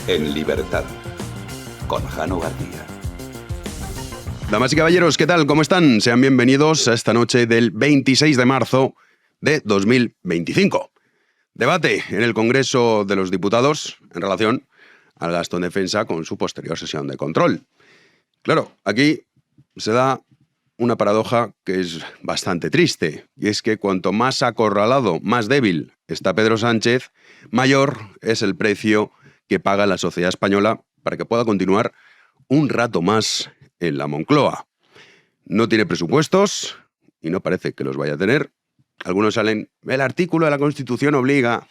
En libertad, con Jano García. Damas y caballeros, ¿qué tal? ¿Cómo están? Sean bienvenidos a esta noche del 26 de marzo de 2025. Debate en el Congreso de los Diputados en relación al gasto en defensa con su posterior sesión de control. Claro, aquí se da una paradoja que es bastante triste, y es que cuanto más acorralado, más débil está Pedro Sánchez, mayor es el precio que paga la sociedad española para que pueda continuar un rato más en la Moncloa. No tiene presupuestos y no parece que los vaya a tener. Algunos salen, el artículo de la Constitución obliga.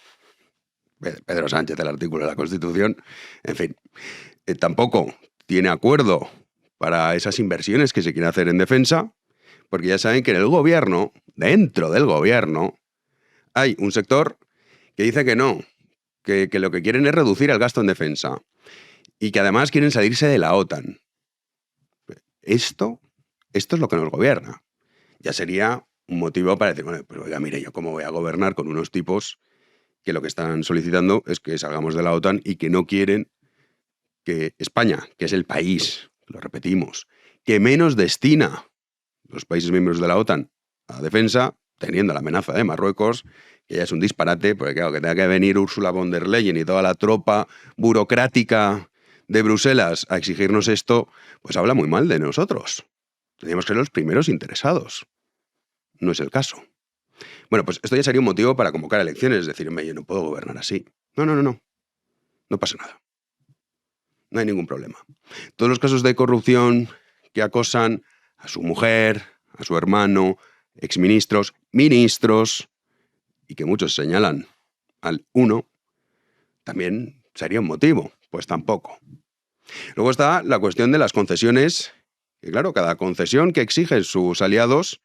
Pedro Sánchez, el artículo de la Constitución. En fin, tampoco tiene acuerdo para esas inversiones que se quieren hacer en defensa, porque ya saben que en el gobierno, dentro del gobierno, hay un sector que dice que no, que lo que quieren es reducir el gasto en defensa y que además quieren salirse de la OTAN. Esto es lo que nos gobierna. Ya sería un motivo para decir, bueno, pero oiga, mire, ¿yo cómo voy a gobernar con unos tipos que lo que están solicitando es que salgamos de la OTAN y que no quieren que España, que es el país, lo repetimos, que menos destina los países miembros de la OTAN a defensa, teniendo la amenaza de Marruecos, que ya es un disparate, porque claro, que tenga que venir Ursula von der Leyen y toda la tropa burocrática de Bruselas a exigirnos esto, pues habla muy mal de nosotros. Teníamos que ser los primeros interesados. No es el caso. Bueno, pues esto ya sería un motivo para convocar elecciones, es decir, yo no puedo gobernar así. No. No pasa nada. No hay ningún problema. Todos los casos de corrupción que acosan a su mujer, a su hermano, exministros, ministros, y que muchos señalan al uno, también sería un motivo. Pues tampoco. Luego está la cuestión de las concesiones, que claro, cada concesión que exigen sus aliados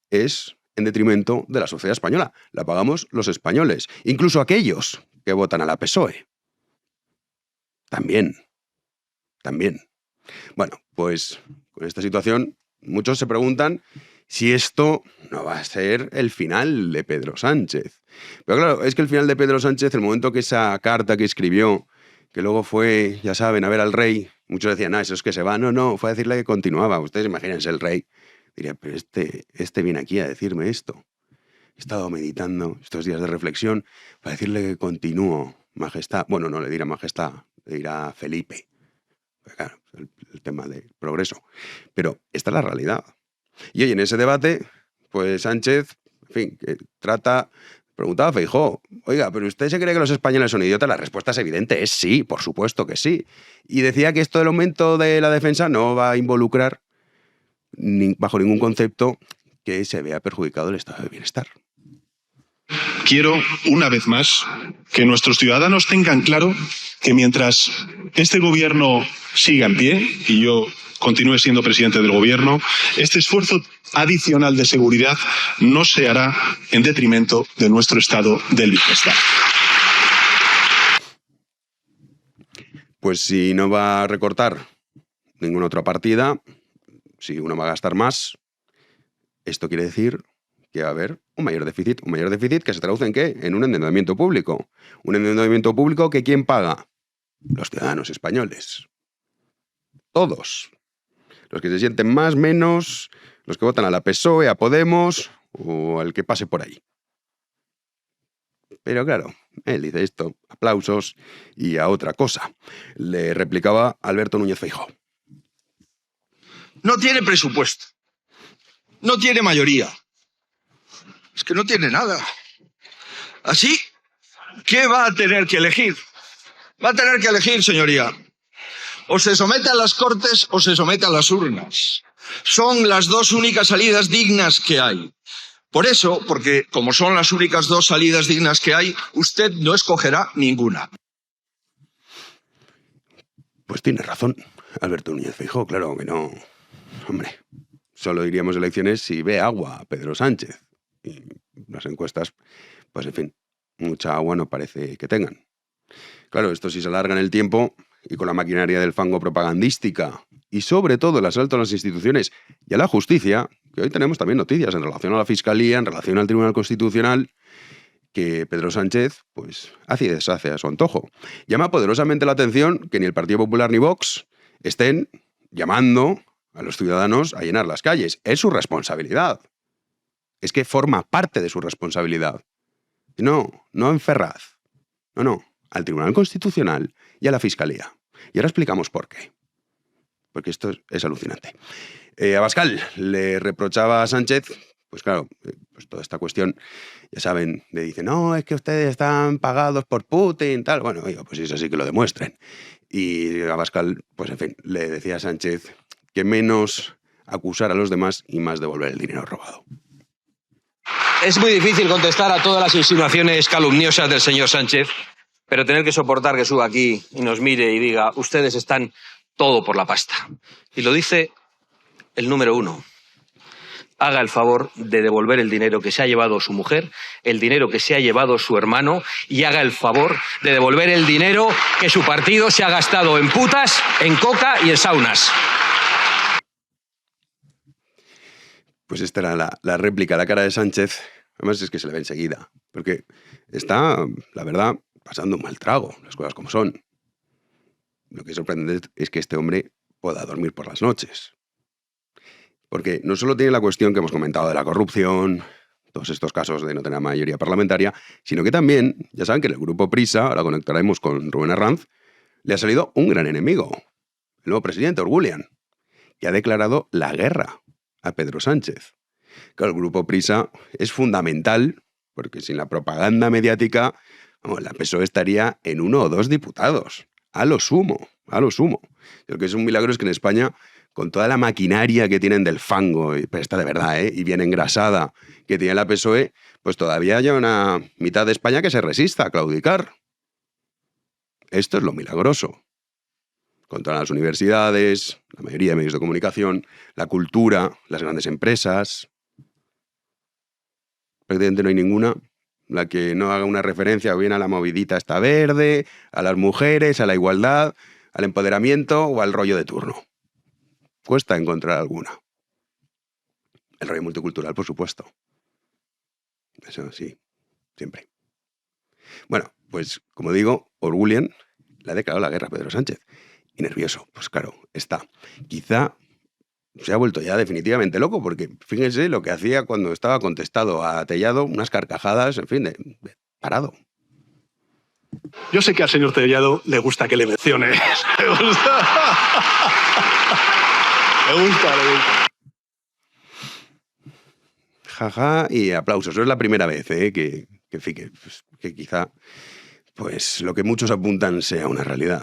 es en detrimento de la sociedad española. La pagamos los españoles, incluso aquellos que votan a la PSOE. También. Bueno, pues con esta situación muchos se preguntan si esto no va a ser el final de Pedro Sánchez. Pero claro, es que el final de Pedro Sánchez, el momento que esa carta que escribió, que luego fue, ya saben, a ver al rey, muchos decían, eso es que se va. No, fue a decirle que continuaba. Ustedes imagínense el rey. Diría, pero este viene aquí a decirme esto. He estado meditando estos días de reflexión para decirle que continúo, majestad. Bueno, no le dirá majestad, le dirá Felipe. Claro, el tema del progreso. Pero esta es la realidad. Y hoy en ese debate, pues Sánchez, en fin, que preguntaba a Feijóo, oiga, ¿pero usted se cree que los españoles son idiotas? La respuesta es evidente, es sí, por supuesto que sí. Y decía que esto del aumento de la defensa no va a involucrar bajo ningún concepto que se vea perjudicado el estado de bienestar. Quiero, una vez más, que nuestros ciudadanos tengan claro que mientras este gobierno siga en pie y yo continúe siendo presidente del gobierno, este esfuerzo adicional de seguridad no se hará en detrimento de nuestro estado del bienestar. Pues si no va a recortar ninguna otra partida, si uno va a gastar más, esto quiere decir que va a haber un mayor déficit que se traduce en ¿qué? En un endeudamiento público. Un endeudamiento público que ¿quién paga? Los ciudadanos españoles. Todos. Los que se sienten más, menos, los que votan a la PSOE, a Podemos o al que pase por ahí. Pero claro, él dice esto, aplausos y a otra cosa. Le replicaba Alberto Núñez Feijóo. No tiene presupuesto. No tiene mayoría. Es que no tiene nada. Así, ¿qué va a tener que elegir? Va a tener que elegir, señoría. O se somete a las Cortes o se somete a las urnas. Son las dos únicas salidas dignas que hay. Por eso, porque como son las únicas dos salidas dignas que hay, usted no escogerá ninguna. Pues tiene razón, Alberto Núñez Feijóo, claro que no. Hombre, solo iríamos a elecciones si ve agua a Pedro Sánchez. Y las encuestas, pues en fin, mucha agua no parece que tengan. Claro, esto sí se alarga en el tiempo y con la maquinaria del fango propagandística y sobre todo el asalto a las instituciones y a la justicia, que hoy tenemos también noticias en relación a la Fiscalía, en relación al Tribunal Constitucional, que Pedro Sánchez pues, hace y deshace a su antojo. Llama poderosamente la atención que ni el Partido Popular ni Vox estén llamando a los ciudadanos a llenar las calles. Es su responsabilidad. Es que forma parte de su responsabilidad. No en Ferraz. No, al Tribunal Constitucional y a la Fiscalía. Y ahora explicamos por qué. Porque esto es alucinante. Abascal le reprochaba a Sánchez, pues claro, pues toda esta cuestión, ya saben, le dicen, no, es que ustedes están pagados por Putin, tal. Bueno, oiga, pues es así que lo demuestren. Y Abascal, pues en fin, le decía a Sánchez que menos acusar a los demás y más devolver el dinero robado. Es muy difícil contestar a todas las insinuaciones calumniosas del señor Sánchez, pero tener que soportar que suba aquí y nos mire y diga, ustedes están todo por la pasta. Y lo dice el número 1. Haga el favor de devolver el dinero que se ha llevado su mujer, el dinero que se ha llevado su hermano, y haga el favor de devolver el dinero que su partido se ha gastado en putas, en coca y en saunas. Pues esta era la réplica, la cara de Sánchez. Además es que se le ve enseguida, porque está, la verdad, pasando un mal trago, las cosas como son. Lo que es sorprendente es que este hombre pueda dormir por las noches. Porque no solo tiene la cuestión que hemos comentado de la corrupción, todos estos casos de no tener mayoría parlamentaria, sino que también, ya saben que en el grupo Prisa, ahora conectaremos con Rubén Arranz, le ha salido un gran enemigo, el nuevo presidente, Urgulian, que ha declarado la guerra a Pedro Sánchez. Claro, el grupo Prisa es fundamental, porque sin la propaganda mediática, vamos, la PSOE estaría en 1 o 2 diputados, a lo sumo. Lo que es un milagro es que en España, con toda la maquinaria que tienen del fango, pero está de verdad, y bien engrasada, que tiene la PSOE, pues todavía hay una mitad de España que se resista a claudicar. Esto es lo milagroso. Contra las universidades, la mayoría de medios de comunicación, la cultura, las grandes empresas. Prácticamente no hay ninguna la que no haga una referencia bien a la movidita esta verde, a las mujeres, a la igualdad, al empoderamiento o al rollo de turno. Cuesta encontrar alguna. El rollo multicultural, por supuesto. Eso sí, siempre. Bueno, pues como digo, Urgulian le ha declarado la guerra a Pedro Sánchez. Y nervioso, pues claro, está. Quizá se ha vuelto ya definitivamente loco, porque fíjense lo que hacía cuando estaba contestado a Tellado, unas carcajadas, en fin, de parado. Yo sé que al señor Tellado le gusta que le mencione. Le gusta. Le gusta. Jaja y aplausos. No es la primera vez que quizá pues lo que muchos apuntan sea una realidad,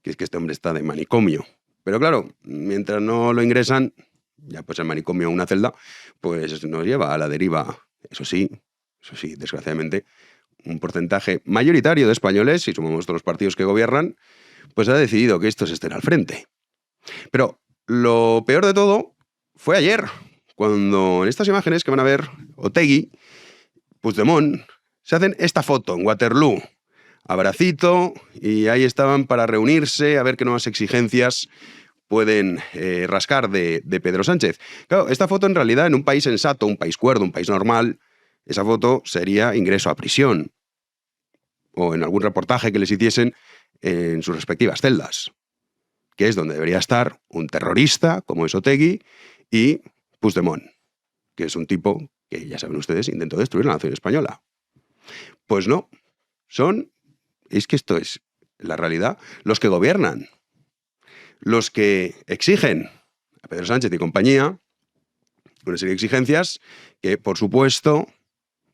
que es que este hombre está de manicomio. Pero claro, mientras no lo ingresan, ya pues el manicomio a una celda, pues nos lleva a la deriva. Eso sí, desgraciadamente, un porcentaje mayoritario de españoles, si sumamos todos los partidos que gobiernan, pues ha decidido que estos estén al frente. Pero lo peor de todo fue ayer, cuando en estas imágenes que van a ver Otegi, Puigdemont, se hacen esta foto en Waterloo, abracito, y ahí estaban para reunirse, a ver qué nuevas exigencias pueden rascar de Pedro Sánchez. Claro, esta foto en realidad en un país sensato, un país cuerdo, un país normal, esa foto sería ingreso a prisión, o en algún reportaje que les hiciesen en sus respectivas celdas, que es donde debería estar un terrorista como es Otegi y Puigdemont, que es un tipo que, ya saben ustedes, intentó destruir la nación española. Pues no, es que esto es la realidad, los que gobiernan, los que exigen a Pedro Sánchez y compañía una serie de exigencias que, por supuesto,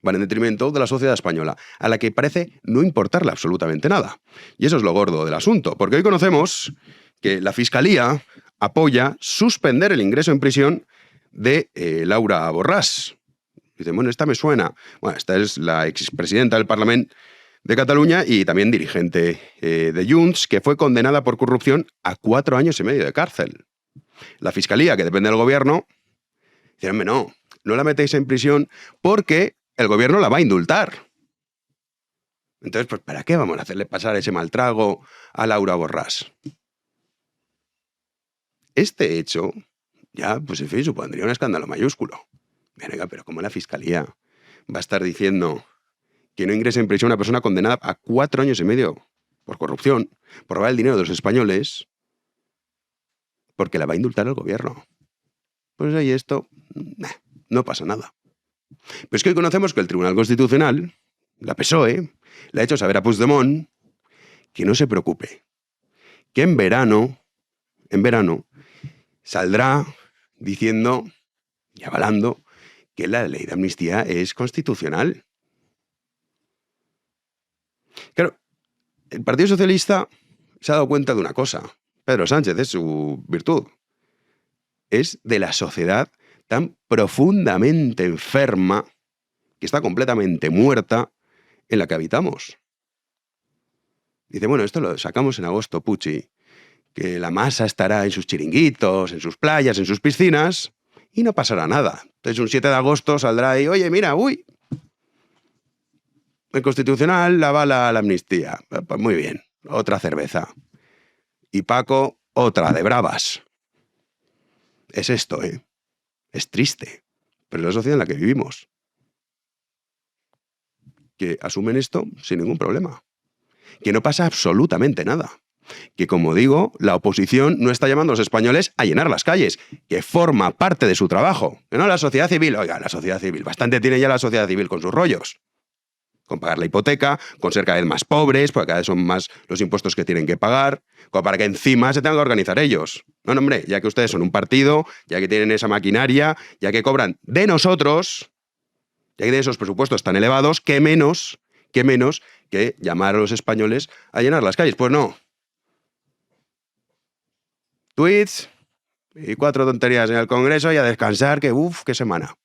van en detrimento de la sociedad española, a la que parece no importarle absolutamente nada. Y eso es lo gordo del asunto, porque hoy conocemos que la Fiscalía apoya suspender el ingreso en prisión de Laura Borràs. Dicen, bueno, esta me suena. Bueno, esta es la expresidenta del Parlamento de Cataluña y también dirigente de Junts, que fue condenada por corrupción a 4 años y medio de cárcel. La Fiscalía, que depende del gobierno, dijeron, no la metéis en prisión porque el gobierno la va a indultar. Entonces, pues, ¿para qué vamos a hacerle pasar ese mal trago a Laura Borràs? Este hecho ya, pues en fin, supondría un escándalo mayúsculo. Venga, pero ¿cómo la Fiscalía va a estar diciendo que no ingrese en prisión a una persona condenada a 4 años y medio por corrupción, por robar el dinero de los españoles, porque la va a indultar el gobierno. Pues ahí esto, no pasa nada. Pero es que hoy conocemos que el Tribunal Constitucional, la PSOE, le ha hecho saber a Puigdemont que no se preocupe, que en verano saldrá diciendo y avalando que la ley de amnistía es constitucional. Claro, el Partido Socialista se ha dado cuenta de una cosa. Pedro Sánchez es su virtud. Es de la sociedad tan profundamente enferma, que está completamente muerta, en la que habitamos. Dice, bueno, esto lo sacamos en agosto, Puchi, que la masa estará en sus chiringuitos, en sus playas, en sus piscinas, y no pasará nada. Entonces un 7 de agosto saldrá ahí, oye, mira, uy, el Constitucional avala la amnistía. Pues muy bien, otra cerveza. Y Paco, otra de bravas. Es esto, ¿eh? Es triste, pero es la sociedad en la que vivimos. Que asumen esto sin ningún problema. Que no pasa absolutamente nada. Que, como digo, la oposición no está llamando a los españoles a llenar las calles, que forma parte de su trabajo. Que no la sociedad civil, oiga, la sociedad civil, bastante tiene ya la sociedad civil con sus rollos. Con pagar la hipoteca, con ser cada vez más pobres, porque cada vez son más los impuestos que tienen que pagar, como para que encima se tengan que organizar ellos. No, hombre, ya que ustedes son un partido, ya que tienen esa maquinaria, ya que cobran de nosotros, ya que tienen esos presupuestos tan elevados, ¿qué menos que llamar a los españoles a llenar las calles? Pues no. Tweets y 4 tonterías en el Congreso y a descansar, que qué semana.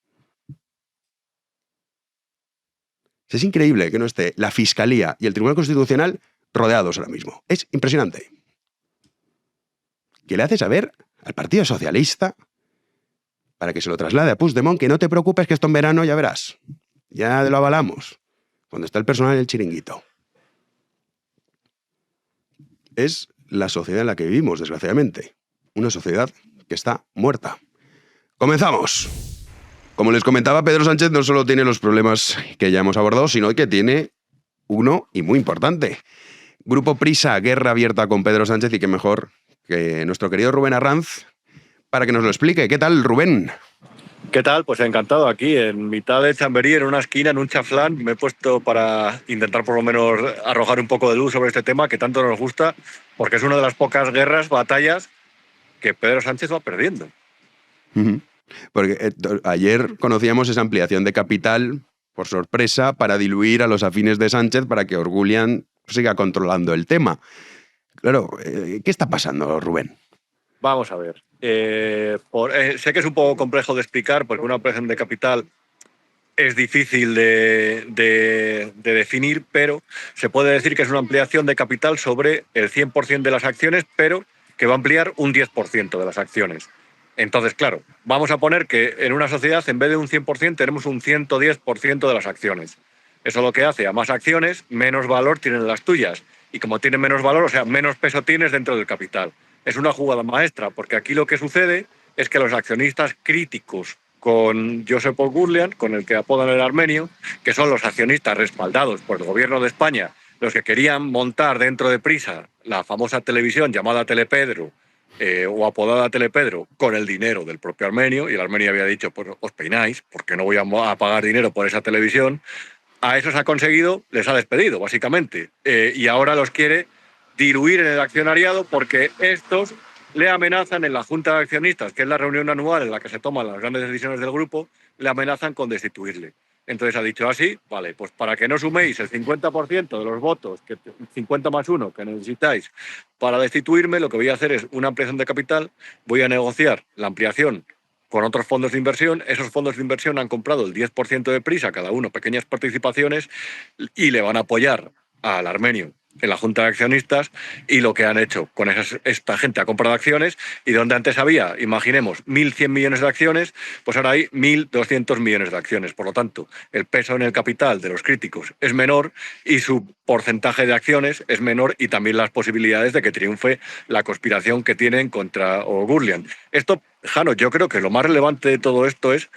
Es increíble que no esté la Fiscalía y el Tribunal Constitucional rodeados ahora mismo. Es impresionante. Que le hace saber al Partido Socialista, para que se lo traslade a Puigdemont, que no te preocupes, que esto en verano ya verás. Ya lo avalamos. Cuando está el personal en el chiringuito. Es la sociedad en la que vivimos, desgraciadamente. Una sociedad que está muerta. ¡Comenzamos! Como les comentaba, Pedro Sánchez no solo tiene los problemas que ya hemos abordado, sino que tiene uno y muy importante. Grupo Prisa, guerra abierta con Pedro Sánchez, y qué mejor que nuestro querido Rubén Arranz para que nos lo explique. ¿Qué tal, Rubén? ¿Qué tal? Pues encantado, aquí en mitad de Chamberí, en una esquina, en un chaflán. Me he puesto para intentar por lo menos arrojar un poco de luz sobre este tema que tanto nos gusta, porque es una de las pocas guerras, batallas que Pedro Sánchez va perdiendo. Porque ayer conocíamos esa ampliación de capital, por sorpresa, para diluir a los afines de Sánchez para que Orgulian siga controlando el tema. Claro, ¿qué está pasando, Rubén? Vamos a ver. Sé que es un poco complejo de explicar, porque una ampliación de capital es difícil de definir, pero se puede decir que es una ampliación de capital sobre el 100% de las acciones, pero que va a ampliar un 10% de las acciones. Entonces, claro, vamos a poner que en una sociedad, en vez de un 100%, tenemos un 110% de las acciones. Eso lo que hace, a más acciones, menos valor tienen las tuyas. Y como tienen menos valor, o sea, menos peso tienes dentro del capital. Es una jugada maestra, porque aquí lo que sucede es que los accionistas críticos con Josep Orgulian, con el que apodan el armenio, que son los accionistas respaldados por el gobierno de España, los que querían montar dentro de Prisa la famosa televisión llamada Telepedro, o apodada Telepedro, con el dinero del propio armenio, y el armenio había dicho, pues os peináis, porque no voy a pagar dinero por esa televisión. A esos ha conseguido, les ha despedido, básicamente, y ahora los quiere diluir en el accionariado, porque estos le amenazan en la Junta de Accionistas, que es la reunión anual en la que se toman las grandes decisiones del grupo, le amenazan con destituirle. Entonces ha dicho así, vale, pues para que no suméis el 50% de los votos, 50 más 1 que necesitáis para destituirme, lo que voy a hacer es una ampliación de capital, voy a negociar la ampliación con otros fondos de inversión. Esos fondos de inversión han comprado el 10% de Prisa, cada uno pequeñas participaciones, y le van a apoyar al armenio en la Junta de Accionistas, y lo que han hecho con esta gente ha comprado acciones, y donde antes había, imaginemos, 1.100 millones de acciones, pues ahora hay 1.200 millones de acciones. Por lo tanto, el peso en el capital de los críticos es menor y su porcentaje de acciones es menor, y también las posibilidades de que triunfe la conspiración que tienen contra Orgulian. Esto, Jano, yo creo que lo más relevante de todo esto es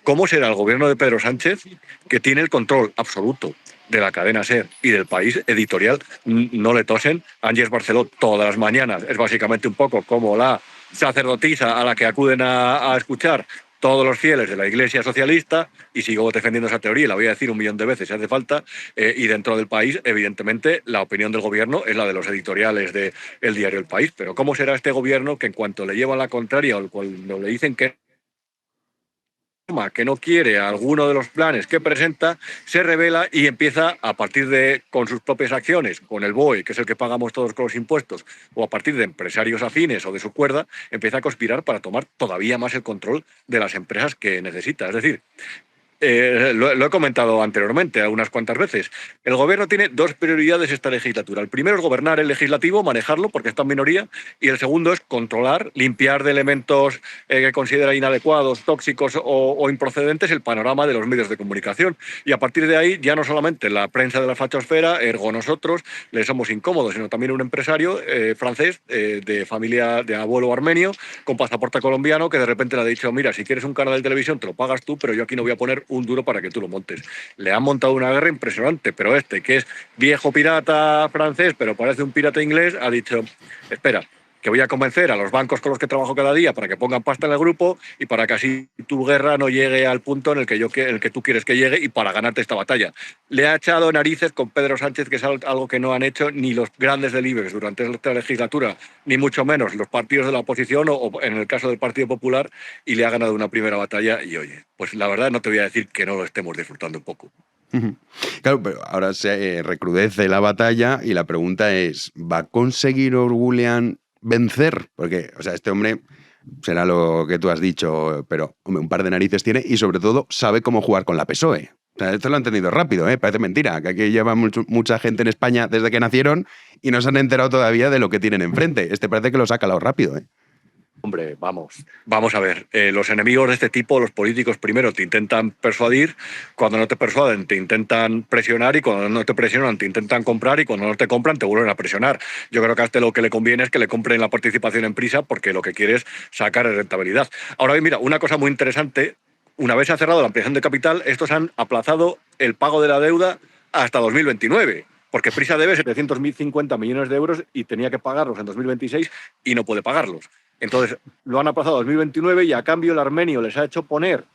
¿cómo será el gobierno de Pedro Sánchez, que tiene el control absoluto de la cadena SER y del País editorial? No le tosen. Ángeles Barceló todas las mañanas es básicamente un poco como la sacerdotisa a la que acuden a escuchar todos los fieles de la Iglesia socialista, y sigo defendiendo esa teoría y la voy a decir 1.000.000 de veces si hace falta, y dentro del País, evidentemente, la opinión del gobierno es la de los editoriales del diario El País. Pero ¿cómo será este gobierno que en cuanto le llevan la contraria o cuando le dicen que no quiere alguno de los planes que presenta, se revela y empieza a partir de, con sus propias acciones, con el BOE, que es el que pagamos todos con los impuestos, o a partir de empresarios afines o de su cuerda, empieza a conspirar para tomar todavía más el control de las empresas que necesita? Es decir, lo he comentado anteriormente unas cuantas veces. El gobierno tiene dos prioridades esta legislatura. El primero es gobernar el legislativo, manejarlo porque está en minoría, y el segundo es controlar, limpiar de elementos que considera inadecuados, tóxicos o improcedentes el panorama de los medios de comunicación. Y a partir de ahí, ya no solamente la prensa de la fachosfera, ergo nosotros, le somos incómodos, sino también un empresario francés de familia de abuelo armenio con pasaporte colombiano que de repente le ha dicho: mira, si quieres un canal de televisión te lo pagas tú, pero yo aquí no voy a poner un duro para que tú lo montes. Le han montado una guerra impresionante, pero este, que es viejo pirata francés, pero parece un pirata inglés, ha dicho: espera, que voy a convencer a los bancos con los que trabajo cada día para que pongan pasta en el grupo y para que así tu guerra no llegue al punto en el que tú quieres que llegue, y para ganarte esta batalla. Le ha echado narices con Pedro Sánchez, que es algo que no han hecho ni los grandes del IBEX durante esta legislatura, ni mucho menos los partidos de la oposición o en el caso del Partido Popular, y le ha ganado una primera batalla. Y oye, pues la verdad no te voy a decir que no lo estemos disfrutando un poco. Claro, pero ahora se recrudece la batalla y la pregunta es, ¿va a conseguir Orgulian vencer? Porque, o sea, este hombre será lo que tú has dicho, pero hombre, un par de narices tiene y sobre todo sabe cómo jugar con la PSOE. O sea, esto lo han entendido rápido, parece mentira, que aquí lleva mucha gente en España desde que nacieron y no se han enterado todavía de lo que tienen enfrente. Este parece que lo ha calado rápido. Hombre, vamos a ver. Los enemigos de este tipo, los políticos, primero te intentan persuadir, cuando no te persuaden te intentan presionar, y cuando no te presionan te intentan comprar, y cuando no te compran te vuelven a presionar. Yo creo que a este lo que le conviene es que le compren la participación en Prisa, porque lo que quiere es sacar rentabilidad. Ahora bien, mira, una cosa muy interesante: una vez se ha cerrado la ampliación de capital, estos han aplazado el pago de la deuda hasta 2029. Porque Prisa debe 750 millones de euros y tenía que pagarlos en 2026 y no puede pagarlos. Entonces, lo han aplazado a 2029 y a cambio el armenio les ha hecho poner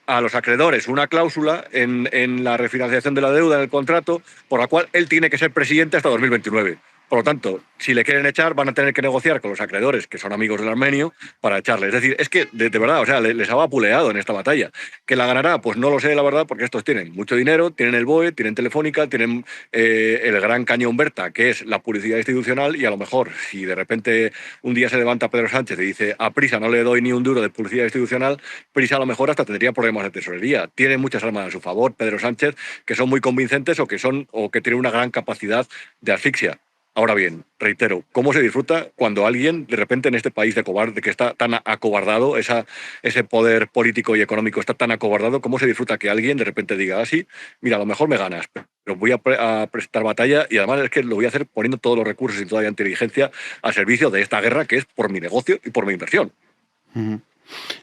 a los acreedores una cláusula en la refinanciación de la deuda en el contrato por la cual él tiene que ser presidente hasta 2029. Por lo tanto, si le quieren echar, van a tener que negociar con los acreedores, que son amigos del armenio, para echarle. Es decir, es que, de verdad, o sea, les ha vapuleado en esta batalla. ¿Que la ganará? Pues no lo sé, la verdad, porque estos tienen mucho dinero, tienen el BOE, tienen Telefónica, tienen el gran cañón Berta, que es la publicidad institucional, y a lo mejor, si de repente un día se levanta Pedro Sánchez y dice: a Prisa no le doy ni un duro de publicidad institucional, Prisa a lo mejor hasta tendría problemas de tesorería. Tiene muchas armas a su favor Pedro Sánchez, que son muy convincentes o que tienen una gran capacidad de asfixia. Ahora bien, reitero, ¿cómo se disfruta cuando alguien, de repente en este país de cobarde, que está tan acobardado, ese poder político y económico está tan acobardado, cómo se disfruta que alguien de repente diga: así, mira, a lo mejor me ganas, pero voy a prestar batalla, y además es que lo voy a hacer poniendo todos los recursos y toda la inteligencia al servicio de esta guerra, que es por mi negocio y por mi inversión?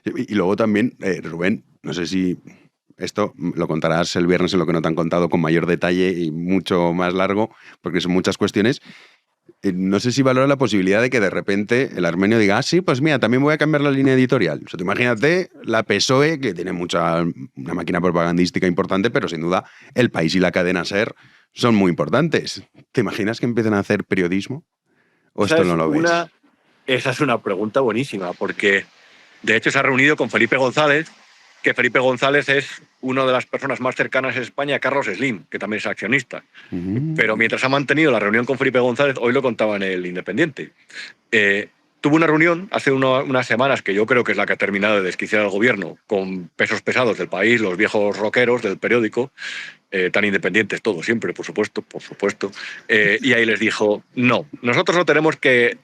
Y luego también, Rubén, no sé si esto lo contarás el viernes en Lo que no te han contado con mayor detalle y mucho más largo, porque son muchas cuestiones. No sé si valora la posibilidad de que de repente el armenio diga: ah, sí, pues mira, también voy a cambiar la línea editorial. O sea, imagínate la PSOE, que tiene una máquina propagandística importante, pero sin duda El País y la cadena SER son muy importantes. ¿Te imaginas que empiecen a hacer periodismo? ¿O esto no lo ves? Esa es una pregunta buenísima, porque de hecho se ha reunido con Felipe González, que Felipe González es una de las personas más cercanas en España a Carlos Slim, que también es accionista. Pero mientras ha mantenido la reunión con Felipe González, hoy lo contaba en El Independiente, tuvo una reunión hace unas semanas, que yo creo que es la que ha terminado de desquiciar al gobierno, con pesos pesados del país, los viejos rockeros del periódico, tan independientes todos, siempre, por supuesto. Y ahí les dijo, no, nosotros no tenemos que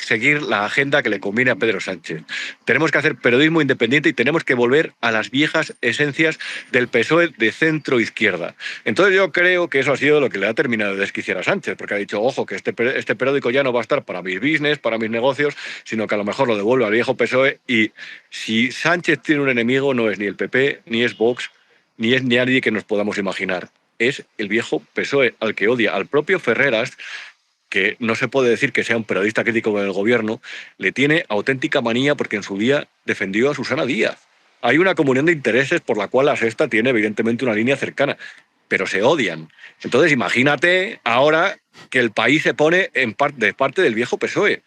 seguir la agenda que le conviene a Pedro Sánchez. Tenemos que hacer periodismo independiente y tenemos que volver a las viejas esencias del PSOE de centro-izquierda. Entonces yo creo que eso ha sido lo que le ha terminado de desquiciar a Sánchez, porque ha dicho, ojo, que este periódico ya no va a estar para mis business, para mis negocios, sino que a lo mejor lo devuelve al viejo PSOE. Y si Sánchez tiene un enemigo, no es ni el PP, ni es Vox, ni es nadie que nos podamos imaginar. Es el viejo PSOE, al que odia. Al propio Ferreras, que no se puede decir que sea un periodista crítico del gobierno, le tiene auténtica manía porque en su día defendió a Susana Díaz. Hay una comunión de intereses por la cual la Sexta tiene evidentemente una línea cercana, pero se odian. Entonces imagínate ahora que el país se pone de parte del viejo PSOE.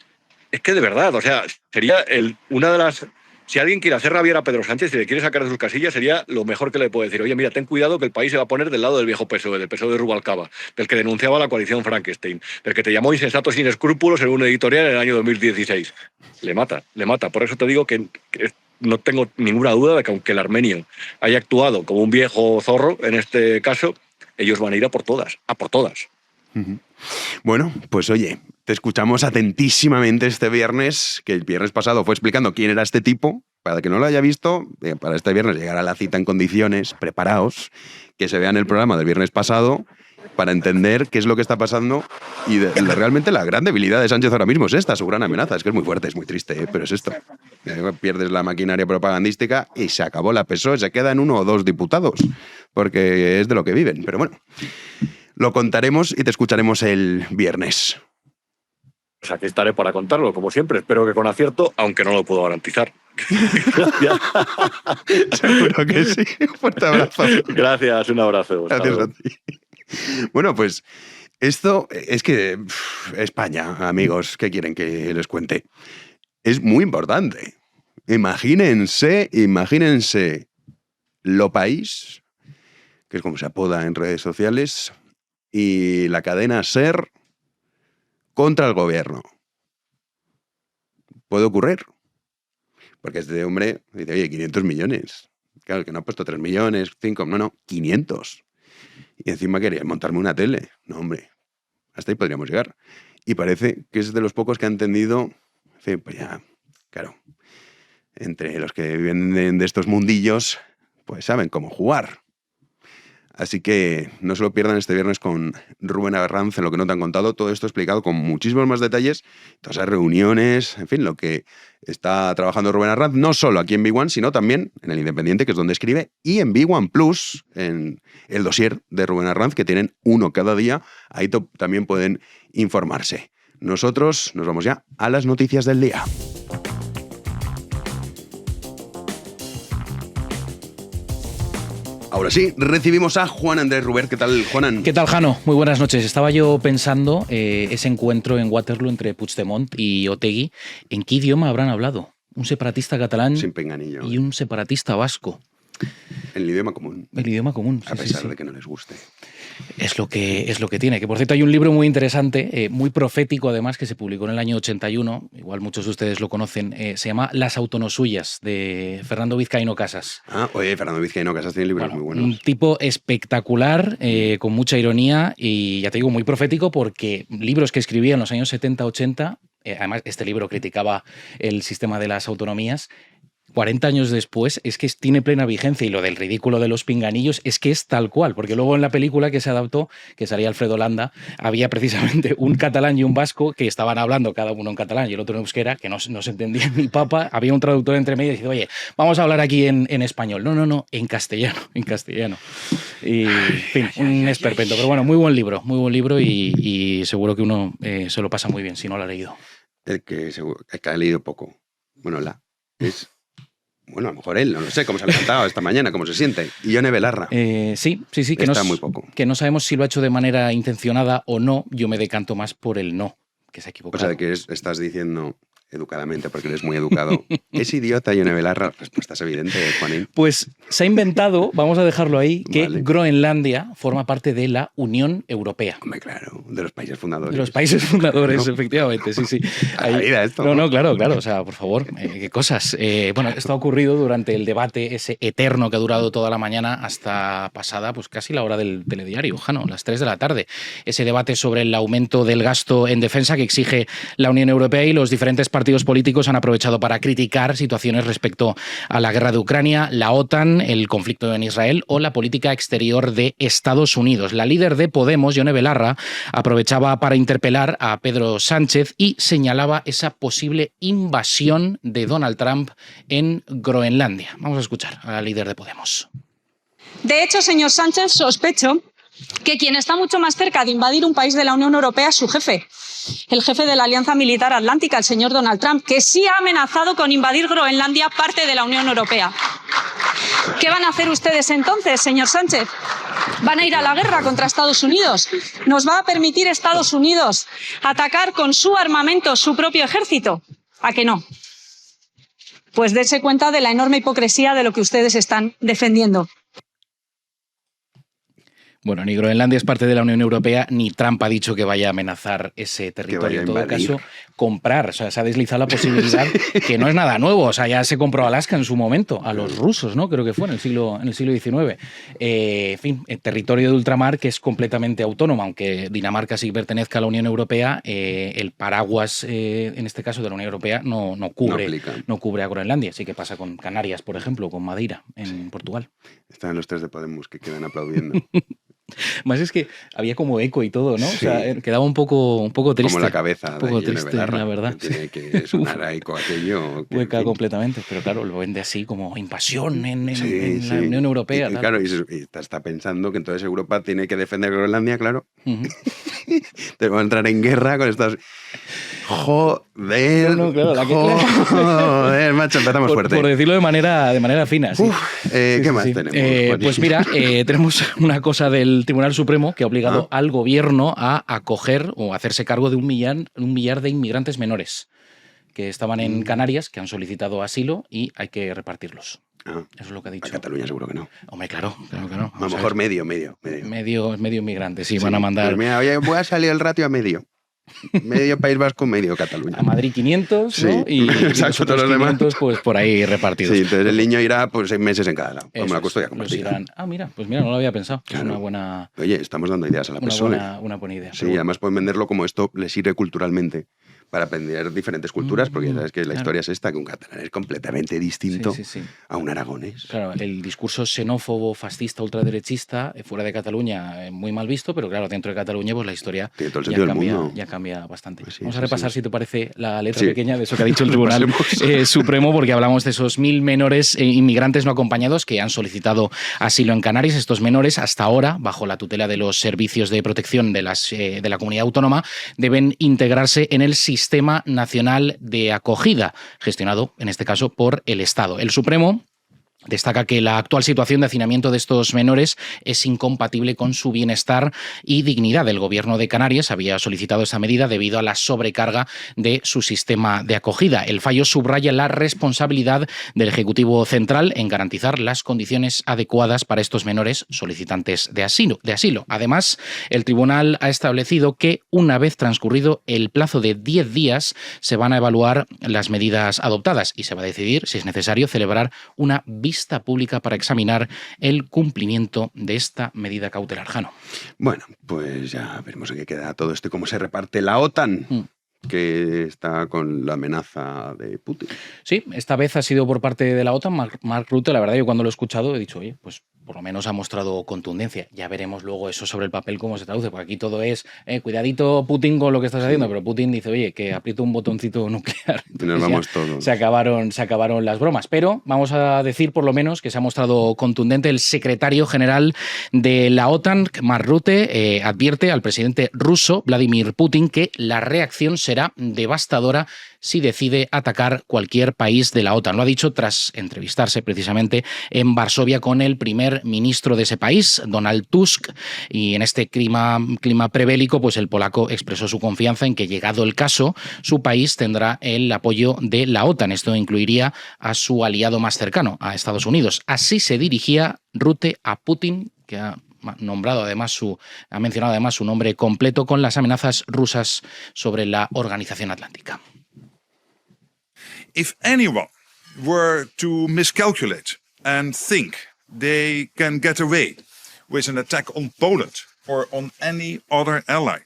Es que de verdad, o sea, sería una de las... Si alguien quiere hacer rabiar a Pedro Sánchez y le quiere sacar de sus casillas, sería lo mejor que le puede decir. Oye, mira, ten cuidado que el país se va a poner del lado del viejo PSOE, del PSOE de Rubalcaba, del que denunciaba la coalición Frankenstein, del que te llamó insensato sin escrúpulos en un editorial en el año 2016. Le mata. Por eso te digo que no tengo ninguna duda de que aunque el armenio haya actuado como un viejo zorro, en este caso, ellos van a ir a por todas. Bueno, pues oye, te escuchamos atentísimamente este viernes, que el viernes pasado fue explicando quién era este tipo. Para el que no lo haya visto, para este viernes llegar a la cita en condiciones, preparaos, que se vean el programa del viernes pasado para entender qué es lo que está pasando y realmente la gran debilidad de Sánchez ahora mismo es esta, su gran amenaza. Es que es muy fuerte, es muy triste, pero es esto. Pierdes la maquinaria propagandística y se acabó la PSOE, se quedan 1 o 2 diputados, porque es de lo que viven. Pero bueno, lo contaremos y te escucharemos el viernes. Pues aquí estaré para contarlo, como siempre. Espero que con acierto, aunque no lo puedo garantizar. Gracias. Seguro que sí. Un fuerte abrazo. Gracias, un abrazo. Gracias a ti. Bueno, pues esto es que España, amigos, ¿qué quieren que les cuente? Es muy importante. Imagínense Lo País, que es como se apoda en redes sociales, y la cadena SER contra el gobierno. ¿Puede ocurrir? Porque este hombre dice, oye, 500 millones. Claro, que no ha puesto 3 millones, 5, no, 500. Y encima quería montarme una tele. No, hombre, hasta ahí podríamos llegar. Y parece que es de los pocos que ha entendido, en fin, pues ya, claro, entre los que viven de estos mundillos, pues saben cómo jugar. Así que no se lo pierdan este viernes con Rubén Arranz en Lo que no te han contado. Todo esto explicado con muchísimos más detalles, todas esas reuniones, en fin, lo que está trabajando Rubén Arranz, no solo aquí en Big One, sino también en El Independiente, que es donde escribe, y en Big One Plus, en el dossier de Rubén Arranz, que tienen uno cada día. Ahí también pueden informarse. Nosotros nos vamos ya a las noticias del día. Ahora sí, recibimos a Juan Andrés Rubert. ¿Qué tal, Juanan? ¿Qué tal, Jano? Muy buenas noches. Estaba yo pensando ese encuentro en Waterloo entre Puigdemont y Otegi. ¿En qué idioma habrán hablado? Un separatista catalán Sin pinganillo. Y un separatista vasco. El idioma común. El idioma común, sí, a pesar sí. de que no les guste. Es lo que tiene. Que por cierto hay un libro muy interesante, muy profético además, que se publicó en el año 81, igual muchos de ustedes lo conocen, se llama Las autonosuyas, de Fernando Vizcaíno Casas. Ah, oye, Fernando Vizcaíno Casas tiene libros muy buenos. Un tipo espectacular, con mucha ironía y ya te digo, muy profético porque libros que escribía en los años 70-80, además este libro criticaba el sistema de las autonomías, 40 años después es que tiene plena vigencia y lo del ridículo de los pinganillos es que es tal cual, porque luego en la película que se adaptó, que salía Alfredo Landa, había precisamente un catalán y un vasco que estaban hablando cada uno en catalán y el otro en euskera, que no se entendía ni papa, había un traductor entre medio y decía, oye, vamos a hablar aquí en español. No, en castellano. Y, en fin, un esperpento. Pero bueno, muy buen libro y seguro que uno se lo pasa muy bien si no lo ha leído. El que ha leído poco. Bueno, Bueno, a lo mejor él, no lo sé, cómo se ha levantado esta mañana, cómo se siente. Y Yone Belarra. Sí, que está muy poco. Que no sabemos si lo ha hecho de manera intencionada o no. Yo me decanto más por el no, que se ha equivocado. O sea, que estás diciendo educadamente, porque eres muy educado. ¿Es idiota Ione Belarra? La respuesta es evidente, Juanín. Pues se ha inventado, vamos a dejarlo ahí, que Vale. Groenlandia forma parte de la Unión Europea. Hombre, claro, de los países fundadores. De los países fundadores, No. efectivamente, sí, sí. A la vida esto, No, ¿no? no, claro, o sea, por favor, qué cosas. Bueno, esto ha ocurrido durante el debate ese eterno que ha durado toda la mañana hasta pasada, pues casi la hora del telediario, Jano, las 3 de la tarde. Ese debate sobre el aumento del gasto en defensa que exige la Unión Europea, y los diferentes partidos políticos han aprovechado para criticar situaciones respecto a la guerra de Ucrania, la OTAN, el conflicto en Israel o la política exterior de Estados Unidos. La líder de Podemos, Ione Belarra, aprovechaba para interpelar a Pedro Sánchez y señalaba esa posible invasión de Donald Trump en Groenlandia. Vamos a escuchar a la líder de Podemos. De hecho, señor Sánchez, sospecho que quien está mucho más cerca de invadir un país de la Unión Europea es su jefe, el jefe de la Alianza Militar Atlántica, el señor Donald Trump, que sí ha amenazado con invadir Groenlandia, parte de la Unión Europea. ¿Qué van a hacer ustedes entonces, señor Sánchez? ¿Van a ir a la guerra contra Estados Unidos? ¿Nos va a permitir Estados Unidos atacar con su armamento su propio ejército? ¿A que no? Pues dése cuenta de la enorme hipocresía de lo que ustedes están defendiendo. Bueno, ni Groenlandia es parte de la Unión Europea, ni Trump ha dicho que vaya a amenazar ese territorio. vaya a En todo invadir. caso, comprar. O sea, se ha deslizado la posibilidad, que no es nada nuevo. O sea, ya se compró Alaska en su momento, a los rusos, ¿no? Creo que fue en el siglo XIX. En fin, el territorio de ultramar que es completamente autónomo, aunque Dinamarca sí pertenezca a la Unión Europea, el paraguas, en este caso de la Unión Europea, no cubre a Groenlandia. Así que pasa con Canarias, por ejemplo, con Madeira, en Portugal. Están los 3 de Podemos que quedan aplaudiendo. Más es que había como eco y todo, ¿no? Sí. O sea, quedaba un poco triste. Como la cabeza un poco de Ione triste, Belarra, la verdad. que tiene que sonar ahí con aquello. que, en Hueca fin. completamente, pero claro, lo vende así como invasión en Sí, la Unión Europea. Y tal. claro, y está pensando que entonces Europa tiene que defender Groenlandia, claro. Ujú. Te va a entrar en guerra con estas... Joder, No, claro, joder, macho, empezamos fuerte. Por decirlo de manera fina, sí. ¿Qué Sí, más sí. tenemos, Juanín? Pues mira, tenemos una cosa del Tribunal Supremo que ha obligado al gobierno a acoger o hacerse cargo de un millar de inmigrantes menores que estaban en Canarias, que han solicitado asilo y hay que repartirlos. Ah, Eso es lo que ha dicho. a Cataluña seguro que no. Hombre, claro que no. A lo mejor medio. Medio inmigrante, sí, Sí, van a mandar pues mira, oye, voy a salir el ratio a medio. Medio País Vasco, medio Cataluña. a Madrid 500, Sí, ¿no? Y exacto, los todos otros los demás. 500, pues por ahí repartidos. Sí, entonces el niño irá pues 6 meses en cada lado. Eso Me la es, custodia los compartida. irán. Ah, mira, pues mira, no lo había pensado. Es Claro. una buena Oye, estamos dando ideas a la persona. buena idea. Sí, pero bueno. además pueden venderlo como esto les sirve culturalmente para aprender diferentes culturas, porque ya sabes que la claro. historia es esta, que un catalán es completamente distinto Sí, sí, sí. a un aragonés. Claro, el discurso xenófobo, fascista, ultraderechista, fuera de Cataluña, muy mal visto, pero claro, dentro de Cataluña, pues la historia Tiene todo el sentido del mundo. ya cambia bastante. Pues sí, Vamos a sí, repasar, sí. si te parece, la letra Sí. pequeña de eso que ha dicho el Tribunal Repasemos. Supremo, porque hablamos de esos 1.000 menores inmigrantes no acompañados que han solicitado asilo en Canarias. Estos menores, hasta ahora, bajo la tutela de los servicios de protección de la comunidad autónoma, deben integrarse en el Sistema Nacional de Acogida, gestionado, en este caso, por el Estado. El Supremo destaca que la actual situación de hacinamiento de estos menores es incompatible con su bienestar y dignidad. El Gobierno de Canarias había solicitado esta medida debido a la sobrecarga de su sistema de acogida. El fallo subraya la responsabilidad del Ejecutivo Central en garantizar las condiciones adecuadas para estos menores solicitantes de asilo. Además, el tribunal ha establecido que una vez transcurrido el plazo de 10 días se van a evaluar las medidas adoptadas y se va a decidir si es necesario celebrar una vista pública para examinar el cumplimiento de esta medida cautelar. Jano. Bueno, pues ya veremos en qué queda todo esto y cómo se reparte la OTAN, que está con la amenaza de Putin. Sí, esta vez ha sido por parte de la OTAN. Mark Rutte, la verdad, yo cuando lo he escuchado he dicho, oye, pues por lo menos ha mostrado contundencia. Ya veremos luego eso sobre el papel cómo se traduce, porque aquí todo es, cuidadito Putin con lo que estás haciendo, pero Putin dice, oye, que aprieto un botoncito nuclear. Y nos Ya vamos todos. se acabaron las bromas. Pero vamos a decir por lo menos que se ha mostrado contundente. El secretario general de la OTAN, Mark Rutte, advierte al presidente ruso, Vladimir Putin, que la reacción será devastadora si decide atacar cualquier país de la OTAN. Lo ha dicho tras entrevistarse precisamente en Varsovia con el primer ministro de ese país, Donald Tusk, y en este clima prebélico, pues el polaco expresó su confianza en que, llegado el caso, su país tendrá el apoyo de la OTAN. Esto incluiría a su aliado más cercano, a Estados Unidos. Así se dirigía Rutte a Putin, que ha mencionado además su nombre completo, con las amenazas rusas sobre la Organización Atlántica. If anyone were to miscalculate and think they can get away with an attack on Poland or on any other ally,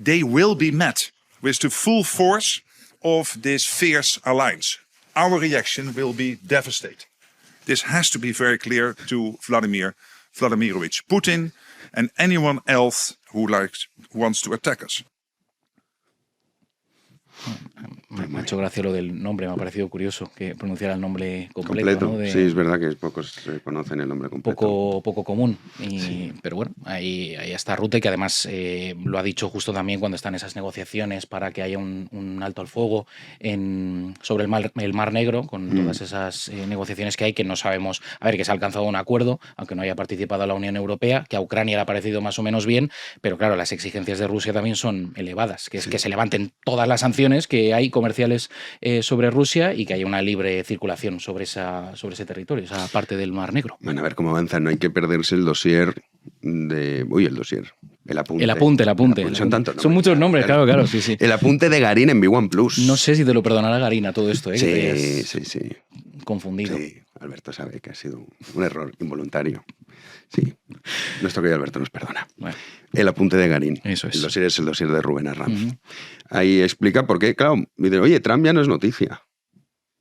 they will be met with the full force of this fierce alliance. Our reaction will be devastating. This has to be very clear to Vladimir Vladimirovich Putin and anyone else who wants to attack us. Me ha hecho gracia lo del nombre, me ha parecido curioso que pronunciara el nombre completo. ¿No? Sí, es verdad que pocos conocen el nombre completo. Poco común. Sí. Pero bueno, ahí está Rutte, que además lo ha dicho justo también cuando están esas negociaciones para que haya un alto al fuego sobre el Mar Negro, con todas esas negociaciones que hay, que no sabemos. A ver, que se ha alcanzado un acuerdo, aunque no haya participado la Unión Europea, que a Ucrania le ha parecido más o menos bien, pero claro, las exigencias de Rusia también son elevadas, que es que se levanten todas las sanciones que hay comerciales sobre Rusia y que haya una libre circulación sobre ese territorio, esa parte del Mar Negro. Bueno, a ver cómo avanza. No hay que perderse el dossier el apunte. Son muchos nombres, claro, sí. El apunte de Garín en B1 Plus. No sé si te lo perdonará Garín a todo esto, Sí. Que confundido. Sí, Alberto sabe que ha sido un error involuntario. Sí, nuestro querido Alberto nos perdona. Bueno. El apunte de Garín. Eso es. El dossier es el dossier de Rubén Arranz. Ahí explica por qué, claro, dice, oye, Trump ya no es noticia.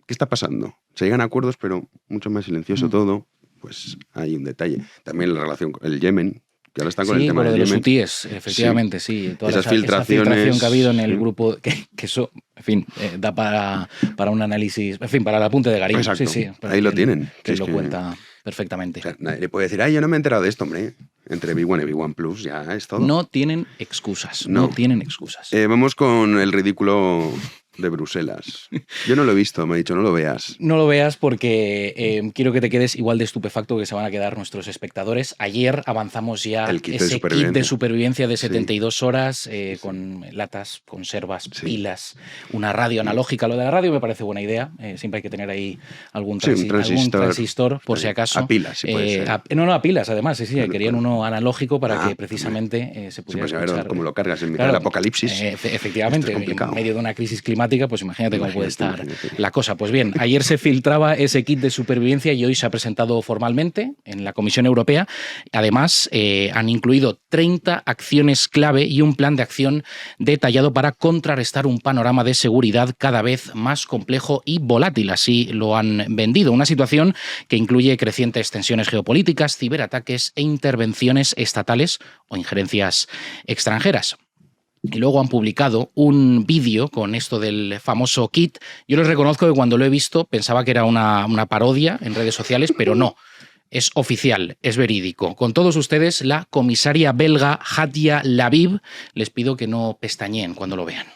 ¿Qué está pasando? Se llegan a acuerdos, pero mucho más silencioso todo. Pues hay un detalle. También la relación con el Yemen, que ahora están con el tema de del los Yemen. hutíes, efectivamente, sí. Toda Esas esa filtración que ha habido en el grupo, que eso, en fin, da para un análisis, en fin, para el apunte de Garín. Exacto. Sí, ahí lo tienen. Que lo cuenta perfectamente. O sea, nadie le puede decir, yo no me he enterado de esto, hombre. Entre B1 y B1 Plus ya es todo. No tienen excusas, no tienen excusas. Vamos con el ridículo de Bruselas. Yo no lo he visto, me ha dicho, no lo veas. No lo veas porque quiero que te quedes igual de estupefacto que se van a quedar nuestros espectadores. Ayer avanzamos ya ese kit de supervivencia de 72 horas con latas, conservas, pilas, una radio analógica. Lo de la radio me parece buena idea. Siempre hay que tener ahí algún transistor por si acaso. A pilas, si puede ser. A pilas, además. Sí, querían uno analógico para que precisamente se pudiera escuchar. Ver cómo lo cargas en mitad del apocalipsis. Efectivamente, en medio de una crisis climática, pues imagínate cómo puede estar la cosa. Pues bien, ayer se filtraba ese kit de supervivencia y hoy se ha presentado formalmente en la Comisión Europea. Además, han incluido 30 acciones clave y un plan de acción detallado para contrarrestar un panorama de seguridad cada vez más complejo y volátil. Así lo han vendido. Una situación que incluye crecientes tensiones geopolíticas, ciberataques e intervenciones estatales o injerencias extranjeras. Y luego han publicado un vídeo con esto del famoso kit. Yo les reconozco que cuando lo he visto pensaba que era una parodia en redes sociales, pero no. Es oficial, es verídico. Con todos ustedes, la comisaria belga Hadia Labib. Les pido que no pestañeen cuando lo vean.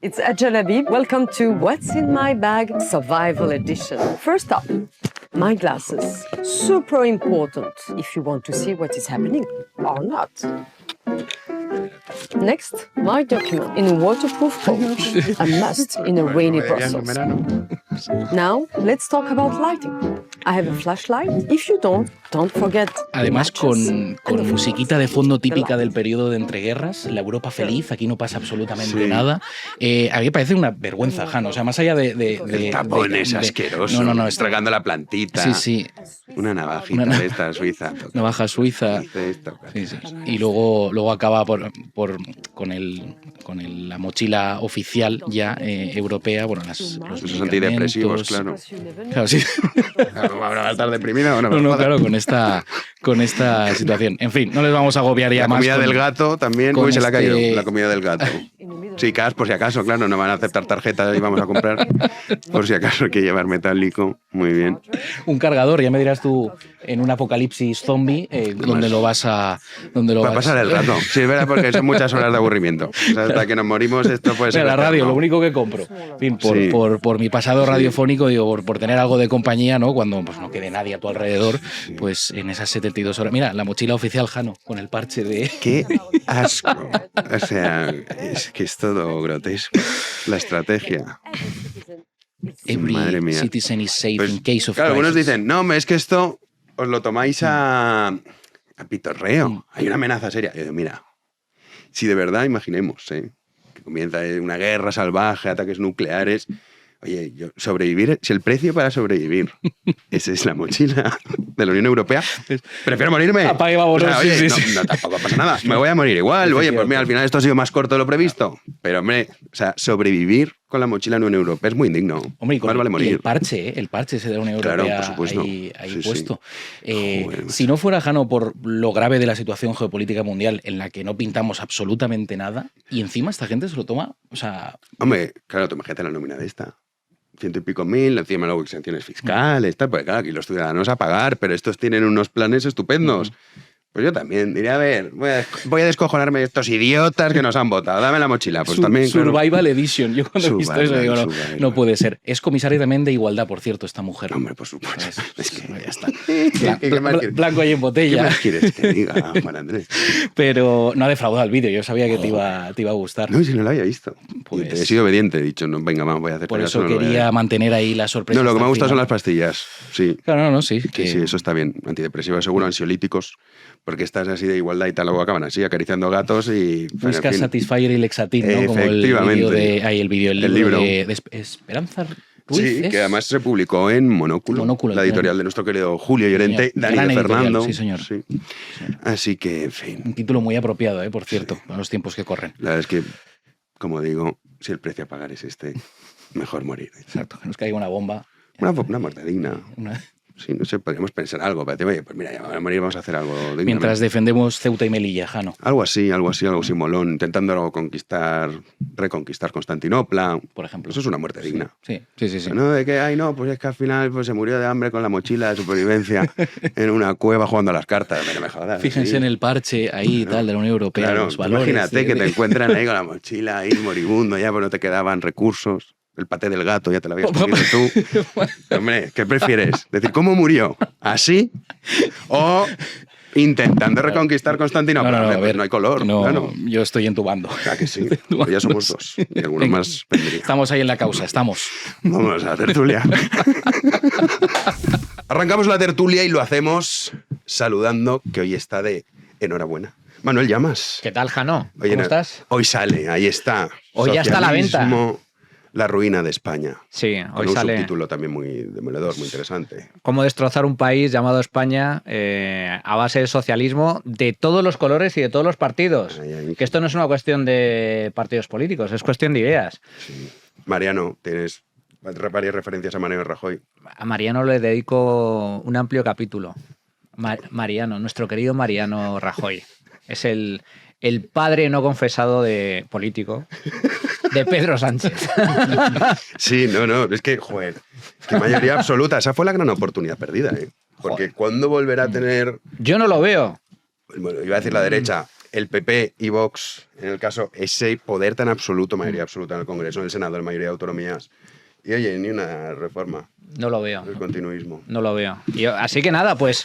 It's Hadia Labib. Welcome to What's in My Bag Survival Edition. First up, my glasses. Super important if you want to see what is happening or not. Next, my document in a waterproof pouch, a must in a rainy Brussels. Now, let's talk about lighting. I have a flashlight. If you don't forget. Además, con musiquita de fondo típica del periodo de entreguerras, la Europa feliz, aquí no pasa absolutamente nada. A mí me parece una vergüenza, Jano. O sea, más allá el tapón es asqueroso. No. Estragando la plantita. Sí. Una navajita de esta suiza. Navaja suiza. Sí. Y luego acaba con la mochila oficial ya europea, bueno, los antidepresivos, claro. Claro, sí. ¿Van a estar deprimidos o no? No, claro, con esta situación. En fin, no les vamos a agobiar ya más. La comida del gato también. Uy, se le ha caído la comida del gato. Chicas, por si acaso, claro, no van a aceptar tarjetas y vamos a comprar. Por si acaso hay que llevar metálico. Muy bien. Un cargador, ya me dirás tú en un apocalipsis zombie donde lo vas a... Va a pasar el rato. Sí, es verdad, porque son muchas horas de aburrimiento. O sea, hasta que nos morimos esto puede ser... La radio, lo único que compro. En fin, por mi pasado radiofónico, digo, por tener algo de compañía, ¿no? Cuando pues, no quede nadie a tu alrededor, pues en esas 72 horas... Mira, la mochila oficial Jano, con el parche de... ¡Qué asco! O sea, es que es todo grotesco. La estrategia. Every citizen is safe in case of claro, algunos crisis. dicen, no, es que esto os lo tomáis a pitorreo. Hay una amenaza seria. Yo digo, mira, si de verdad imaginemos que comienza una guerra salvaje, ataques nucleares... Oye, sobrevivir, si el precio para sobrevivir esa es la mochila de la Unión Europea, prefiero morirme. Apague, vámonos. O sea, oye, no, tampoco pasa nada. Me voy a morir igual. Oye, pues mira, al final esto ha sido más corto de lo previsto. Pero, hombre, o sea, sobrevivir con la mochila de la Unión Europea es muy indigno. Hombre, y más vale morir. El parche ese de la Unión Europea, claro, por supuesto. ahí Sí, puesto. Joder, si no fuera, Jano, por lo grave de la situación geopolítica mundial en la que no pintamos absolutamente nada, y encima esta gente se lo toma, o sea... Hombre, claro, tú imagínate la nómina de esta. 100 y pico mil, encima luego exenciones fiscales, tal, porque claro, aquí los ciudadanos a pagar, pero estos tienen unos planes estupendos. Pues yo también diría, a ver, voy a descojonarme de estos idiotas que nos han votado, dame la mochila. Pues también, claro. Survival Edition. Yo cuando he visto eso digo, no puede ser. Es comisaria también de igualdad, por cierto, esta mujer. Hombre, por supuesto. Es que ya está. Blanco ahí en botella. ¿Qué más quieres que diga, Juan Andrés? Pero no ha defraudado el vídeo, yo sabía que te iba a gustar. No, si no lo había visto. Pues, he sido obediente, he dicho, no, venga, vamos, voy a hacer. Por eso quería mantener ahí la sorpresa. No, lo que me ha gustado son las pastillas, sí. Claro, sí. Sí, eso está bien. Antidepresivos seguro, ansiolíticos, porque estás así de igualdad y tal, luego acaban así, acariciando gatos y... Busca Satisfyer y Lexatin, ¿no? Como el libro de Esperanza Ruiz. Sí, que además se publicó en Monóculo, la editorial de nuestro querido Julio Llorente, Dani de Fernando. Sí, señor. Sí. Así que, en fin. Un título muy apropiado, por cierto, para los tiempos que corren. La verdad es que, como digo, si el precio a pagar es este, mejor morir. Exacto, que nos caiga una bomba. Una muerte digna. Sí, no sé, podríamos pensar algo, pero oye, pues mira, ya vamos a morir, vamos a hacer algo dignamente. Mientras defendemos Ceuta y Melilla, Jano. Algo así simolón, intentando reconquistar Constantinopla. Por ejemplo. Eso es una muerte digna. Sí. No, de que, pues es que al final pues, se murió de hambre con la mochila de supervivencia en una cueva jugando a las cartas. No me jodas. Fíjense en el parche ahí tal de la Unión Europea, claro, los valores. Imagínate que te encuentran ahí con la mochila ahí moribundo, ya pues no te quedaban recursos. El paté del gato ya te lo habías comido tú. Hombre, ¿qué prefieres? Decir, ¿cómo murió? ¿Así? ¿O intentando reconquistar Constantinopla? No, a ver, no hay color. No, yo estoy en tu bando. Claro que sí. Pues ya somos dos. Y algunos más vendrían. Estamos ahí en la causa, estamos. Vamos a la tertulia. Arrancamos la tertulia y lo hacemos saludando, que hoy está de enhorabuena. Manuel Llamas. ¿Qué tal, Jano? Oye, ¿Cómo estás? Hoy sale, ahí está. Hoy ya está a la venta. La ruina de España. Sí, hoy con sale. Un subtítulo también muy demoledor, muy interesante. Cómo destrozar un país llamado España a base de socialismo de todos los colores y de todos los partidos. Que esto no es una cuestión de partidos políticos, es cuestión de ideas. Sí. Mariano, tienes varias referencias a Mariano Rajoy. A Mariano le dedico un amplio capítulo. Mariano, nuestro querido Mariano Rajoy. Es el padre no confesado de político de Pedro Sánchez. Sí, no, es que, joder, que mayoría absoluta. Esa fue la gran oportunidad perdida, ¿eh? Porque joder. ¿Cuándo volverá a tener...? Yo no lo veo. Bueno, iba a decir la derecha, el PP y Vox, en el caso, ese poder tan absoluto, mayoría absoluta en el Congreso, en el Senado, en mayoría de autonomías. Y oye, ni una reforma. No lo veo. El continuismo. No lo veo. Así que nada, pues...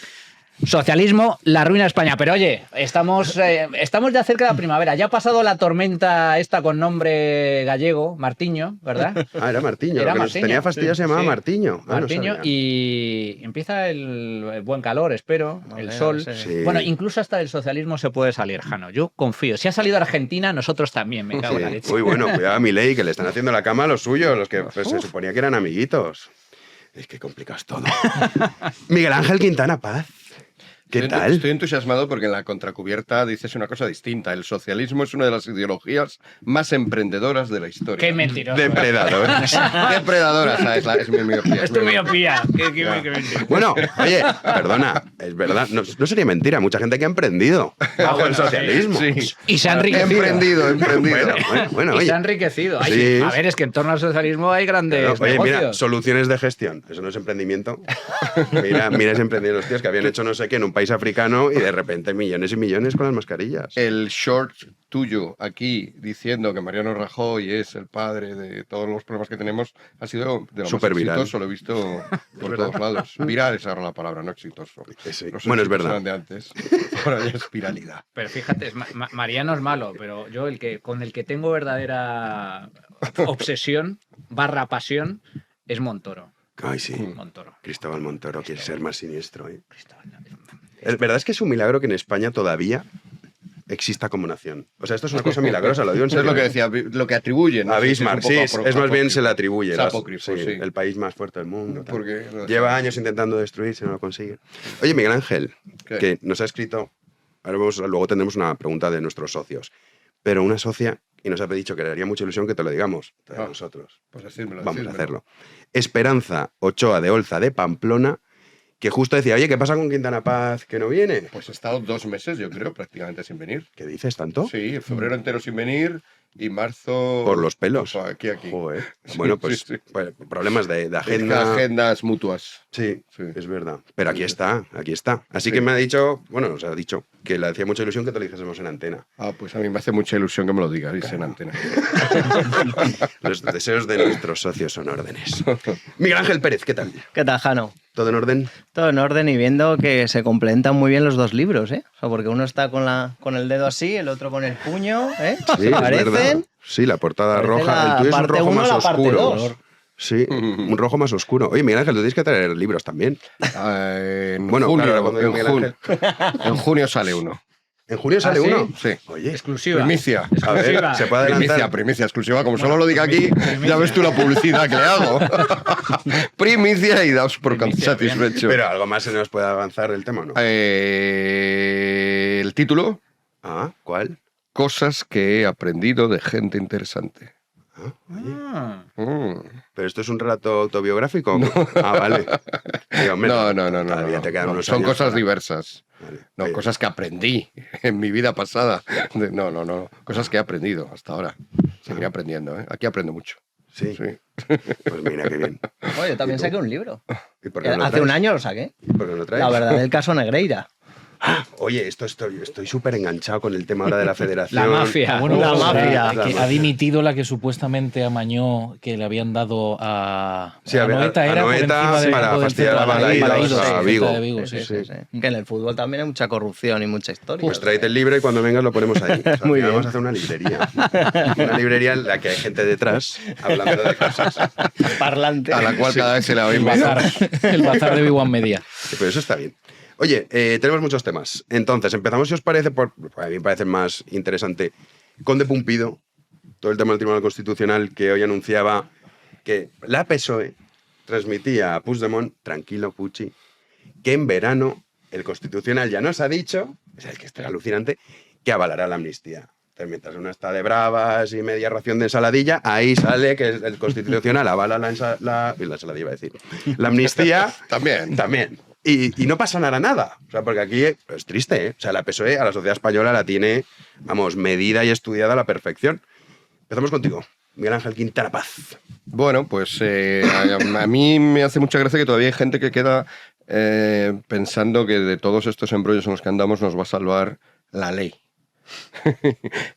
Socialismo, la ruina de España. Pero oye, estamos ya cerca de la primavera. Ya ha pasado la tormenta esta con nombre gallego, Martiño, ¿verdad? Ah, era Martiño. Era Martiño. Tenía fastidio, se llamaba Martiño. Martiño, y empieza el buen calor, espero, el sol. Sí. Bueno, incluso hasta el socialismo se puede salir, Jano. Yo confío. Si ha salido Argentina, nosotros también, me cago en la leche. Uy, bueno, cuidado a Milei, que le están haciendo la cama a los suyos, los que pues, se suponía que eran amiguitos. Es que complicas todo. Miguel Ángel Quintana Paz. ¿Qué tal? Estoy entusiasmado porque en la contracubierta dices una cosa distinta. El socialismo es una de las ideologías más emprendedoras de la historia. Qué mentiroso. Depredadoras. Depredadoras, es mi miopía. Es tu miopía. Bueno, oye, perdona, es verdad, no sería mentira, mucha gente que ha emprendido bajo el socialismo. Sí. Y se ha enriquecido. Emprendido. Bueno, Y oye. se ha enriquecido. Sí. A ver, es que en torno al socialismo hay grandes Oye, mira, negocios. soluciones de gestión. Eso no es emprendimiento. Mira ese emprendimiento, los tíos que habían hecho no sé qué en un país africano y de repente millones y millones con las mascarillas. El short tuyo aquí diciendo que Mariano Rajoy es el padre de todos los problemas que tenemos ha sido de lo Súper más viral. exitoso, lo he visto por todos lados. Viral es ahora la palabra, no exitoso. Sí. Los Bueno, es éxitos verdad. eran de antes. Ahora ya es viralidad. Pero fíjate, Mariano es malo, pero yo con el que tengo verdadera obsesión / pasión es Montoro. Ay, sí. Montoro. Cristóbal Montoro quiere ser más siniestro. ¿Eh? La verdad es que es un milagro que en España todavía exista como nación. O sea, esto es una cosa milagrosa, lo digo en Eso es serio. lo que decía, lo que atribuyen. ¿no? A Sí, Bismarck, sí, es más bien se le atribuye. Es apócrifo, sí. El país más fuerte del mundo. tal. Porque Lleva años intentando destruirse, no lo consigue. Oye, Miguel Ángel, ¿Qué? que nos ha escrito, luego tendremos una pregunta de nuestros socios, pero una socia, y nos ha dicho que le haría mucha ilusión que te lo digamos, a nosotros. Pues decírmelo, Vamos a decírmelo. hacerlo. Esperanza Ochoa de Olza de Pamplona, que justo decía, oye, ¿qué pasa con Quintana Paz que no viene? Pues he estado 2 meses, yo creo, prácticamente sin venir. ¿Qué dices tanto? Sí, febrero entero sin venir y marzo... Por los pelos. Pues aquí. Joder. Bueno, pues, Sí. pues, problemas de Es que agenda. agendas mutuas. Sí, es verdad. Pero aquí está. Así que me ha dicho, nos ha dicho que le hacía mucha ilusión que te lo dijésemos en antena. Ah, pues a mí me hace mucha ilusión que me lo digas, dice en antena. Los deseos de nuestros socios son órdenes. Miguel Ángel Pérez, ¿qué tal? ¿Qué tal, Jano? ¿Todo en orden? Todo en orden y viendo que se complementan muy bien los dos libros, ¿eh? O sea, porque uno está con el dedo así, el otro con el puño, ¿eh? Sí, Se es parecen. verdad. Sí, la portada Parece roja. la El tuyo es un parte rojo uno, más la parte oscuro. dos. Sí, un rojo más oscuro. Oye, Miguel Ángel, tú tienes que traer libros también. En Bueno, junio, claro, cuando digo Miguel Ángel. en junio sale uno. ¿En junio sale ¿sí? uno? Sí. Oye, Exclusiva. Primicia. a ver, ¿se puede adelantar? Primicia exclusiva. Como solo lo diga aquí, ya ves tú la publicidad que le hago. Primicia y daos por satisfecho. Pero algo más se nos puede avanzar el tema, ¿no? El título, Ah, ¿cuál? Cosas que he aprendido de gente interesante. ¿Pero esto es un relato autobiográfico? Ah, vale. Digo, hombre, No. todavía te quedan unos Son años cosas para- diversas. Vale. No, Oye, cosas que aprendí en mi vida pasada. No. Cosas que he aprendido hasta ahora. Seguiré aprendiendo, ¿eh? Aquí aprendo mucho. Sí. Sí. Pues mira, qué bien. Oye, yo también saqué un libro. ¿Y por qué no lo Hace traes? un año lo saqué. ¿Por qué no lo traes? La verdad del caso Negreira. Oye, estoy súper enganchado con el tema ahora de la federación. La mafia. Bueno, La pues, mafia. que ha dimitido la que supuestamente amañó que le habían dado a Sí, a Anoeta, a era por Anoeta encima del para campo del fastidiar centro a de Balaídos, Balaídos, a sí, Vigo. de Vigo, sí. Sí. Que en el fútbol también hay mucha corrupción y mucha historia. Pues tráete el libro y cuando vengas lo ponemos ahí. O sea, Muy vamos bien. a hacer una librería. Una librería en la que hay gente detrás hablando de cosas. Parlante. A la cual cada vez se la El oímos. el bazar de Big One Media. Pero eso está bien. Oye, tenemos muchos temas. Entonces, empezamos, si os parece, a mí me parece más interesante, Conde Pumpido, todo el tema del Tribunal Constitucional que hoy anunciaba que la PSOE transmitía a Puigdemont, tranquilo, Puchi, que en verano el Constitucional ya nos ha dicho, es que esto es alucinante, que avalará la amnistía. Entonces, mientras uno está de bravas y media ración de ensaladilla, ahí sale que el Constitucional avala la ensaladilla, iba a decir, la amnistía. También. Y no pasará nada. O sea, porque aquí es triste, ¿eh? O sea, la PSOE a la sociedad española la tiene, vamos, medida y estudiada a la perfección. Empezamos contigo, Miguel Ángel Quintana Paz. Bueno, pues a mí me hace mucha gracia que todavía hay gente que queda pensando que de todos estos embrollos en los que andamos nos va a salvar la ley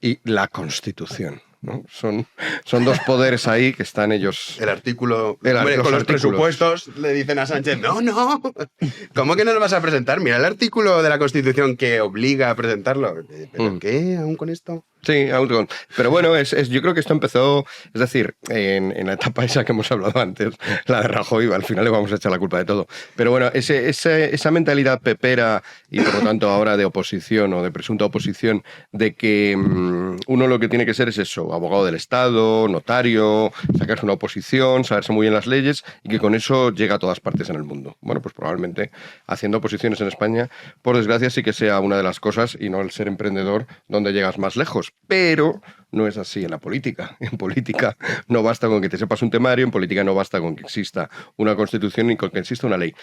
y la Constitución. ¿No? Son dos poderes ahí que están ellos. El artículo. Hombre, con los artículos. presupuestos le dicen a Sánchez, no. ¿Cómo que no lo vas a presentar? Mira el artículo de la Constitución que obliga a presentarlo. ¿Pero qué? ¿Aún con esto? Sí, pero bueno, yo creo que esto empezó, es decir, en la etapa esa que hemos hablado antes, la de Rajoy, al final le vamos a echar la culpa de todo. Pero bueno, esa mentalidad pepera y por lo tanto ahora de oposición o de presunta oposición, de que uno lo que tiene que ser es eso, abogado del Estado, notario, sacarse una oposición, saberse muy bien las leyes y que con eso llega a todas partes en el mundo. Bueno, pues probablemente haciendo oposiciones en España, por desgracia, sí que sea una de las cosas y no el ser emprendedor donde llegas más lejos. Pero no es así en la política. En política no basta con que te sepas un temario, en política no basta con que exista una constitución ni con que exista una ley.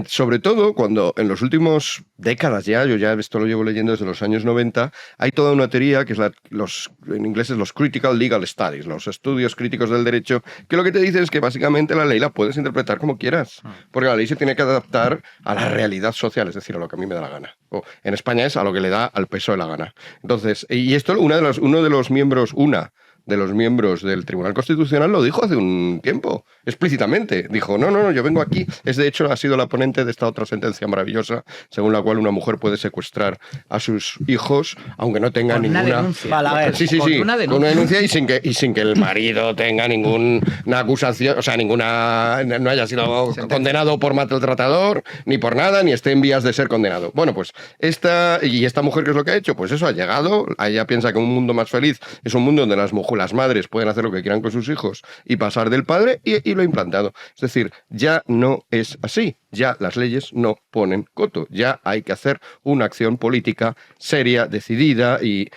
Sobre todo cuando en los últimos décadas yo ya esto lo llevo leyendo desde los años 90, hay toda una teoría que es en inglés es los critical legal studies, los estudios críticos del derecho, que lo que te dicen es que básicamente la ley la puedes interpretar como quieras, porque la ley se tiene que adaptar a la realidad social, es decir, a lo que a mí me da la gana. O en España es a lo que le da al PSOE la gana. Entonces, y esto uno de los miembros del Tribunal Constitucional lo dijo hace un tiempo, explícitamente. Dijo, no, yo vengo aquí. De hecho, ha sido la ponente de esta otra sentencia maravillosa, según la cual una mujer puede secuestrar a sus hijos, aunque no tenga ninguna... denuncia. Sí. Con una denuncia y sin que el marido tenga ninguna acusación, o sea, no haya sido condenado por maltratador, ni por nada, ni esté en vías de ser condenado. Bueno, pues esta mujer, ¿qué es lo que ha hecho? Pues eso, ha llegado, ella piensa que un mundo más feliz es un mundo donde las madres pueden hacer lo que quieran con sus hijos y pasar del padre, y lo ha implantado. Es decir, ya no es así. Ya las leyes no ponen coto. Ya hay que hacer una acción política seria, decidida. ¿Y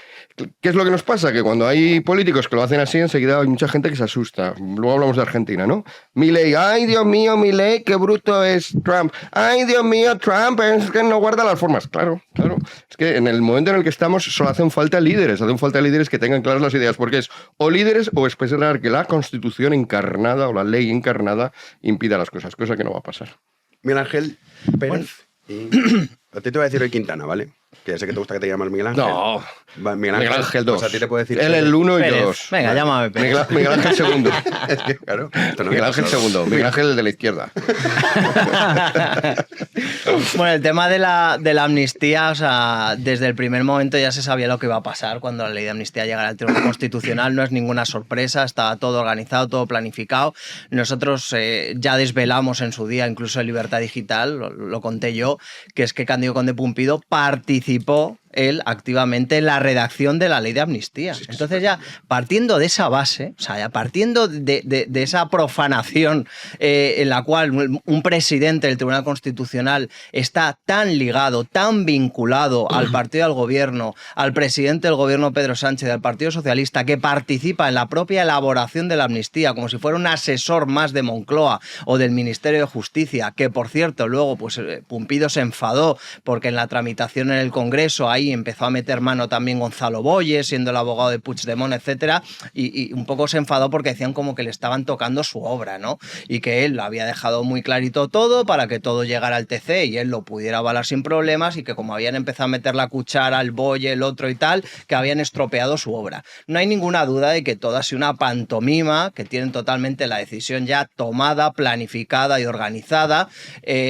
qué es lo que nos pasa? Que cuando hay políticos que lo hacen así, enseguida hay mucha gente que se asusta. Luego hablamos de Argentina, ¿no? Milei, ay Dios mío, Milei, qué bruto es Trump. Ay Dios mío, Trump, es que no guarda las formas. Claro. Es que en el momento en el que estamos solo hacen falta líderes que tengan claras las ideas, porque es o líderes o esperar que la Constitución encarnada o la ley encarnada impida las cosas, cosa que no va a pasar. Miguel Ángel Pérez. A ti te voy a decir hoy Quintana, ¿vale? Que ya sé que te gusta que te llames Miguel Ángel. No. Miguel Ángel 2. Pues a ti te puedo decir... Él el 1 y yo 2. Venga, llámame Pérez. Miguel Ángel segundo. Es que, claro. Miguel Ángel segundo. Miguel Ángel de la izquierda. Bueno, el tema de la amnistía, o sea, desde el primer momento ya se sabía lo que iba a pasar cuando la ley de amnistía llegara al Tribunal Constitucional. No es ninguna sorpresa, estaba todo organizado, todo planificado. Nosotros ya desvelamos en su día, incluso en Libertad Digital, lo conté yo, que es que Cándido Conde Pumpido participó él activamente en la redacción de la ley de amnistía. Entonces ya partiendo de esa base, o sea, ya partiendo de esa profanación en la cual un presidente del Tribunal Constitucional está tan ligado, tan vinculado al partido del gobierno, al presidente del gobierno Pedro Sánchez, al Partido Socialista, que participa en la propia elaboración de la amnistía, como si fuera un asesor más de Moncloa o del Ministerio de Justicia, que por cierto luego pues Pumpido se enfadó porque en la tramitación en el Congreso ahí empezó a meter mano también Gonzalo Boye, siendo el abogado de Puigdemont, etcétera, y un poco se enfadó porque decían como que le estaban tocando su obra, ¿no? Y que él lo había dejado muy clarito todo para que todo llegara al TC y él lo pudiera avalar sin problemas, y que como habían empezado a meter la cuchara al Boye, el otro y tal, que habían estropeado su obra. No hay ninguna duda de que todo ha sido una pantomima, que tienen totalmente la decisión ya tomada, planificada y organizada.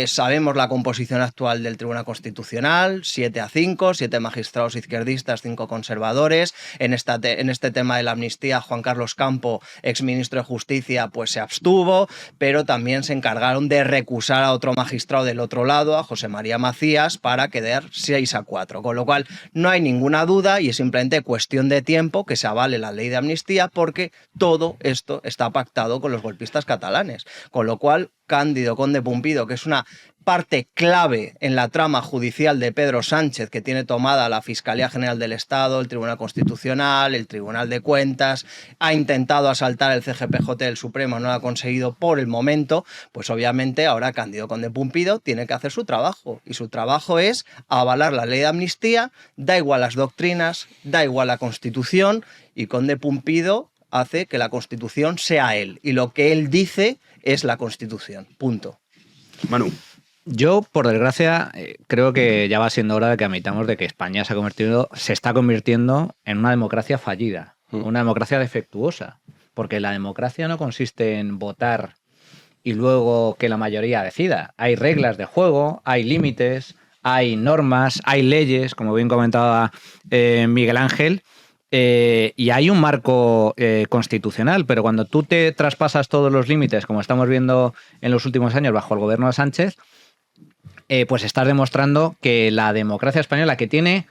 Sabemos la composición actual del Tribunal Constitucional, 7-5, 7 magistrados izquierdistas, 5 conservadores. En este tema de la amnistía, Juan Carlos Campo, exministro de Justicia, pues se abstuvo, pero también se encargaron de recusar a otro magistrado del otro lado, a José María Macías, para quedar 6-4. Con lo cual no hay ninguna duda y es simplemente cuestión de tiempo que se avale la ley de amnistía, porque todo esto está pactado con los golpistas catalanes. Con lo cual, Cándido Conde Pumpido, que es una parte clave en la trama judicial de Pedro Sánchez, que tiene tomada la Fiscalía General del Estado, el Tribunal Constitucional, el Tribunal de Cuentas, ha intentado asaltar el CGPJ del Supremo, no lo ha conseguido por el momento, pues obviamente ahora Cándido Conde Pumpido tiene que hacer su trabajo, y su trabajo es avalar la ley de amnistía, da igual las doctrinas, da igual la Constitución, y Conde Pumpido hace que la Constitución sea él, y lo que él dice es la Constitución, punto. Manu. Yo, por desgracia, creo que ya va siendo hora de que admitamos de que España se está convirtiendo en una democracia fallida, una democracia defectuosa, porque la democracia no consiste en votar y luego que la mayoría decida. Hay reglas de juego, hay límites, hay normas, hay leyes, como bien comentaba Miguel Ángel, y hay un marco constitucional, pero cuando tú te traspasas todos los límites, como estamos viendo en los últimos años bajo el gobierno de Sánchez, pues estás demostrando que la democracia española, que tiene,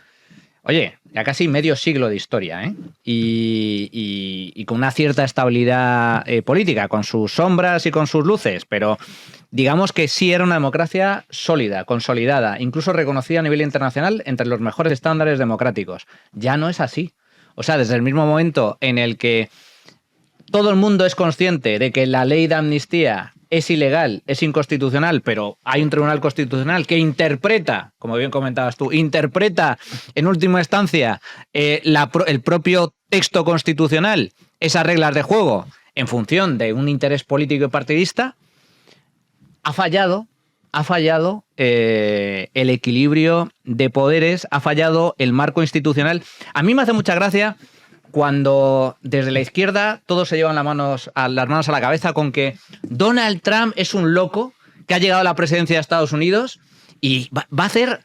oye, ya casi medio siglo de historia, y con una cierta estabilidad política, con sus sombras y con sus luces, pero digamos que sí era una democracia sólida, consolidada, incluso reconocida a nivel internacional entre los mejores estándares democráticos. Ya no es así. O sea, desde el mismo momento en el que todo el mundo es consciente de que la ley de amnistía es ilegal, es inconstitucional, pero hay un tribunal constitucional que interpreta, como bien comentabas tú, interpreta en última instancia el propio texto constitucional, esas reglas de juego, en función de un interés político y partidista, ha fallado el equilibrio de poderes, ha fallado el marco institucional. A mí me hace mucha gracia cuando desde la izquierda todos se llevan las manos a la cabeza con que Donald Trump es un loco que ha llegado a la presidencia de Estados Unidos y va a hacer...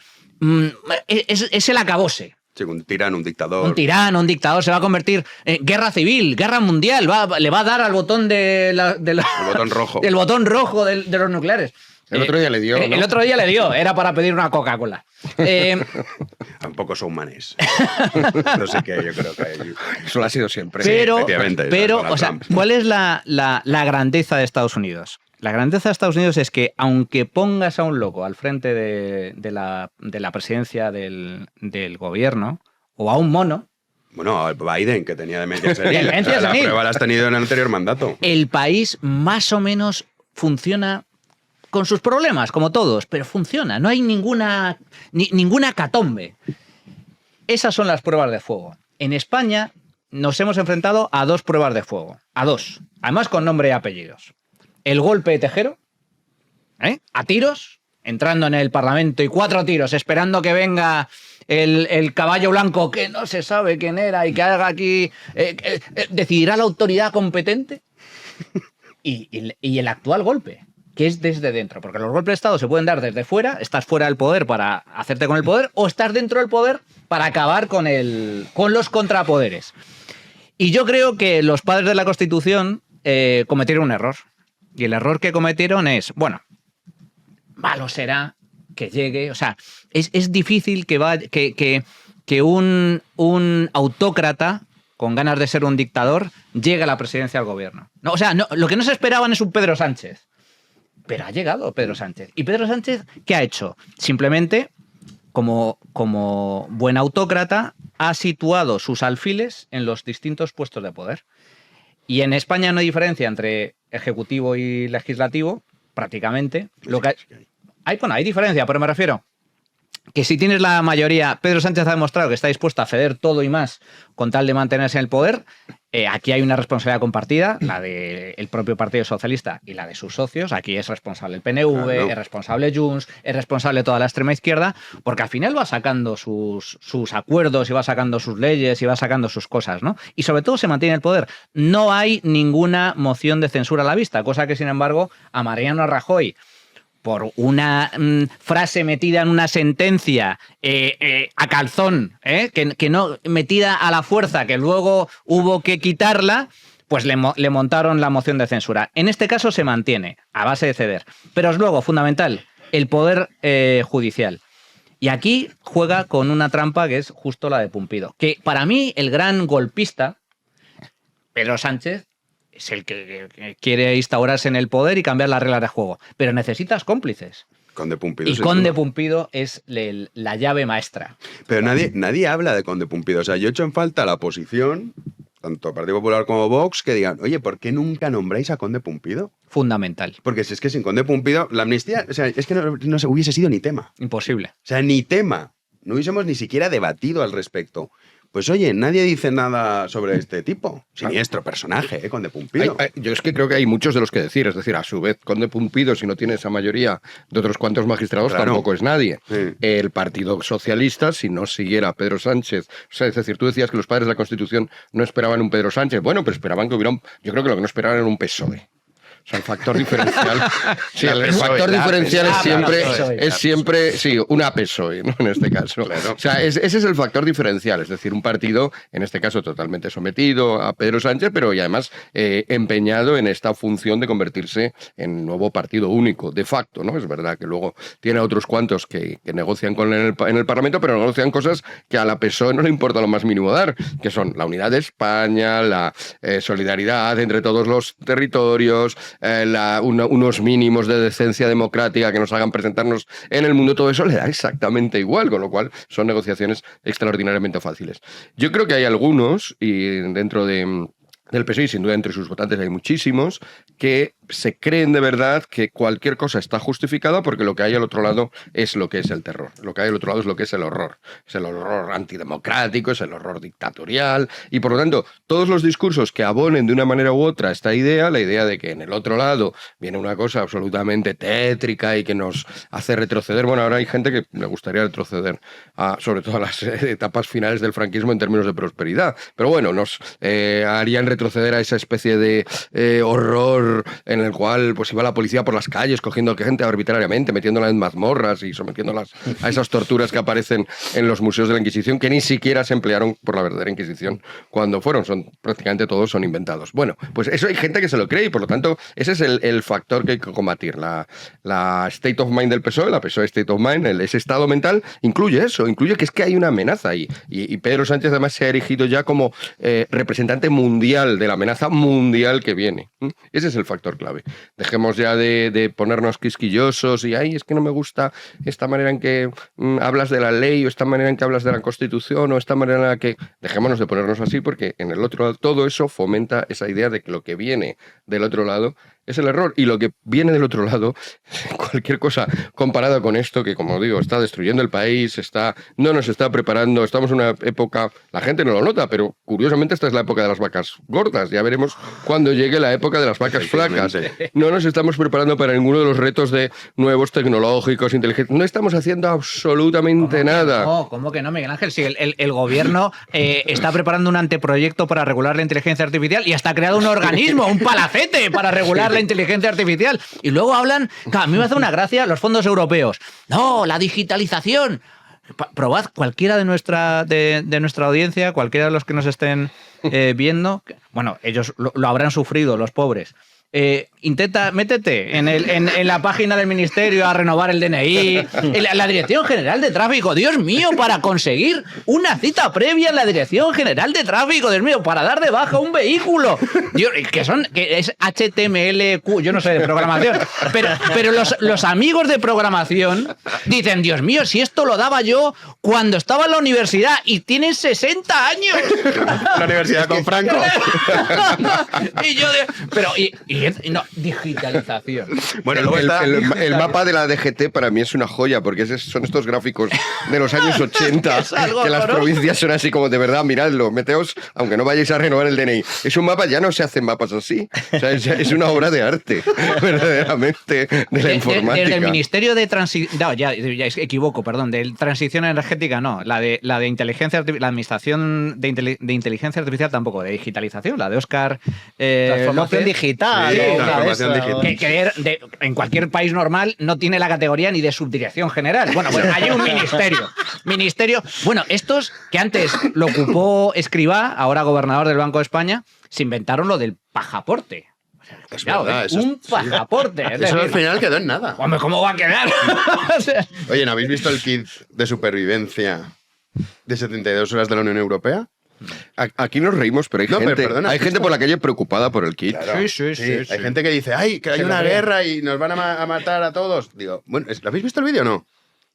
es el acabose. Sí, un tirano, un dictador. Un tirano, un dictador, se va a convertir en guerra civil, guerra mundial, le va a dar al botón el botón rojo. El botón rojo de los nucleares. El otro día le dio, ¿no? El otro día le dio, era para pedir una Coca-Cola. Tampoco son manes. No sé qué, yo creo que... Eso lo ha sido siempre. Pero o sea, ¿cuál es la grandeza de Estados Unidos? La grandeza de Estados Unidos es que aunque pongas a un loco al frente de la presidencia del gobierno, o a un mono... Bueno, a Biden, que tenía demencia senil. Demencia La senil. prueba la has tenido en el anterior mandato. El país más o menos funciona con sus problemas, como todos, pero funciona. No hay ninguna catombe. Esas son las pruebas de fuego. En España nos hemos enfrentado a 2 pruebas de fuego. A 2. Además con nombre y apellidos. El golpe de Tejero, a tiros, entrando en el Parlamento y 4 tiros, esperando que venga el caballo blanco, que no se sabe quién era y que haga aquí... decidirá la autoridad competente. Y el actual golpe, que es desde dentro, porque los golpes de Estado se pueden dar desde fuera, estás fuera del poder para hacerte con el poder, o estás dentro del poder para acabar con los contrapoderes. Y yo creo que los padres de la Constitución cometieron un error. Y el error que cometieron es, bueno, malo será que llegue, o sea, es difícil que un autócrata con ganas de ser un dictador llegue a la presidencia del gobierno. No, o sea, no, lo que no se esperaban es un Pedro Sánchez. Pero ha llegado Pedro Sánchez. ¿Y Pedro Sánchez qué ha hecho? Simplemente, como buen autócrata, ha situado sus alfiles en los distintos puestos de poder. Y en España no hay diferencia entre ejecutivo y legislativo, prácticamente. Hay diferencia, pero me refiero que si tienes la mayoría, Pedro Sánchez ha demostrado que está dispuesto a ceder todo y más con tal de mantenerse en el poder. Aquí hay una responsabilidad compartida, la del propio Partido Socialista y la de sus socios. Aquí es responsable el PNV, claro. Es responsable Junts, es responsable toda la extrema izquierda, porque al final va sacando sus acuerdos y va sacando sus leyes y va sacando sus cosas, ¿no? Y sobre todo se mantiene el poder. No hay ninguna moción de censura a la vista, cosa que, sin embargo, a Mariano Rajoy, por una frase metida en una sentencia a calzón, que no metida a la fuerza, que luego hubo que quitarla, pues le montaron la moción de censura. En este caso se mantiene, a base de ceder. Pero es luego, fundamental, el poder judicial. Y aquí juega con una trampa que es justo la de Pumpido. Que para mí el gran golpista, Pedro Sánchez, es el que quiere instaurarse en el poder y cambiar las reglas de juego. Pero necesitas cómplices. Conde Pumpido. Y Conde Pumpido es la llave maestra. Pero nadie habla de Conde Pumpido. O sea, yo he hecho en falta la oposición, tanto Partido Popular como Vox, que digan, oye, ¿por qué nunca nombráis a Conde Pumpido? Fundamental. Porque si es que sin Conde Pumpido, la amnistía, o sea, es que no se hubiese sido ni tema. Imposible. O sea, ni tema. No hubiésemos ni siquiera debatido al respecto. Pues oye, nadie dice nada sobre este tipo. Siniestro personaje, Conde Pumpido. Yo es que creo que hay muchos de los que decir. Es decir, a su vez, Conde Pumpido, si no tiene esa mayoría de otros cuantos magistrados, claro, tampoco es nadie. Sí. El Partido Socialista, si no siguiera a Pedro Sánchez... O sea, es decir, tú decías que los padres de la Constitución no esperaban un Pedro Sánchez. Bueno, pero esperaban que hubiera yo creo que lo que no esperaban era un PSOE. O sea, el factor diferencial. Sí, el factor diferencial es siempre, sí, una PSOE, ¿no? En este caso. Claro. O sea, ese es el factor diferencial, es decir, un partido, en este caso, totalmente sometido a Pedro Sánchez, pero y además empeñado en esta función de convertirse en nuevo partido único, de facto, ¿no? Es verdad que luego tiene otros cuantos que negocian en el Parlamento, pero negocian cosas que a la PSOE no le importa lo más mínimo dar, que son la unidad de España, la solidaridad entre todos los territorios, unos mínimos de decencia democrática que nos hagan presentarnos en el mundo, todo eso le da exactamente igual, con lo cual son negociaciones extraordinariamente fáciles. Yo creo que hay algunos, y dentro del PSOE, y sin duda entre sus votantes hay muchísimos, que se creen de verdad que cualquier cosa está justificada porque lo que hay al otro lado es lo que es el terror. Lo que hay al otro lado es lo que es el horror. Es el horror antidemocrático, es el horror dictatorial. Y por lo tanto, todos los discursos que abonen de una manera u otra esta idea, la idea de que en el otro lado viene una cosa absolutamente tétrica y que nos hace retroceder. Bueno, ahora hay gente que le gustaría retroceder sobre todo a las etapas finales del franquismo en términos de prosperidad. Pero bueno, nos harían retroceder a esa especie de horror en el cual pues iba la policía por las calles cogiendo gente arbitrariamente, metiéndola en mazmorras y sometiéndolas a esas torturas que aparecen en los museos de la Inquisición, que ni siquiera se emplearon por la verdadera Inquisición cuando fueron. Prácticamente todos son inventados. Bueno, pues eso hay gente que se lo cree y por lo tanto ese es el factor que hay que combatir. La state of mind del PSOE, la PSOE state of mind, ese estado mental, incluye eso, incluye que es que hay una amenaza ahí. Y Pedro Sánchez además se ha erigido ya como representante mundial de la amenaza mundial que viene. Ese es el factor clave. Dejemos ya de ponernos quisquillosos y es que no me gusta esta manera en que hablas de la ley o esta manera en que hablas de la Constitución o esta manera en la que... Dejémonos de ponernos así porque en el otro lado todo eso fomenta esa idea de que lo que viene del otro lado es el error. Y lo que viene del otro lado, cualquier cosa comparada con esto, que como digo, está destruyendo el país, no nos está preparando, estamos en una época, la gente no lo nota, pero curiosamente esta es la época de las vacas gordas. Ya veremos cuando llegue la época de las vacas flacas. No nos estamos preparando para ninguno de los retos de nuevos tecnológicos, inteligentes. No estamos haciendo absolutamente nada. No, ¿cómo que no, Miguel Ángel? Si el gobierno está preparando un anteproyecto para regular la inteligencia artificial y hasta ha creado un organismo, un palacete para regular la inteligencia artificial. Y luego hablan, a mí me hace una gracia los fondos europeos. No, la digitalización. Probad cualquiera de nuestra audiencia, cualquiera de los que nos estén viendo. Bueno, ellos lo habrán sufrido, los pobres. Métete en la página del ministerio a renovar el DNI, en la Dirección General de Tráfico, Dios mío, para conseguir una cita previa en la Dirección General de Tráfico, Dios mío, para dar de baja un vehículo, Dios, que es HTML, yo no sé de programación, pero los amigos de programación dicen, Dios mío, si esto lo daba yo cuando estaba en la universidad y tienen 60 años. La universidad con Franco. Y yo no, digitalización. Bueno, luego el mapa de la DGT para mí es una joya, porque son estos gráficos de los años 80, que las provincias son así como, de verdad, miradlo, meteos, aunque no vayáis a renovar el DNI. Es un mapa, ya no se hacen mapas así. O sea, es una obra de arte, verdaderamente, de la informática. Desde el Ministerio de Transición... No, ya equivoco, perdón, de Transición Energética no, la de Inteligencia Artificial, la Administración de Inteligencia Artificial tampoco, de digitalización, la de Óscar Transformación digital. Sí, que en cualquier país normal no tiene la categoría ni de subdirección general. Bueno, hay un ministerio. Bueno, estos que antes lo ocupó Escrivá, ahora gobernador del Banco de España, se inventaron lo del pasaporte. Es verdad, un pasaporte. Eso al final quedó en nada. Hombre, ¿cómo va a quedar? Oye, ¿no habéis visto el kit de supervivencia de 72 horas de la Unión Europea? Aquí nos reímos, pero hay gente por la calle preocupada por el kit. Claro. Sí. Hay gente que dice, que hay una guerra y nos van a matar a todos. Digo, bueno, ¿lo habéis visto el vídeo o no?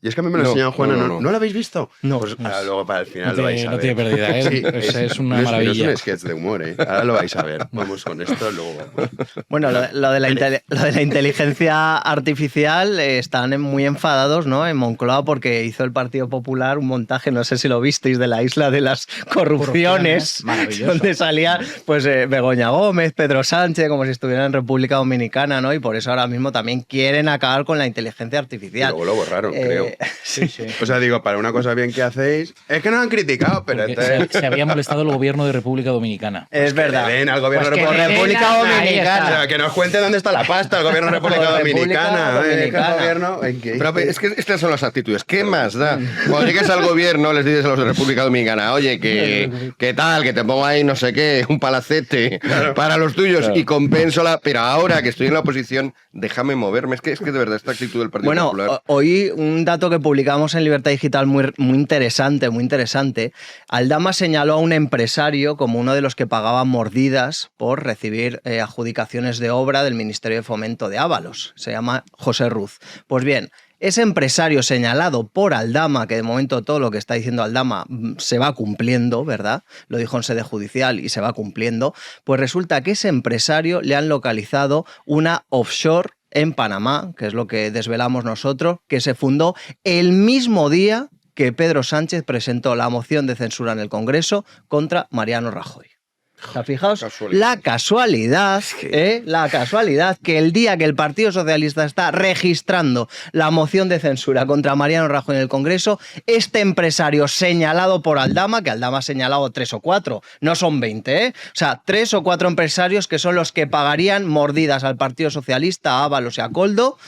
Y es que a mí me lo enseñó Juana, ¿no lo habéis visto? No. Pues ahora luego para el final lo vais a ver. No tiene pérdida, ¿eh? Sí, es una maravilla. Es un sketch de humor, ¿eh? Ahora lo vais a ver. Vamos con esto, luego vamos. Bueno, lo de la inteligencia artificial están muy enfadados, ¿no? En Moncloa porque hizo el Partido Popular un montaje, no sé si lo visteis, de la isla de las corrupciones, donde salía pues Begoña Gómez, Pedro Sánchez, como si estuvieran en República Dominicana, ¿no? Y por eso ahora mismo también quieren acabar con la inteligencia artificial. Y luego lo borraron, creo. Sí, sí. O sea, digo, para una cosa bien que hacéis, es que nos han criticado, pero Porque entonces... se había molestado el gobierno de República Dominicana. Es verdad. Que le den al gobierno Pues que de le den República ahí Dominicana. O sea, que nos cuente dónde está la pasta el gobierno de República Dominicana. Dominicana. ¿Qué gobierno? ¿En qué? Pero es que estas son las actitudes. ¿Qué más da? Cuando llegues al gobierno, les dices a los de República Dominicana, oye, ¿qué tal? Que te pongo ahí no sé qué, un palacete para los tuyos y compenso la... Pero ahora que estoy en la oposición, déjame moverme. Es que de verdad esta actitud del Partido Bueno, Popular... hoy un dato que publicamos en Libertad Digital muy interesante, muy interesante. Aldama señaló a un empresario como uno de los que pagaban mordidas por recibir adjudicaciones de obra del Ministerio de Fomento de Ábalos. Se llama José Ruz. Pues bien, ese empresario señalado por Aldama, que de momento todo lo que está diciendo Aldama se va cumpliendo, ¿verdad? Lo dijo en sede judicial y se va cumpliendo, pues resulta que ese empresario le han localizado una offshore en Panamá, que es lo que desvelamos nosotros, que se fundó el mismo día que Pedro Sánchez presentó la moción de censura en el Congreso contra Mariano Rajoy. O sea, fijaos, la casualidad que el día que el Partido Socialista está registrando la moción de censura contra Mariano Rajoy en el Congreso, este empresario señalado por Aldama, que Aldama ha señalado 3 o 4, no son 20, o sea, 3 o 4 empresarios que son los que pagarían mordidas al Partido Socialista, a Ábalos y a Koldo,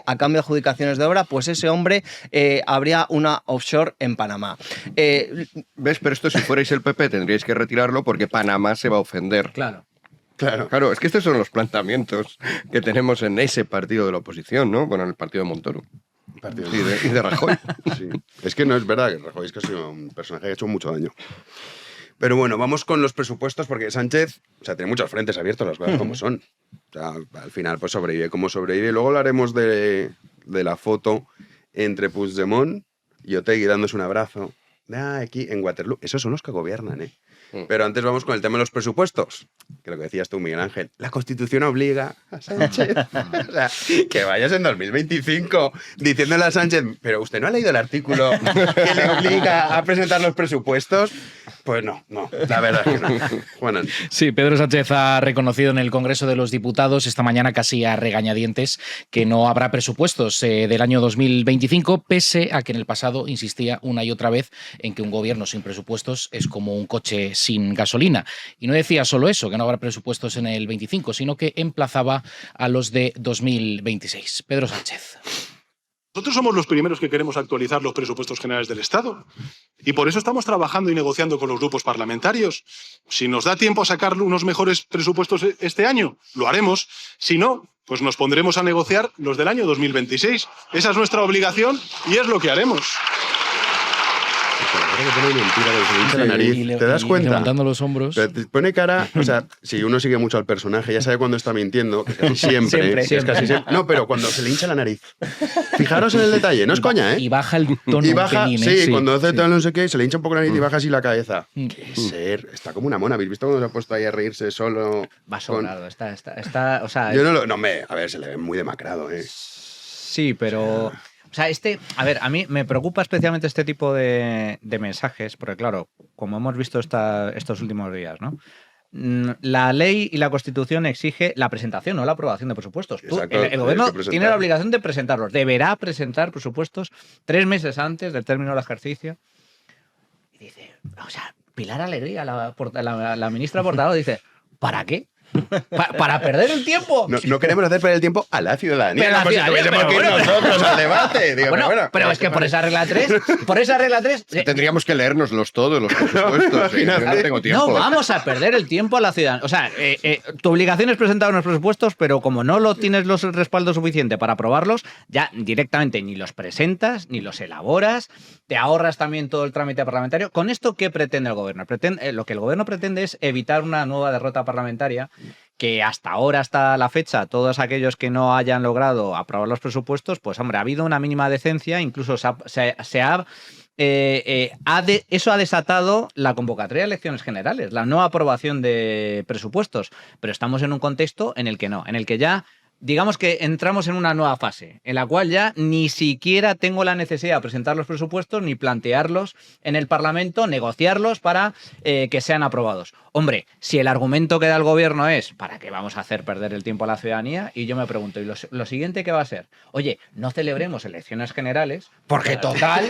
a cambio de adjudicaciones de obra, pues ese hombre habría una offshore en Panamá. ¿Ves? Pero esto si fuerais el PP tendríais que retirarlo porque Panamá se va a ofender. Claro. Claro, es que estos son los planteamientos que tenemos en ese partido de la oposición, ¿no? Bueno, en el partido de Montoro. Y de Rajoy. Sí. Es que no es verdad que Rajoy es que ha sido un personaje que ha hecho mucho daño. Pero bueno, vamos con los presupuestos porque Sánchez, o sea, tiene muchos frentes abiertos, las cosas como son. O sea, al final pues sobrevive como sobrevive. Luego hablaremos de la foto entre Puigdemont y Otegi dándose un abrazo. Aquí en Waterloo. Esos son los que gobiernan, ¿eh? Pero antes vamos con el tema de los presupuestos. Que lo que decías tú, Miguel Ángel. La Constitución obliga a Sánchez. O sea, que vayas en 2025 diciéndole a Sánchez, pero usted no ha leído el artículo que le obliga a presentar los presupuestos. Pues no, la verdad es que no. Juanan. Sí, Pedro Sánchez ha reconocido en el Congreso de los Diputados esta mañana casi a regañadientes que no habrá presupuestos del año 2025, pese a que en el pasado insistía una y otra vez en que un gobierno sin presupuestos es como un coche sin gasolina. Y no decía solo eso, que no habrá presupuestos en el 25, sino que emplazaba a los de 2026. Pedro Sánchez. Nosotros somos los primeros que queremos actualizar los presupuestos generales del Estado. Y por eso estamos trabajando y negociando con los grupos parlamentarios. Si nos da tiempo a sacar unos mejores presupuestos este año, lo haremos. Si no, pues nos pondremos a negociar los del año 2026. Esa es nuestra obligación y es lo que haremos. ¿Te das cuenta? Levantando los hombros. Pero te pone cara, o sea, si uno sigue mucho al personaje, ya sabe cuándo está mintiendo, que casi siempre. Es casi siempre. No, pero cuando se le hincha la nariz. Fijaros en el detalle, no es coña, ¿eh? Y baja el tono. Y baja, pelín, sí, cuando hace tal no sé qué, se le hincha un poco la nariz y baja así la cabeza. Mm. Qué ser, está como una mona. ¿Habéis visto cuando se ha puesto ahí a reírse solo? Va sobrado, está, o sea... Yo no me... A ver, se le ve muy demacrado, ¿eh? Sí, pero... O sea, a ver, a mí me preocupa especialmente este tipo de mensajes, porque claro, como hemos visto estos últimos días, ¿no? La ley y la Constitución exige la presentación, no la aprobación de presupuestos. Exacto, El gobierno que tiene la obligación de presentarlos. Deberá presentar presupuestos 3 meses antes del término del ejercicio. Y dice, o sea, Pilar Alegría, la ministra portavoz, dice, ¿para qué? ¿Para perder el tiempo? No queremos hacer perder el tiempo a la ciudadanía. Pero como si tuviésemos que ir nosotros al debate. Digo, pero es que por esa regla 3, tendríamos que leérnoslos todos, los presupuestos. Yo no tengo tiempo. No vamos a perder el tiempo a la ciudadanía. O sea, tu obligación es presentar unos presupuestos, pero como no lo tienes los respaldos suficientes para aprobarlos, ya directamente ni los presentas, ni los elaboras, te ahorras también todo el trámite parlamentario. ¿Con esto qué pretende el gobierno? Lo que el gobierno pretende es evitar una nueva derrota parlamentaria, que hasta ahora, hasta la fecha, todos aquellos que no hayan logrado aprobar los presupuestos, pues hombre, ha habido una mínima decencia, incluso eso ha desatado la convocatoria de elecciones generales, la no aprobación de presupuestos, pero estamos en un contexto en el que ya digamos que entramos en una nueva fase, en la cual ya ni siquiera tengo la necesidad de presentar los presupuestos ni plantearlos en el Parlamento, negociarlos para que sean aprobados. Hombre, si el argumento que da el gobierno es ¿para qué vamos a hacer perder el tiempo a la ciudadanía? Y yo me pregunto, ¿y lo siguiente qué va a ser? Oye, no celebremos elecciones generales porque total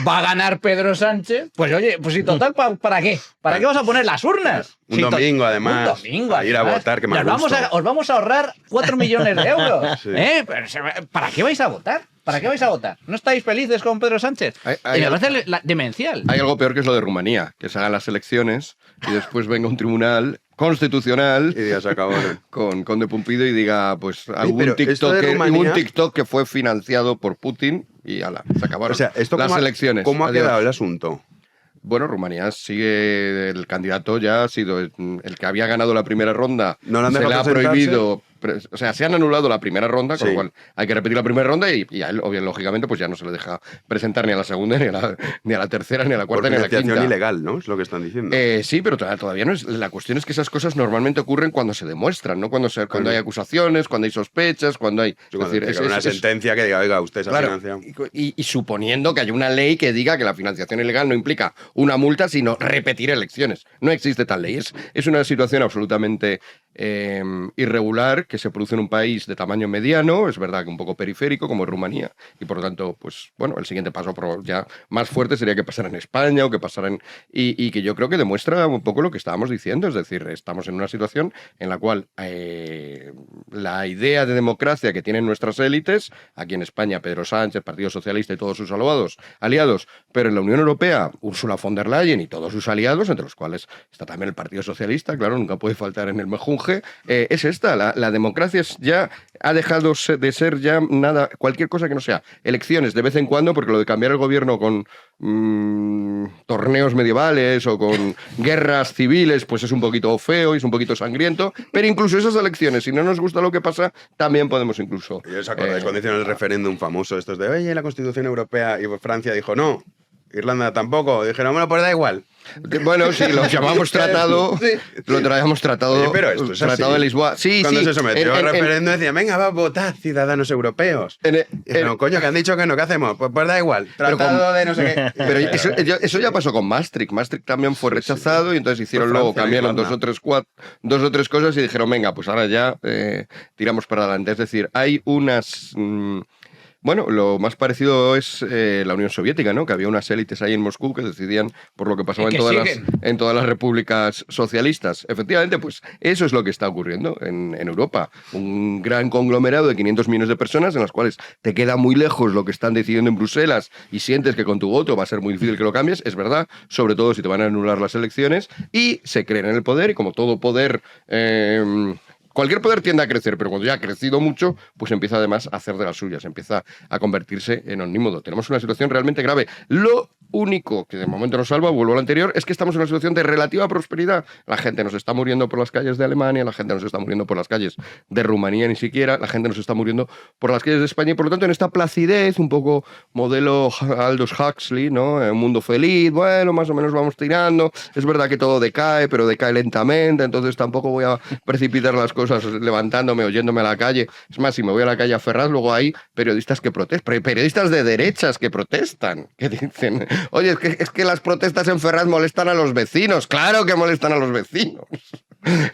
va a ganar Pedro Sánchez. Pues oye, pues si total, ¿para qué? ¿Para qué vas a poner las urnas? Un domingo, además. Un domingo, a ir a votar, que más os vamos a ahorrar 4 millones de euros. Sí. ¿Para qué vais a votar? ¿Para qué vais a votar? ¿No estáis felices con Pedro Sánchez? Y me parece demencial. Hay algo peor que es lo de Rumanía, que se hagan las elecciones y después venga un tribunal constitucional y ya se acabó, ¿no? con Conde Pumpido y diga, pues algún Rumanía... TikTok que fue financiado por Putin y ala, se acabaron o sea, esto las elecciones. ¿Cómo ha Adiós. quedado el asunto? Bueno, Rumanía sigue, el candidato ya ha sido el que había ganado la primera ronda. ¿No le han se dejado le ha presentarse? prohibido, o sea, se han anulado la primera ronda, con Sí. lo cual hay que repetir la primera ronda y a él, obviamente, lógicamente, pues ya no se le deja presentar ni a la segunda, ni a la tercera, ni a la cuarta, Por ni a la financiación quinta. ilegal, ¿no? Es lo que están diciendo. Sí, pero todavía no es. La cuestión es que esas cosas normalmente ocurren cuando se demuestran, no cuando hay acusaciones, cuando hay sospechas, cuando hay. Sí, cuando es llega una sentencia que diga, oiga, usted se ha claro, financiado. y suponiendo que haya una ley que diga que la financiación ilegal no implica una multa, sino repetir elecciones. No existe tal ley. Es una situación absolutamente irregular que se produce en un país de tamaño mediano, es verdad que un poco periférico, como es Rumanía, y por lo tanto, pues bueno, el siguiente paso ya más fuerte sería que pasara en España o que pasara en... Y que yo creo que demuestra un poco lo que estábamos diciendo, es decir, estamos en una situación en la cual la idea de democracia que tienen nuestras élites, aquí en España Pedro Sánchez, Partido Socialista y todos sus aliados, pero en la Unión Europea Ursula von der Leyen y todos sus aliados, entre los cuales está también el Partido Socialista, claro, nunca puede faltar en el mejunje, es esta, la democracia ya ha dejado de ser ya nada, cualquier cosa que no sea elecciones de vez en cuando, porque lo de cambiar el gobierno con torneos medievales o con guerras civiles, pues es un poquito feo y es un poquito sangriento, pero incluso esas elecciones, si no nos gusta lo que pasa, también podemos incluso... ¿Y os acordáis cuando hicieron el referéndum famoso estos de, oye, la Constitución Europea, y Francia dijo no, Irlanda tampoco, dijeron, bueno, pues da igual. Bueno, sí, lo llamamos tratado, sí. Lo traíamos tratado, Oye, pero esto es tratado así. de Lisboa. Sí, Cuando sí. se sometió al referéndum decían, venga, va a votar ciudadanos europeos. No, coño, que han dicho que no, ¿qué hacemos? Pues da igual, tratado de no sé qué. Pero eso ya pasó con Maastricht. Maastricht también fue rechazado y entonces hicieron luego, cambiaron dos o tres cosas y dijeron, venga, pues ahora ya tiramos para adelante. Es decir, hay unas... Bueno, lo más parecido es la Unión Soviética, ¿no? Que había unas élites ahí en Moscú que decidían por lo que pasaba en todas las repúblicas socialistas. Efectivamente, pues eso es lo que está ocurriendo en Europa. Un gran conglomerado de 500 millones de personas en las cuales te queda muy lejos lo que están decidiendo en Bruselas y sientes que con tu voto va a ser muy difícil que lo cambies, es verdad, sobre todo si te van a anular las elecciones, y se creen en el poder y como todo poder... Cualquier poder tiende a crecer, pero cuando ya ha crecido mucho, pues empieza además a hacer de las suyas, empieza a convertirse en omnímodo. Tenemos una situación realmente grave. Lo único que de momento nos salva, vuelvo a lo anterior, es que estamos en una situación de relativa prosperidad. La gente nos está muriendo por las calles de Alemania, la gente nos está muriendo por las calles de Rumanía ni siquiera, la gente nos está muriendo por las calles de España y por lo tanto en esta placidez, un poco modelo Aldous Huxley, ¿no? Un mundo feliz, bueno, más o menos vamos tirando. Es verdad que todo decae, pero decae lentamente, entonces tampoco voy a precipitar las cosas levantándome o yéndome a la calle. Es más, si me voy a la calle a Ferraz, luego hay periodistas que protestan, periodistas de derechas que protestan, que dicen, oye, es que las protestas en Ferraz molestan a los vecinos. Claro que molestan a los vecinos.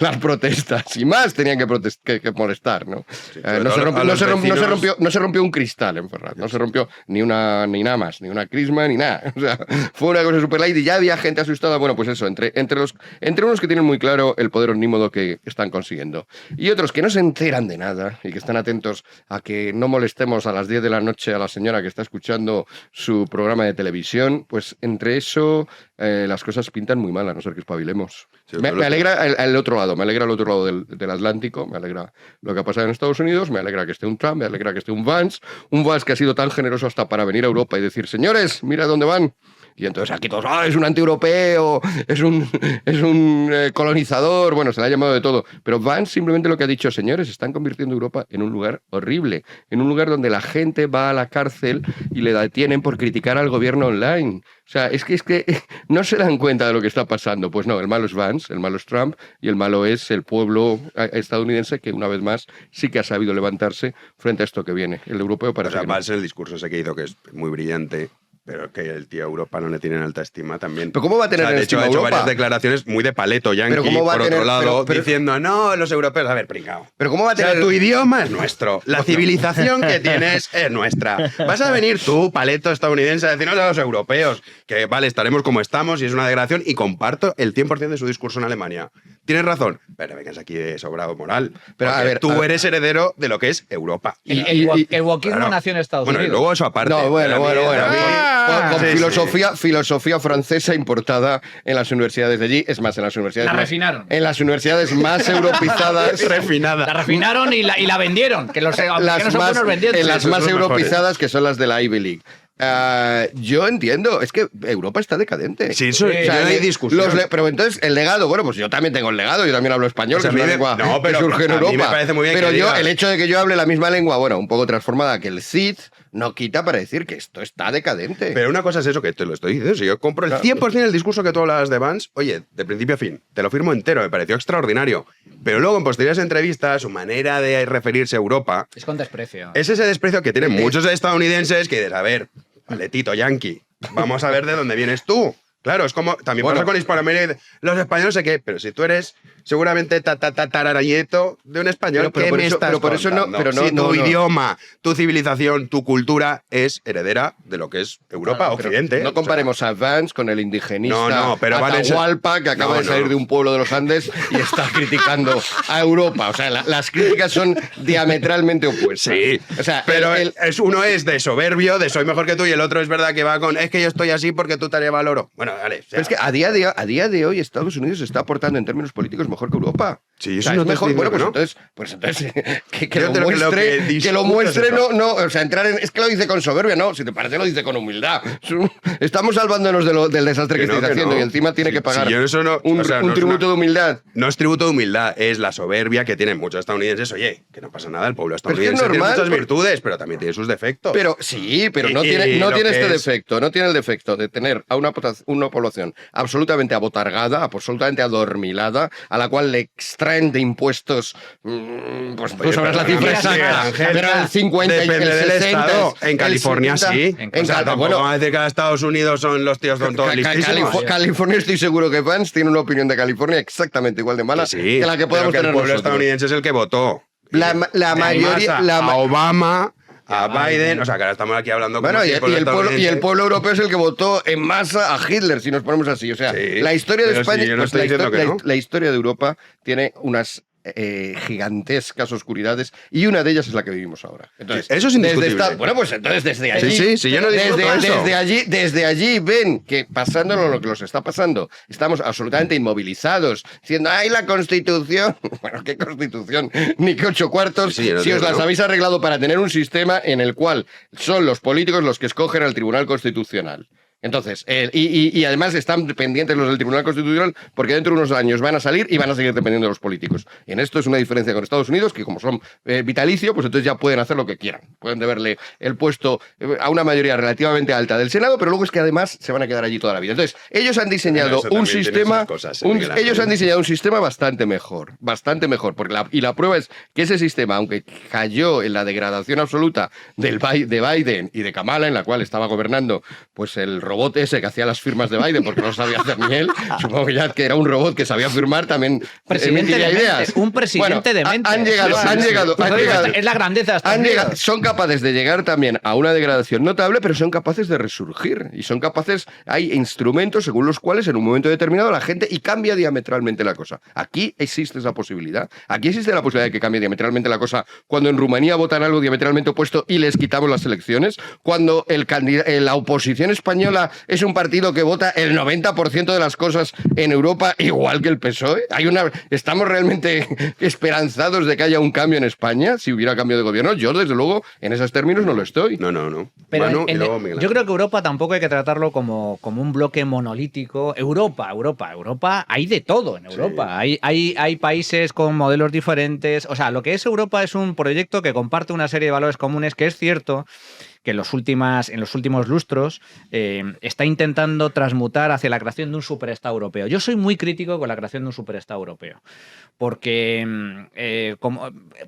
Las protestas, y más tenían que molestar, ¿no? Sí, no se rompió un cristal en Ferraz, no se rompió ni nada más, ni una crisma, ni nada. O sea, fue una cosa super light y ya había gente asustada. Bueno, pues eso, entre unos que tienen muy claro el poder omnímodo que están consiguiendo y otros que no se enteran de nada y que están atentos a que no molestemos a las 10 de la noche a la señora que está escuchando su programa de televisión, pues entre eso las cosas pintan muy mal, a no ser que espabilemos. Sí, me alegra el otro lado, me alegra el otro lado del Atlántico, me alegra lo que ha pasado en Estados Unidos, me alegra que esté un Trump, me alegra que esté un Vance que ha sido tan generoso hasta para venir a Europa y decir, señores, mira dónde van. Y entonces aquí todos, es un antieuropeo, es un colonizador, bueno, se le ha llamado de todo. Pero Vance simplemente lo que ha dicho, señores, están convirtiendo Europa en un lugar horrible, en un lugar donde la gente va a la cárcel y le detienen por criticar al gobierno online. O sea, es que no se dan cuenta de lo que está pasando. Pues no, el malo es Vance, el malo es Trump y el malo es el pueblo estadounidense que una vez más sí que ha sabido levantarse frente a esto que viene. El europeo para... O sea, Vance, el discurso ese que hizo, que es muy brillante, pero que el tío a Europa no le tiene en alta estima también. ¿Pero cómo va a tener de hecho, estima ha hecho Europa? varias declaraciones muy de paleto yankee, por otro lado, diciendo, no, los europeos, a ver, pringao. Pero ¿cómo va a tener...? O sea, tu idioma es nuestro, la civilización que tienes es nuestra. Vas a venir tú, paleto estadounidense, a decirnos a los europeos que, vale, estaremos como estamos y es una degradación, y comparto el 100% de su discurso en Alemania. Tienes razón, pero vengas aquí de sobrado moral. Pero a ver, tú eres heredero de lo que es Europa. El wokismo nació en Estados Unidos. Bueno, y luego eso aparte. No, bueno. Con filosofía francesa importada en las universidades de allí. Es más, en las universidades... La refinaron. En las universidades más europeizadas... Refinada. La refinaron y la vendieron, que los americanos son buenos vendiendo. En las más europeizadas, que son las de la Ivy League. Yo entiendo, es que Europa está decadente. Sí, eso no hay discusión. Pero entonces, el legado, bueno, pues yo también tengo el legado, yo también hablo español, o sea, que es una lengua que surge en a Europa. mí me parece muy bien pero que yo, digas... el hecho de que yo hable la misma lengua, bueno, un poco transformada que el Cid, no quita para decir que esto está decadente. Pero una cosa es eso, que te lo estoy diciendo. Si yo compro el 100% del discurso que tú hablabas de Vance, oye, de principio a fin, te lo firmo entero, me pareció extraordinario. Pero luego, en posteriores entrevistas, su manera de referirse a Europa... Es con desprecio. Es ese desprecio que tienen muchos estadounidenses que dices, a ver, paletito yankee, vamos a ver de dónde vienes tú. Claro, es como, también pasa con Hispanoamérica, los españoles sé qué, pero si tú eres seguramente tataranieto de un español, ¿qué me estás contando? Si tu idioma, tu civilización, tu cultura es heredera de lo que es Europa, Occidente. No comparemos a Vance con el indigenista pero Atahualpa, que acaba de salir de un pueblo de los Andes y está criticando a Europa. O sea, las críticas son diametralmente opuestas. Sí, o sea, pero uno es de soberbio, de soy mejor que tú, y el otro es verdad que va con, es que yo estoy así porque tú te valoro. Bueno, vale. O sea, pero es que a día de hoy Estados Unidos se está aportando en términos políticos mejor que Europa. Sí, eso no es mejor. Bueno, pues entonces que lo muestre, no, o sea, entrar en, es que lo dice con soberbia, no, si te parece lo dice con humildad. Estamos salvándonos del desastre que estáis haciendo y encima tiene que pagar un tributo de humildad. No es tributo de humildad, es la soberbia que tienen muchos estadounidenses. Oye, que no pasa nada, el pueblo estadounidense tiene muchas virtudes, pero también tiene sus defectos. Pero sí, pero no tiene este defecto, no tiene el defecto de tener a una población absolutamente abotargada, absolutamente adormilada, a la cual le extraen de impuestos, pues tú sabrás la cifra exacta, pero el 50 y el 60... En California sí. Bueno, vamos a decir que a Estados Unidos son los tíos son todos listísimos. California, estoy seguro que Vance tiene una opinión de California exactamente igual de mala que la que podemos tener nosotros. El pueblo estadounidense es el que votó. La mayoría... A Obama... A Biden, o sea, que ahora estamos aquí hablando... Bueno, y el pueblo europeo es el que votó en masa a Hitler, si nos ponemos así. O sea, la historia de España... La historia de Europa tiene unas gigantescas oscuridades y una de ellas es la que vivimos ahora. Entonces, eso es indiscutible. Bueno, pues entonces desde allí... Sí, yo no desde allí ven que pasándolo lo que nos está pasando, estamos absolutamente inmovilizados, diciendo, ¡ay, la Constitución! Bueno, ¿qué Constitución? Ni que 8 cuartos, si os las habéis arreglado para tener un sistema en el cual son los políticos los que escogen al Tribunal Constitucional. Entonces, y además están dependientes los del Tribunal Constitucional porque dentro de unos años van a salir y van a seguir dependiendo de los políticos. Y en esto es una diferencia con Estados Unidos, que como son vitalicio, pues entonces ya pueden hacer lo que quieran. Pueden deberle el puesto a una mayoría relativamente alta del Senado, pero luego es que además se van a quedar allí toda la vida. Entonces, ellos han diseñado un sistema, un sistema bastante mejor, porque la prueba es que ese sistema, aunque cayó en la degradación absoluta de Biden y de Kamala, en la cual estaba gobernando, pues el robot ese que hacía las firmas de Biden porque no sabía hacer ni él, supongo que ya que era un robot que sabía firmar también emitiría ideas. Un presidente demente. Han llegado. Es la grandeza de Estados Unidos. Son capaces de llegar también a una degradación notable, pero son capaces de resurgir. Y son capaces, hay instrumentos según los cuales en un momento determinado la gente, y cambia diametralmente la cosa. Aquí existe esa posibilidad. Aquí existe la posibilidad de que cambie diametralmente la cosa cuando en Rumanía votan algo diametralmente opuesto y les quitamos las elecciones. Cuando la oposición española Esquerra es un partido que vota el 90% de las cosas en Europa, igual que el PSOE? ¿Estamos realmente esperanzados de que haya un cambio en España si hubiera cambio de gobierno? Yo, desde luego, en esos términos no lo estoy. No. Pero Manu, y luego Miguel Ángel. yo creo que Europa tampoco hay que tratarlo como un bloque monolítico. Europa, hay de todo en Europa. Sí. Hay países con modelos diferentes. O sea, lo que es Europa es un proyecto que comparte una serie de valores comunes, que es cierto que en los últimos lustros está intentando transmutar hacia la creación de un superestado europeo. Yo soy muy crítico con la creación de un superestado europeo, porque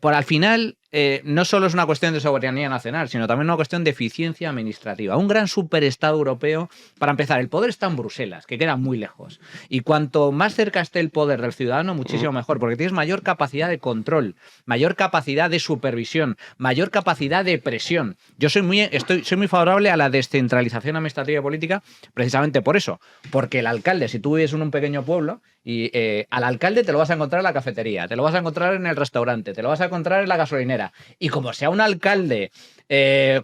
al final no solo es una cuestión de soberanía nacional, sino también una cuestión de eficiencia administrativa. Un gran superestado europeo, para empezar, el poder está en Bruselas, que queda muy lejos. Y cuanto más cerca esté el poder del ciudadano, muchísimo mejor, porque tienes mayor capacidad de control, mayor capacidad de supervisión, mayor capacidad de presión. Yo soy muy favorable a la descentralización administrativa y política precisamente por eso, porque el alcalde, si tú vives en un pequeño pueblo, y al alcalde te lo vas a encontrar en la cafetería, te lo vas a encontrar en el restaurante, te lo vas a encontrar en la gasolinera. Y como sea un alcalde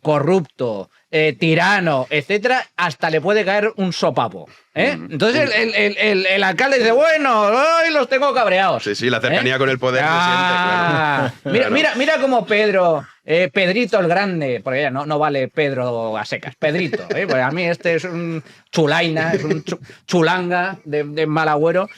corrupto, tirano, etcétera, hasta le puede caer un sopapo. Entonces el alcalde dice, bueno, hoy los tengo cabreados. Sí, la cercanía con el poder se siente, claro. Mira cómo Pedrito el Grande, porque ya no vale Pedro a secas, Pedrito, pues a mí este es un chulaina, es un chulanga de mal agüero.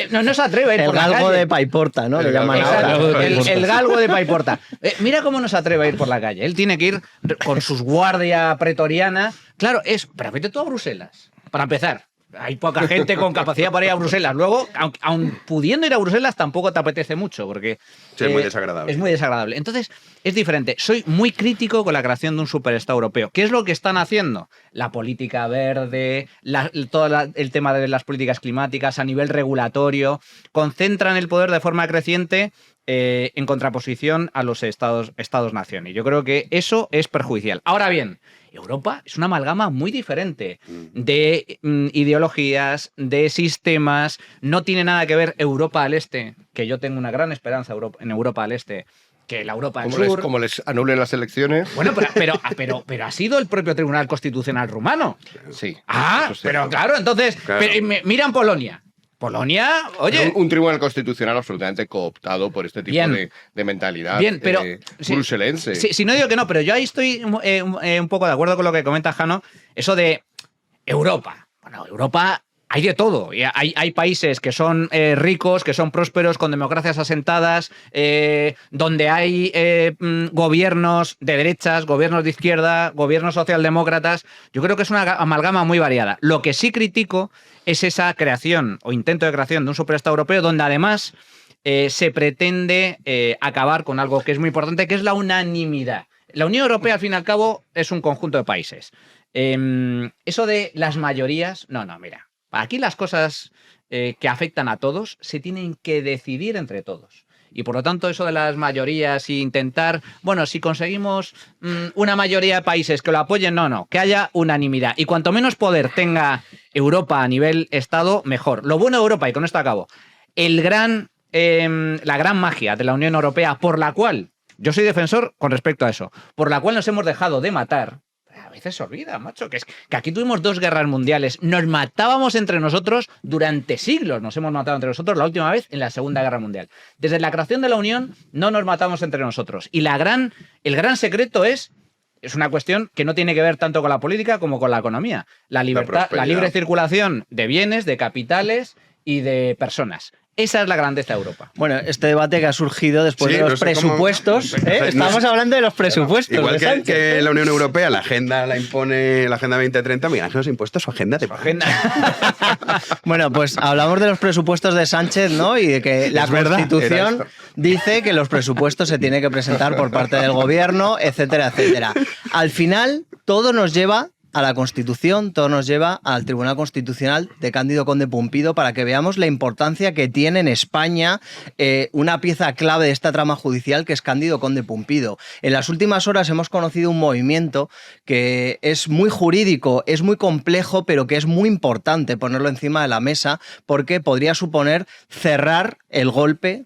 No se atreve a ir por la calle. El galgo de Paiporta, ¿no? Le llaman ahora. El galgo de Paiporta. Mira cómo no se atreve a ir por la calle. Él tiene que ir con sus guardia pretoriana. Claro, pero vete tú a Bruselas, para empezar. Hay poca gente con capacidad para ir a Bruselas. Luego, aun pudiendo ir a Bruselas, tampoco te apetece mucho, porque sí, es muy desagradable. Es muy desagradable. Entonces, es diferente. Soy muy crítico con la creación de un superestado europeo. ¿Qué es lo que están haciendo? La política verde, todo el tema de las políticas climáticas a nivel regulatorio, concentran el poder de forma creciente en contraposición a los estados-nación. Y yo creo que eso es perjudicial. Ahora bien, Europa es una amalgama muy diferente de ideologías, de sistemas. No tiene nada que ver Europa al Este, que yo tengo una gran esperanza en Europa al Este, que la Europa del Sur. Como les anulen las elecciones. Bueno, pero ha sido el propio Tribunal Constitucional rumano. Sí. Pero claro, entonces, claro. Pero mira en Polonia. Polonia, oye. Un tribunal constitucional absolutamente cooptado por este tipo de mentalidad pero bruselense. Sí, no digo que no, pero yo ahí estoy un poco de acuerdo con lo que comenta Jano, eso de Europa. Bueno, Europa hay de todo. Hay países que son ricos, que son prósperos, con democracias asentadas, donde hay gobiernos de derechas, gobiernos de izquierda, gobiernos socialdemócratas. Yo creo que es una amalgama muy variada. Lo que sí critico es esa creación o intento de creación de un superestado europeo donde además se pretende acabar con algo que es muy importante, que es la unanimidad. La Unión Europea, al fin y al cabo, es un conjunto de países. Eso de las mayorías, no, mira. Aquí las cosas que afectan a todos se tienen que decidir entre todos. Y por lo tanto, eso de las mayorías y intentar, bueno, si conseguimos una mayoría de países que lo apoyen, no, que haya unanimidad. Y cuanto menos poder tenga Europa a nivel Estado, mejor. Lo bueno de Europa, y con esto acabo, la gran magia de la Unión Europea, por la cual, yo soy defensor con respecto a eso, por la cual nos hemos dejado de matar. A veces se olvida, macho, que aquí tuvimos 2 guerras mundiales, nos matábamos entre nosotros durante siglos, nos hemos matado entre nosotros la última vez en la Segunda Guerra Mundial. Desde la creación de la Unión no nos matamos entre nosotros. Y el gran secreto es una cuestión que no tiene que ver tanto con la política como con la economía. La libertad, la libre circulación de bienes, de capitales y de personas. Esa es la grandeza de Europa. Bueno, este debate que ha surgido después de los presupuestos. Estamos hablando de los presupuestos. Igual que la Unión Europea, la agenda la impone la Agenda 2030, Miguel Ángel nos ha impuesto su agenda de Bueno, pues hablamos de los presupuestos de Sánchez, ¿no? Y de que la Constitución dice que los presupuestos se tienen que presentar por parte del gobierno, etcétera, etcétera. Al final, todo nos lleva a la Constitución, todo nos lleva al Tribunal Constitucional de Cándido Conde Pumpido para que veamos la importancia que tiene en España una pieza clave de esta trama judicial que es Cándido Conde Pumpido. En las últimas horas hemos conocido un movimiento que es muy jurídico, es muy complejo, pero que es muy importante ponerlo encima de la mesa porque podría suponer cerrar el golpe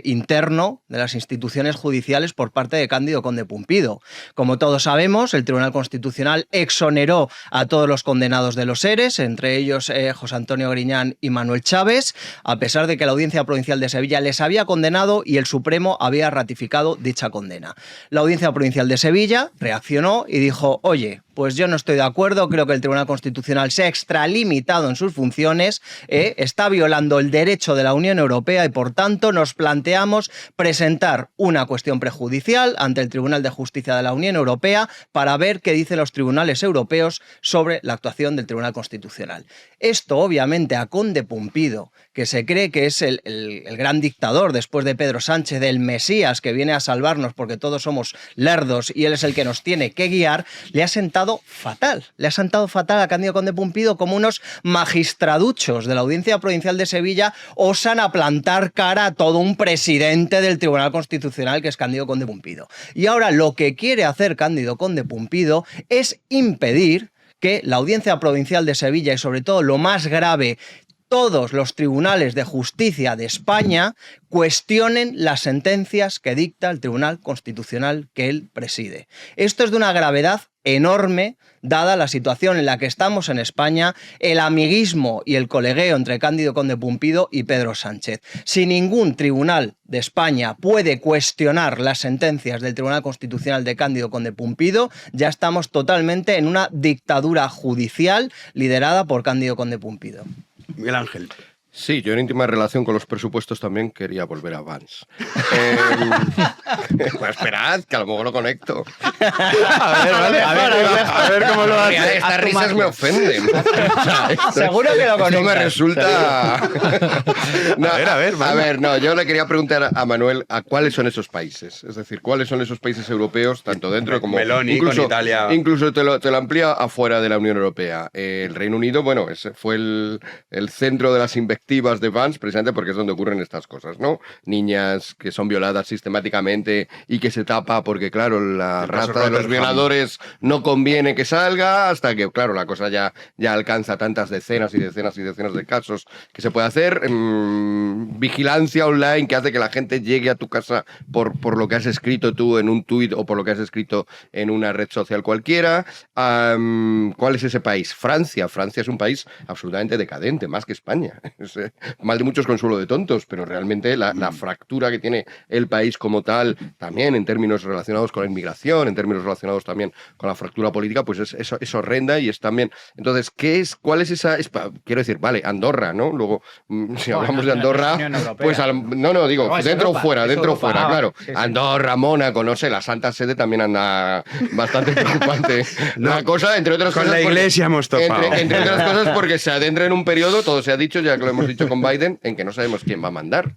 interno de las instituciones judiciales por parte de Cándido Conde Pumpido. Como todos sabemos, el Tribunal Constitucional exoneró a todos los condenados de los ERES, entre ellos José Antonio Griñán y Manuel Chávez, a pesar de que la Audiencia Provincial de Sevilla les había condenado y el Supremo había ratificado dicha condena. La Audiencia Provincial de Sevilla reaccionó y dijo: oye, pues yo no estoy de acuerdo, creo que el Tribunal Constitucional se ha extralimitado en sus funciones, está violando el derecho de la Unión Europea y por tanto nos planteamos presentar una cuestión prejudicial ante el Tribunal de Justicia de la Unión Europea para ver qué dicen los tribunales europeos sobre la actuación del Tribunal Constitucional. Esto obviamente a Conde Pumpido, que se cree que es el gran dictador después de Pedro Sánchez, el Mesías que viene a salvarnos porque todos somos lerdos y él es el que nos tiene que guiar, le ha sentado fatal. Le ha sentado fatal a Cándido Conde Pumpido, como unos magistraduchos de la Audiencia Provincial de Sevilla osan a plantar cara a todo un presidente del Tribunal Constitucional que es Cándido Conde Pumpido. Y ahora lo que quiere hacer Cándido Conde Pumpido es impedir que la Audiencia Provincial de Sevilla y sobre todo lo más grave, todos los tribunales de justicia de España cuestionen las sentencias que dicta el Tribunal Constitucional que él preside. Esto es de una gravedad enorme, dada la situación en la que estamos en España, el amiguismo y el colegueo entre Cándido Conde Pumpido y Pedro Sánchez. Si ningún tribunal de España puede cuestionar las sentencias del Tribunal Constitucional de Cándido Conde Pumpido, ya estamos totalmente en una dictadura judicial liderada por Cándido Conde Pumpido. Miguel Ángel. Sí, yo en íntima relación con los presupuestos también quería volver a Vance. Pues esperad, que a lo mejor lo conecto. A ver cómo lo hace. Estas risas me ofenden. Seguro que lo conectas. Esto me resulta... A ver, no, yo le quería preguntar a Manuel a cuáles son esos países. Es decir, cuáles son esos países europeos, tanto dentro como... Meloni, incluso, con Italia. Incluso te lo amplía afuera de la Unión Europea. El Reino Unido, bueno, ese fue el centro de las invectivas de Vance, precisamente porque es donde ocurren estas cosas, ¿no? Niñas que son violadas sistemáticamente y que se tapa porque, claro, la raza de los violadores no conviene que salga, hasta que, claro, la cosa ya alcanza tantas decenas y decenas y decenas de casos que se puede hacer. Vigilancia online que hace que la gente llegue a tu casa por lo que has escrito tú en un tuit o por lo que has escrito en una red social cualquiera. ¿Cuál es ese país? Francia. Francia es un país absolutamente decadente, más que España. Mal de muchos, consuelo de tontos, pero realmente la fractura que tiene el país como tal, también en términos relacionados con la inmigración, en términos relacionados también con la fractura política, pues es horrenda y es también... Entonces, ¿cuál es esa...? Quiero decir, vale, Andorra, ¿no? Luego, si hablamos de Andorra, pues... digo, dentro o fuera, claro. Sí. Andorra, Mónaco, no sé, la Santa Sede también anda bastante preocupante. La cosa, entre otras cosas... Con la Iglesia hemos topado. Entre otras cosas porque se adentra en un periodo, todo se ha dicho, ya que lo hemos dicho con Biden, en que no sabemos quién va a mandar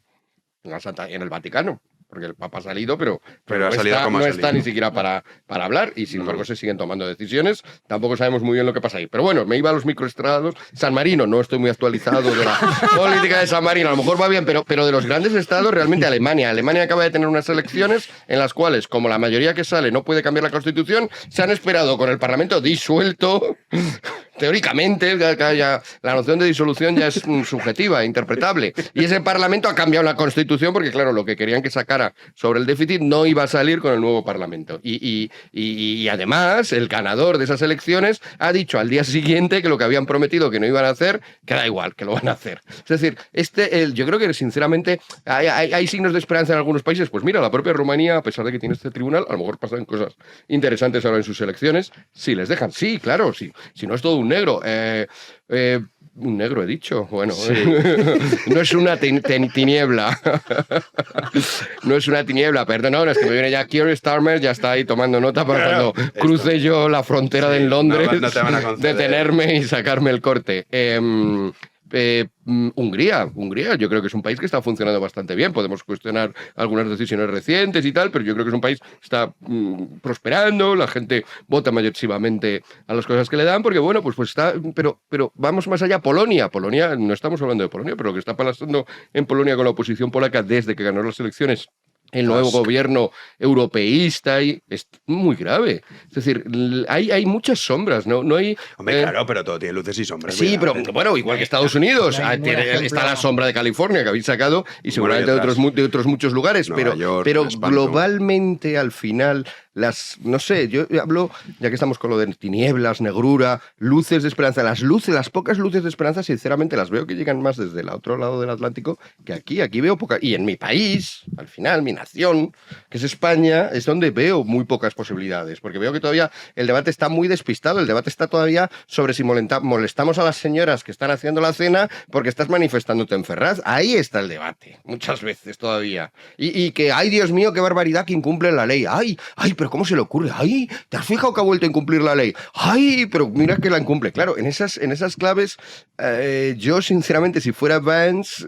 en el Vaticano. Porque el Papa ha salido, pero no está ni siquiera para hablar y sin embargo se siguen tomando decisiones. Tampoco sabemos muy bien lo que pasa ahí. Pero bueno, me iba a los microestados. San Marino, no estoy muy actualizado de la política de San Marino. A lo mejor va bien, pero de los grandes estados, realmente Alemania. Alemania acaba de tener unas elecciones en las cuales, como la mayoría que sale no puede cambiar la Constitución, se han esperado con el Parlamento disuelto. Teóricamente, ya la noción de disolución ya es subjetiva, interpretable. Y ese Parlamento ha cambiado la Constitución porque, claro, lo que querían que sacara sobre el déficit no iba a salir con el nuevo Parlamento. Y además, el ganador de esas elecciones ha dicho al día siguiente que lo que habían prometido que no iban a hacer, que da igual, que lo van a hacer. Es decir, yo creo que sinceramente hay signos de esperanza en algunos países. Pues mira, la propia Rumanía, a pesar de que tiene este tribunal, a lo mejor pasan cosas interesantes ahora en sus elecciones. Sí, les dejan. Sí, claro, sí. Si no es todo un negro. Un negro he dicho. Bueno, sí. No es una tiniebla. No es una tiniebla, perdón, es que me viene ya Keir Starmer, ya está ahí tomando nota para cuando cruce yo la frontera de Londres, no te van a detenerme y sacarme el corte. Hungría, yo creo que es un país que está funcionando bastante bien. Podemos cuestionar algunas decisiones recientes y tal, pero yo creo que es un país que está prosperando, la gente vota mayoritariamente a las cosas que le dan, porque bueno, pues está, pero vamos más allá. Polonia, no estamos hablando de Polonia, pero lo que está pasando en Polonia con la oposición polaca desde que ganó las elecciones el nuevo gobierno europeísta y es muy grave. Es decir, hay muchas sombras, no hay... Hombre, claro, pero todo tiene luces y sombras. Sí, pero bueno, igual que Estados Unidos, está la sombra de California que habéis sacado y seguramente de otros muchos lugares, pero globalmente al final no sé, yo hablo, ya que estamos con lo de tinieblas, negrura, luces de esperanza, las pocas luces de esperanza, sinceramente las veo que llegan más desde el otro lado del Atlántico que aquí veo pocas, y en mi país, al final, mi nación, que es España, es donde veo muy pocas posibilidades, porque veo que todavía el debate está muy despistado, el debate está todavía sobre si molestamos a las señoras que están haciendo la cena porque estás manifestándote en Ferraz, ahí está el debate, muchas veces todavía, y que, ay Dios mío, qué barbaridad que incumplen la ley, ay, pero ¿cómo se le ocurre? ¡Ay! ¿Te has fijado que ha vuelto a incumplir la ley? ¡Ay! Pero mira que la incumple. Claro, en esas claves, yo sinceramente, si fuera Vance,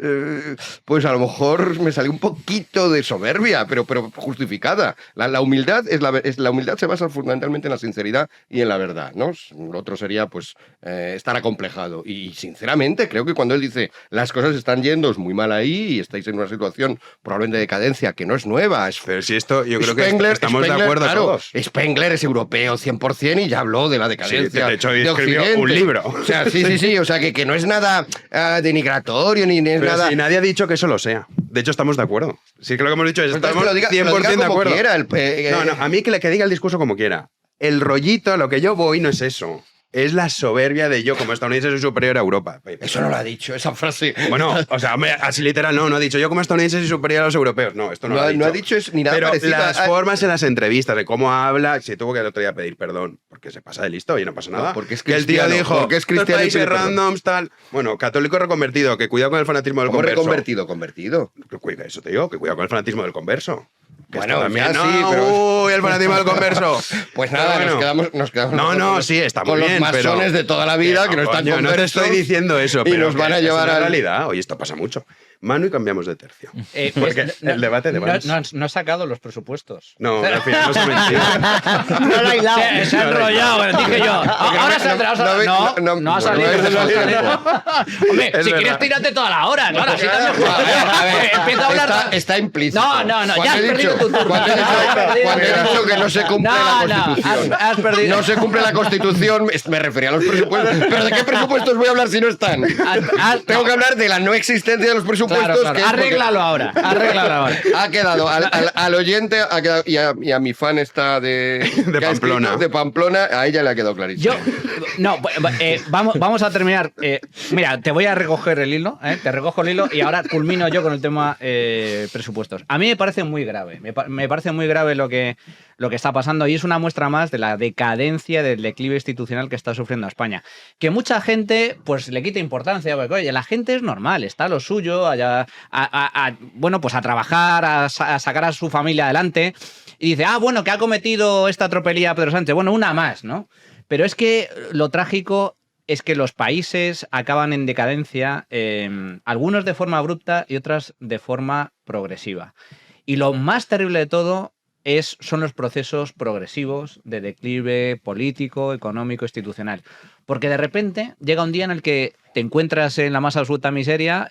pues a lo mejor me salió un poquito de soberbia, pero justificada. La humildad la humildad se basa fundamentalmente en la sinceridad y en la verdad, ¿no? Lo otro sería, pues, estar acomplejado. Y sinceramente, creo que cuando él dice las cosas están yendo muy mal ahí y estáis en una situación probablemente de decadencia que no es nueva. Pero si esto, yo creo que estamos de acuerdo. Claro, Spengler es europeo 100% y ya habló de la decadencia. Sí, de hecho, de escribió Occidente. un libro. O sea, sí. O sea, que no es nada denigratorio ni es pero nada. Si nadie ha dicho que eso lo sea. De hecho, estamos de acuerdo. Sí, que lo que hemos dicho es Pues estamos que lo diga 100% de acuerdo. Quiera, no, a mí que diga el discurso como quiera. El rollito, a lo que yo voy, no es eso. Es la soberbia de yo, como estadounidense, soy superior a Europa. Eso no lo ha dicho, esa frase. Bueno, o sea, así literal, no ha dicho yo como estadounidense soy superior a los europeos. No, esto no lo ha dicho. No ha dicho ni nada pero parecido. Las formas en las entrevistas, de cómo habla, se tuvo que el otro día pedir perdón, porque se pasa de listo y no pasa nada. Porque es que el tío dijo, porque es cristiano los países randoms, tal. Bueno, católico reconvertido, que cuidado con el fanatismo del converso. Convertido. Eso te digo, que cuidado con el fanatismo del converso. Bueno, también, sí, pero... ¡Uy, el fanatismo del converso! Pues nada, bueno, nos quedamos sí, está muy con bien, los masones de toda la vida que no están conversos. No te estoy diciendo eso, y pero nos van a llevar a la a realidad. Oye, esto pasa mucho. Manu, y cambiamos de tercio. Porque el debate de Vance. No ha sacado los presupuestos. No, al final no se menciona. No lo ha hilado. Se ha enrollado, dije yo. Ahora saldrá. No ha salido. Hombre, si quieres tírate toda la hora. Claro, así también. A ver, empieza a hablar. Está implícito. No, ya has perdido tu turno. Cuando he dicho que no se cumple la Constitución. Has perdido. No se cumple la Constitución, me refería a los presupuestos. ¿Pero de qué presupuestos voy a hablar si no están? Tengo que hablar de la no existencia de los presupuestos. Claro. Arréglalo ahora. Ha quedado al oyente y a mi fan esta de Pamplona. De Pamplona, a ella le ha quedado clarísimo. Vamos a terminar. Mira, te voy a recoger el hilo, te recojo el hilo y ahora culmino yo con el tema presupuestos. A mí me parece muy grave. Me parece muy grave lo que está pasando y es una muestra más de la decadencia del declive institucional que está sufriendo España. Que mucha gente pues le quita importancia, porque oye, la gente es normal, está a lo suyo, pues a trabajar, a sacar a su familia adelante y dice, bueno, que ha cometido esta tropelía Pedro Sánchez, bueno, una más, ¿no? Pero es que lo trágico es que los países acaban en decadencia, algunos de forma abrupta y otras de forma progresiva. Y lo más terrible de todo son los procesos progresivos de declive político, económico, institucional. Porque de repente llega un día en el que te encuentras en la más absoluta miseria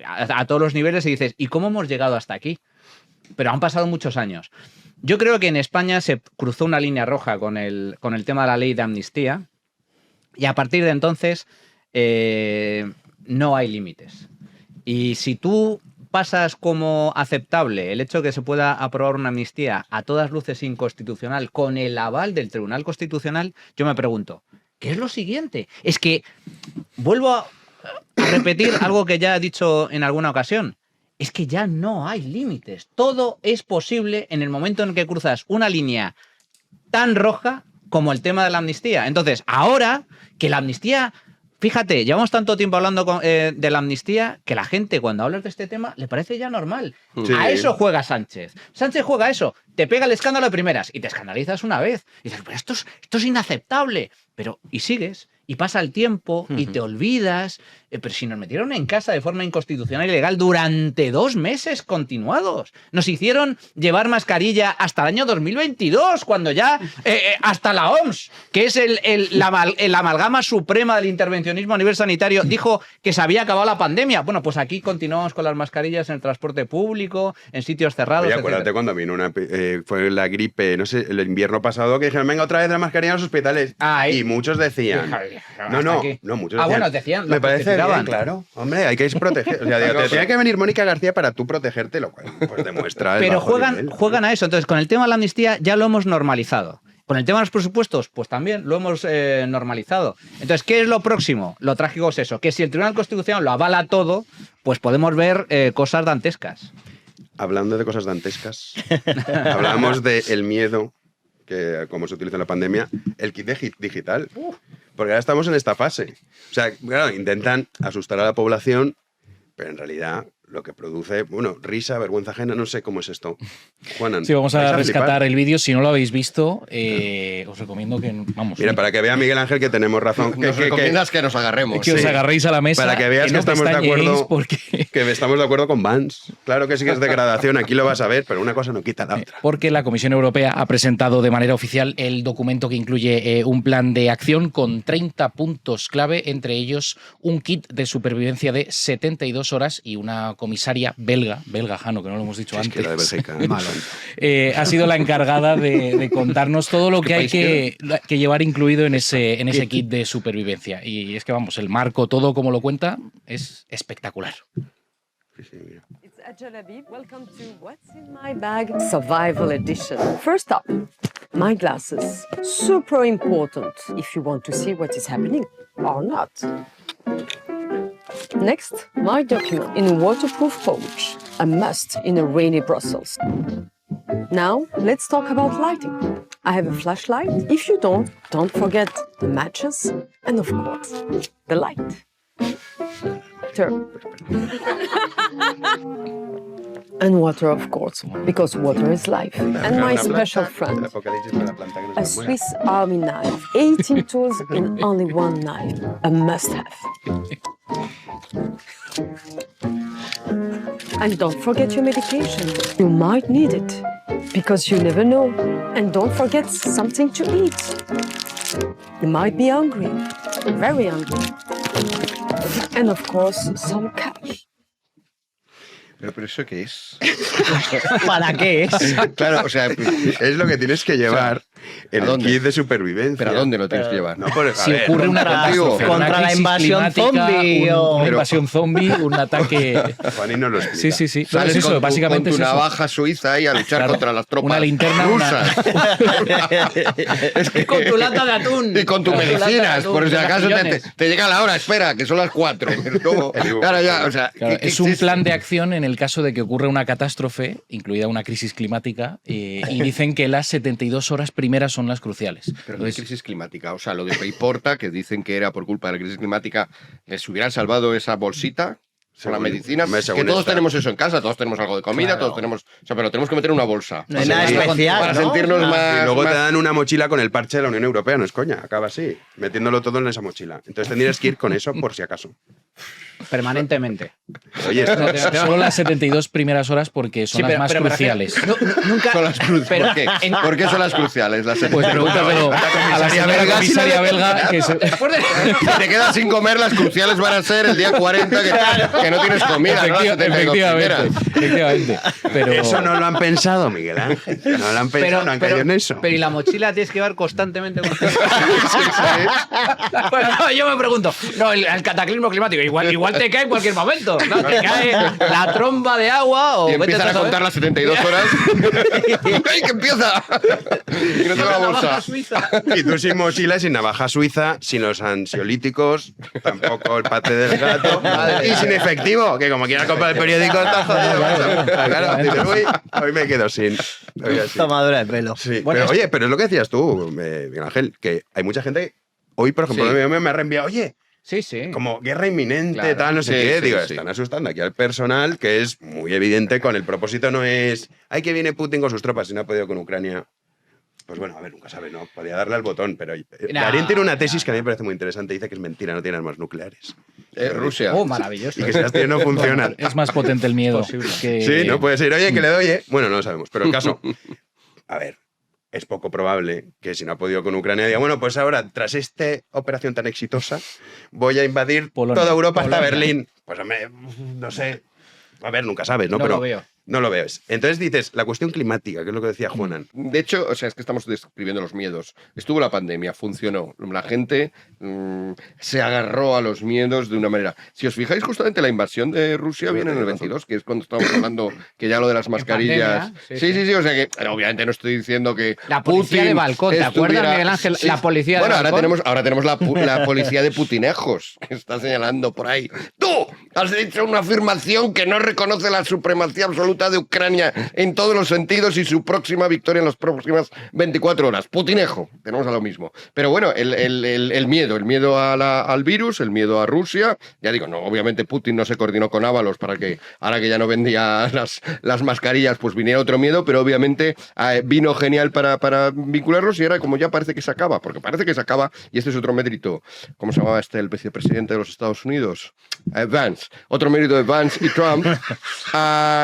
a todos los niveles y dices, ¿y cómo hemos llegado hasta aquí? Pero han pasado muchos años. Yo creo que en España se cruzó una línea roja con el tema de la ley de amnistía y a partir de entonces no hay límites. Y si tú pasas como aceptable el hecho de que se pueda aprobar una amnistía a todas luces inconstitucional con el aval del Tribunal Constitucional, yo me pregunto, ¿qué es lo siguiente? Es que vuelvo a repetir algo que ya he dicho en alguna ocasión. Es que ya no hay límites. Todo es posible en el momento en que cruzas una línea tan roja como el tema de la amnistía. Entonces, ahora que la amnistía... Fíjate, llevamos tanto tiempo hablando de la amnistía que la gente cuando hablas de este tema le parece ya normal. Sí. A eso juega Sánchez. Sánchez juega a eso. Te pega el escándalo de primeras y te escandalizas una vez. Y dices, pero esto es inaceptable. Pero, y sigues, y pasa el tiempo y te olvidas. Pero si nos metieron en casa de forma inconstitucional y ilegal durante 2 meses continuados, nos hicieron llevar mascarilla hasta el año 2022, cuando ya hasta la OMS, que es la amalgama suprema del intervencionismo a nivel sanitario, dijo que se había acabado la pandemia. Bueno, pues aquí continuamos con las mascarillas en el transporte público, en sitios cerrados. Oye, acuérdate cuando vino fue la gripe, no sé, el invierno pasado, que dijeron, venga, otra vez la mascarilla en los hospitales. Y muchos decían... No, muchos decían... bueno, decían... Me parece bien, claro. Hombre, hay que proteger. O sea, te tenía que venir Mónica García para tú protegerte, lo cual pues demuestra... Pero juegan a eso. Entonces, con el tema de la amnistía ya lo hemos normalizado. Con el tema de los presupuestos, pues también lo hemos normalizado. Entonces, ¿qué es lo próximo? Lo trágico es eso, que si el Tribunal Constitucional lo avala todo, pues podemos ver cosas dantescas. Hablando de cosas dantescas, hablábamos del miedo, que como se utiliza en la pandemia, el kit digital. Porque ahora estamos en esta fase. O sea, claro, intentan asustar a la población, pero en realidad lo que produce, bueno, risa, vergüenza ajena, no sé cómo es esto. Juanan, sí, vamos a rescatar el vídeo. Si no lo habéis visto, os recomiendo que... Vamos. Mira, para que vea Miguel Ángel que tenemos razón. Nos recomiendas que nos agarremos. Que os agarréis a la mesa. Para que veas que estamos de acuerdo. Que estamos de acuerdo con Vance. Claro que sí que es degradación, aquí lo vas a ver, pero una cosa no quita la otra. Porque la Comisión Europea ha presentado de manera oficial el documento que incluye un plan de acción con 30 puntos clave, entre ellos un kit de supervivencia de 72 horas y una comisaria belga, Jano, que no lo hemos dicho antes. Que la de Bélgica. Malo. Ha sido la encargada de contarnos todo lo que hay que llevar incluido en ese kit de supervivencia. Y es que, vamos, el marco, todo como lo cuenta, es espectacular. It's Ajala Bib. Welcome to What's in My Bag Survival Edition. First up, my glasses. Super important if you want to see what is happening or not. Next, my document in a waterproof pouch, a must in a rainy Brussels. Now, let's talk about lighting. I have a flashlight. If you don't forget the matches and, of course, the light. Turn. And water, of course, because water is life. And my special friend, a Swiss Army knife. 18 tools in only one knife. A must-have. And don't forget your medication. You might need it, because you never know. And don't forget something to eat. You might be hungry, very hungry. And of course, some cash. ¿Pero eso qué es? ¿Para qué es? Claro, o sea, es lo que tienes que llevar en el kit de supervivencia. ¿Pero a dónde lo tienes que llevar? No, si ocurre una catástrofe, contra la invasión zombie. Una invasión zombie, un ataque... Juaní nos lo explica. Sí. Sales eso, con básicamente tu es eso. navaja suiza y a luchar contra las tropas una linterna, rusas. Con tu lata de atún. Y con tus medicinas, por si acaso te llega la hora, espera, que son las 4. Claro, ya, o sea, claro, es un plan de acción en el caso de que ocurra una catástrofe, incluida una crisis climática, y dicen que las 72 horas primeras son las cruciales. Pero no hay crisis climática, o sea, lo de Payporta, que dicen que era por culpa de la crisis climática, les hubieran salvado esa bolsita con la medicina, que todos tenemos eso en casa, todos tenemos algo de comida, Claro. todos tenemos, o sea, pero lo tenemos que meter en una bolsa. No hay nada especial, para ¿no? sentirnos más. Y luego más- te dan una mochila con el parche de la Unión Europea, no es coña, acaba así, metiéndolo todo en esa mochila. Entonces tendrías que ir con eso por si acaso. Permanentemente. Oye, esto- Solo las 72 primeras horas porque son Sí, las pero- más pero me refiero- cruciales. Nunca. Son las cruciales. pero ¿Por qué? en- ¿Por qué son las cruciales? Las Pues pregúntaselo a la señora comisaria belga que se... Después de... Si te quedas sin comer, las cruciales van a ser el día 40 que no tienes comida. ¿no? Las 72 primeras. Efectivamente. Pero... Eso no lo han pensado, Miguel Ángel. No lo han pensado, no han caído en eso. Pero ¿y la mochila tienes que llevar constantemente? Bueno, no, yo me pregunto, no, el cataclismo climático, igual te cae en cualquier momento. ¿No? Te cae la tromba de agua o Y vete empiezan a saber. contar las 72 horas. ¡Ay, que empieza! Y no te la bolsa. Y tú sin mochila, sin navaja suiza, sin los ansiolíticos, tampoco el pate del gato, y sin efectivo, que como quieras comprar el periódico, estás jodido. Claro, dices, uy, hoy me quedo sin. Hoy así. Tomadura de pelo. Sí, Bueno, pero, oye, pero es lo que decías tú, Miguel Ángel, que hay mucha gente. Hoy, por ejemplo, Sí. me ha reenviado, oye, Sí, sí. como guerra inminente, Claro. tal, no sé Sí, qué. sí, Digo, sí. están asustando aquí al personal, que es muy evidente con el propósito, no es, ay, que viene Putin con sus tropas y no ha podido con Ucrania. Pues bueno, a ver, nunca sabe, ¿no? Podría darle al botón, pero Darín tiene una tesis que a mí me parece muy interesante. Dice que es mentira, no tiene armas nucleares. Rusia. Oh, maravilloso. Y que si las tiene no funcionan. Es más potente el miedo. Que... Sí, no puede ser. Oye, que le doy, ¿eh? Bueno, no lo sabemos. Pero el caso, a ver, es poco probable que si no ha podido con Ucrania diga, bueno, pues ahora, tras esta operación tan exitosa, voy a invadir toda Europa hasta Berlín. Pues hombre, no sé. A ver, nunca sabes, ¿no? No Pero lo veo. No lo veo. Entonces dices, la cuestión climática, que es lo que decía Juanan. De hecho, o sea, es que estamos describiendo los miedos. Estuvo la pandemia, funcionó. La gente se agarró a los miedos de una manera. Si os fijáis, justamente la invasión de Rusia viene en el 22, que es cuando estábamos hablando que ya lo de las mascarillas. Pandemia, Sí. O sea que, obviamente no estoy diciendo que la policía Putin de balcón, ¿te acuerdas, Miguel Ángel? Sí. La policía de balcón. Ahora tenemos la policía de putinejos, que está señalando por ahí. ¡Tú! Has dicho una afirmación que no reconoce la supremacía absoluta de Ucrania en todos los sentidos y su próxima victoria en las próximas 24 horas. Putinejo, tenemos a lo mismo. Pero bueno, el miedo al virus, el miedo a Rusia. Ya digo, no, obviamente Putin no se coordinó con Ábalos para que, ahora que ya no vendía las mascarillas, pues viniera otro miedo, pero obviamente vino genial para vincularlos y ahora como ya parece que se acaba, porque parece que se acaba, y este es otro mérito. ¿Cómo se llamaba el vicepresidente de los Estados Unidos? Vance. Otro mérito de Vance y Trump.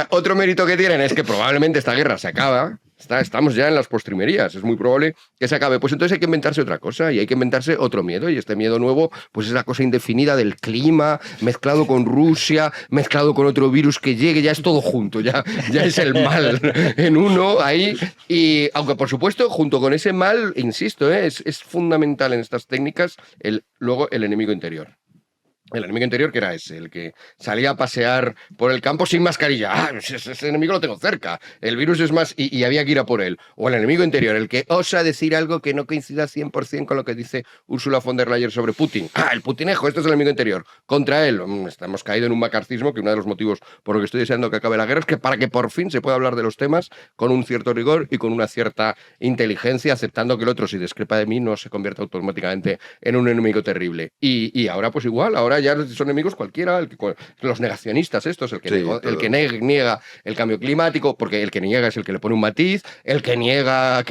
Otro mérito que tienen es que probablemente esta guerra se acaba. Estamos ya en las postrimerías, es muy probable que se acabe. Pues entonces hay que inventarse otra cosa y hay que inventarse otro miedo. Y este miedo nuevo, pues es la cosa indefinida del clima, mezclado con Rusia, mezclado con otro virus que llegue, ya es todo junto, ya es el mal en uno ahí. Y aunque por supuesto, junto con ese mal, insisto, es fundamental en estas técnicas luego el enemigo interior. El enemigo interior, que era ese, el que salía a pasear por el campo sin mascarilla. Ah, ese enemigo lo tengo cerca. El virus es más... Y había que ir a por él. O el enemigo interior, el que osa decir algo que no coincida 100% con lo que dice Ursula von der Leyen sobre Putin. Ah, el putinejo, este es el enemigo interior. Contra él. Hemos caído en un macarcismo, que uno de los motivos por los que estoy deseando que acabe la guerra es que para que por fin se pueda hablar de los temas con un cierto rigor y con una cierta inteligencia, aceptando que el otro, si discrepa de mí, no se convierta automáticamente en un enemigo terrible. Y ahora pues igual, ahora ya son enemigos cualquiera, los negacionistas estos, el que niega el cambio climático, porque el que niega es el que le pone un matiz, el que niega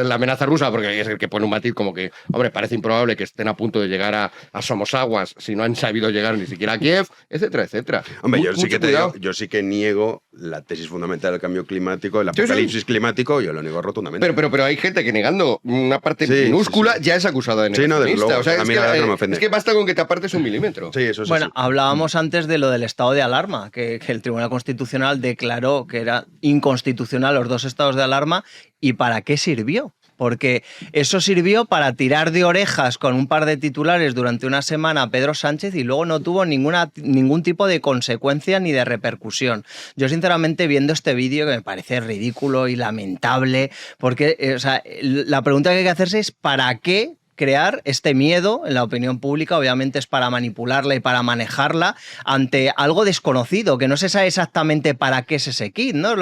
la amenaza rusa, porque es el que pone un matiz como que, hombre, parece improbable que estén a punto de llegar a Somosaguas si no han sabido llegar ni siquiera a Kiev, etcétera, etcétera. Hombre, yo sí que te digo, yo sí que niego la tesis fundamental del cambio climático, el apocalipsis climático, yo lo niego rotundamente. Pero hay gente que negando una parte minúscula ya es acusada de negacionista. O sea, es que basta con que te apartes un milímetro. Sí, eso Bueno, hablábamos antes de lo del estado de alarma, que el Tribunal Constitucional declaró que era inconstitucional los 2 estados de alarma. ¿Y para qué sirvió? Porque eso sirvió para tirar de orejas con un par de titulares durante una semana a Pedro Sánchez y luego no tuvo ningún tipo de consecuencia ni de repercusión. Yo, sinceramente, viendo este vídeo, que me parece ridículo y lamentable, porque la pregunta que hay que hacerse es ¿para qué crear este miedo en la opinión pública? Obviamente es para manipularla y para manejarla ante algo desconocido, que no se sabe exactamente para qué es ese kit, ¿no?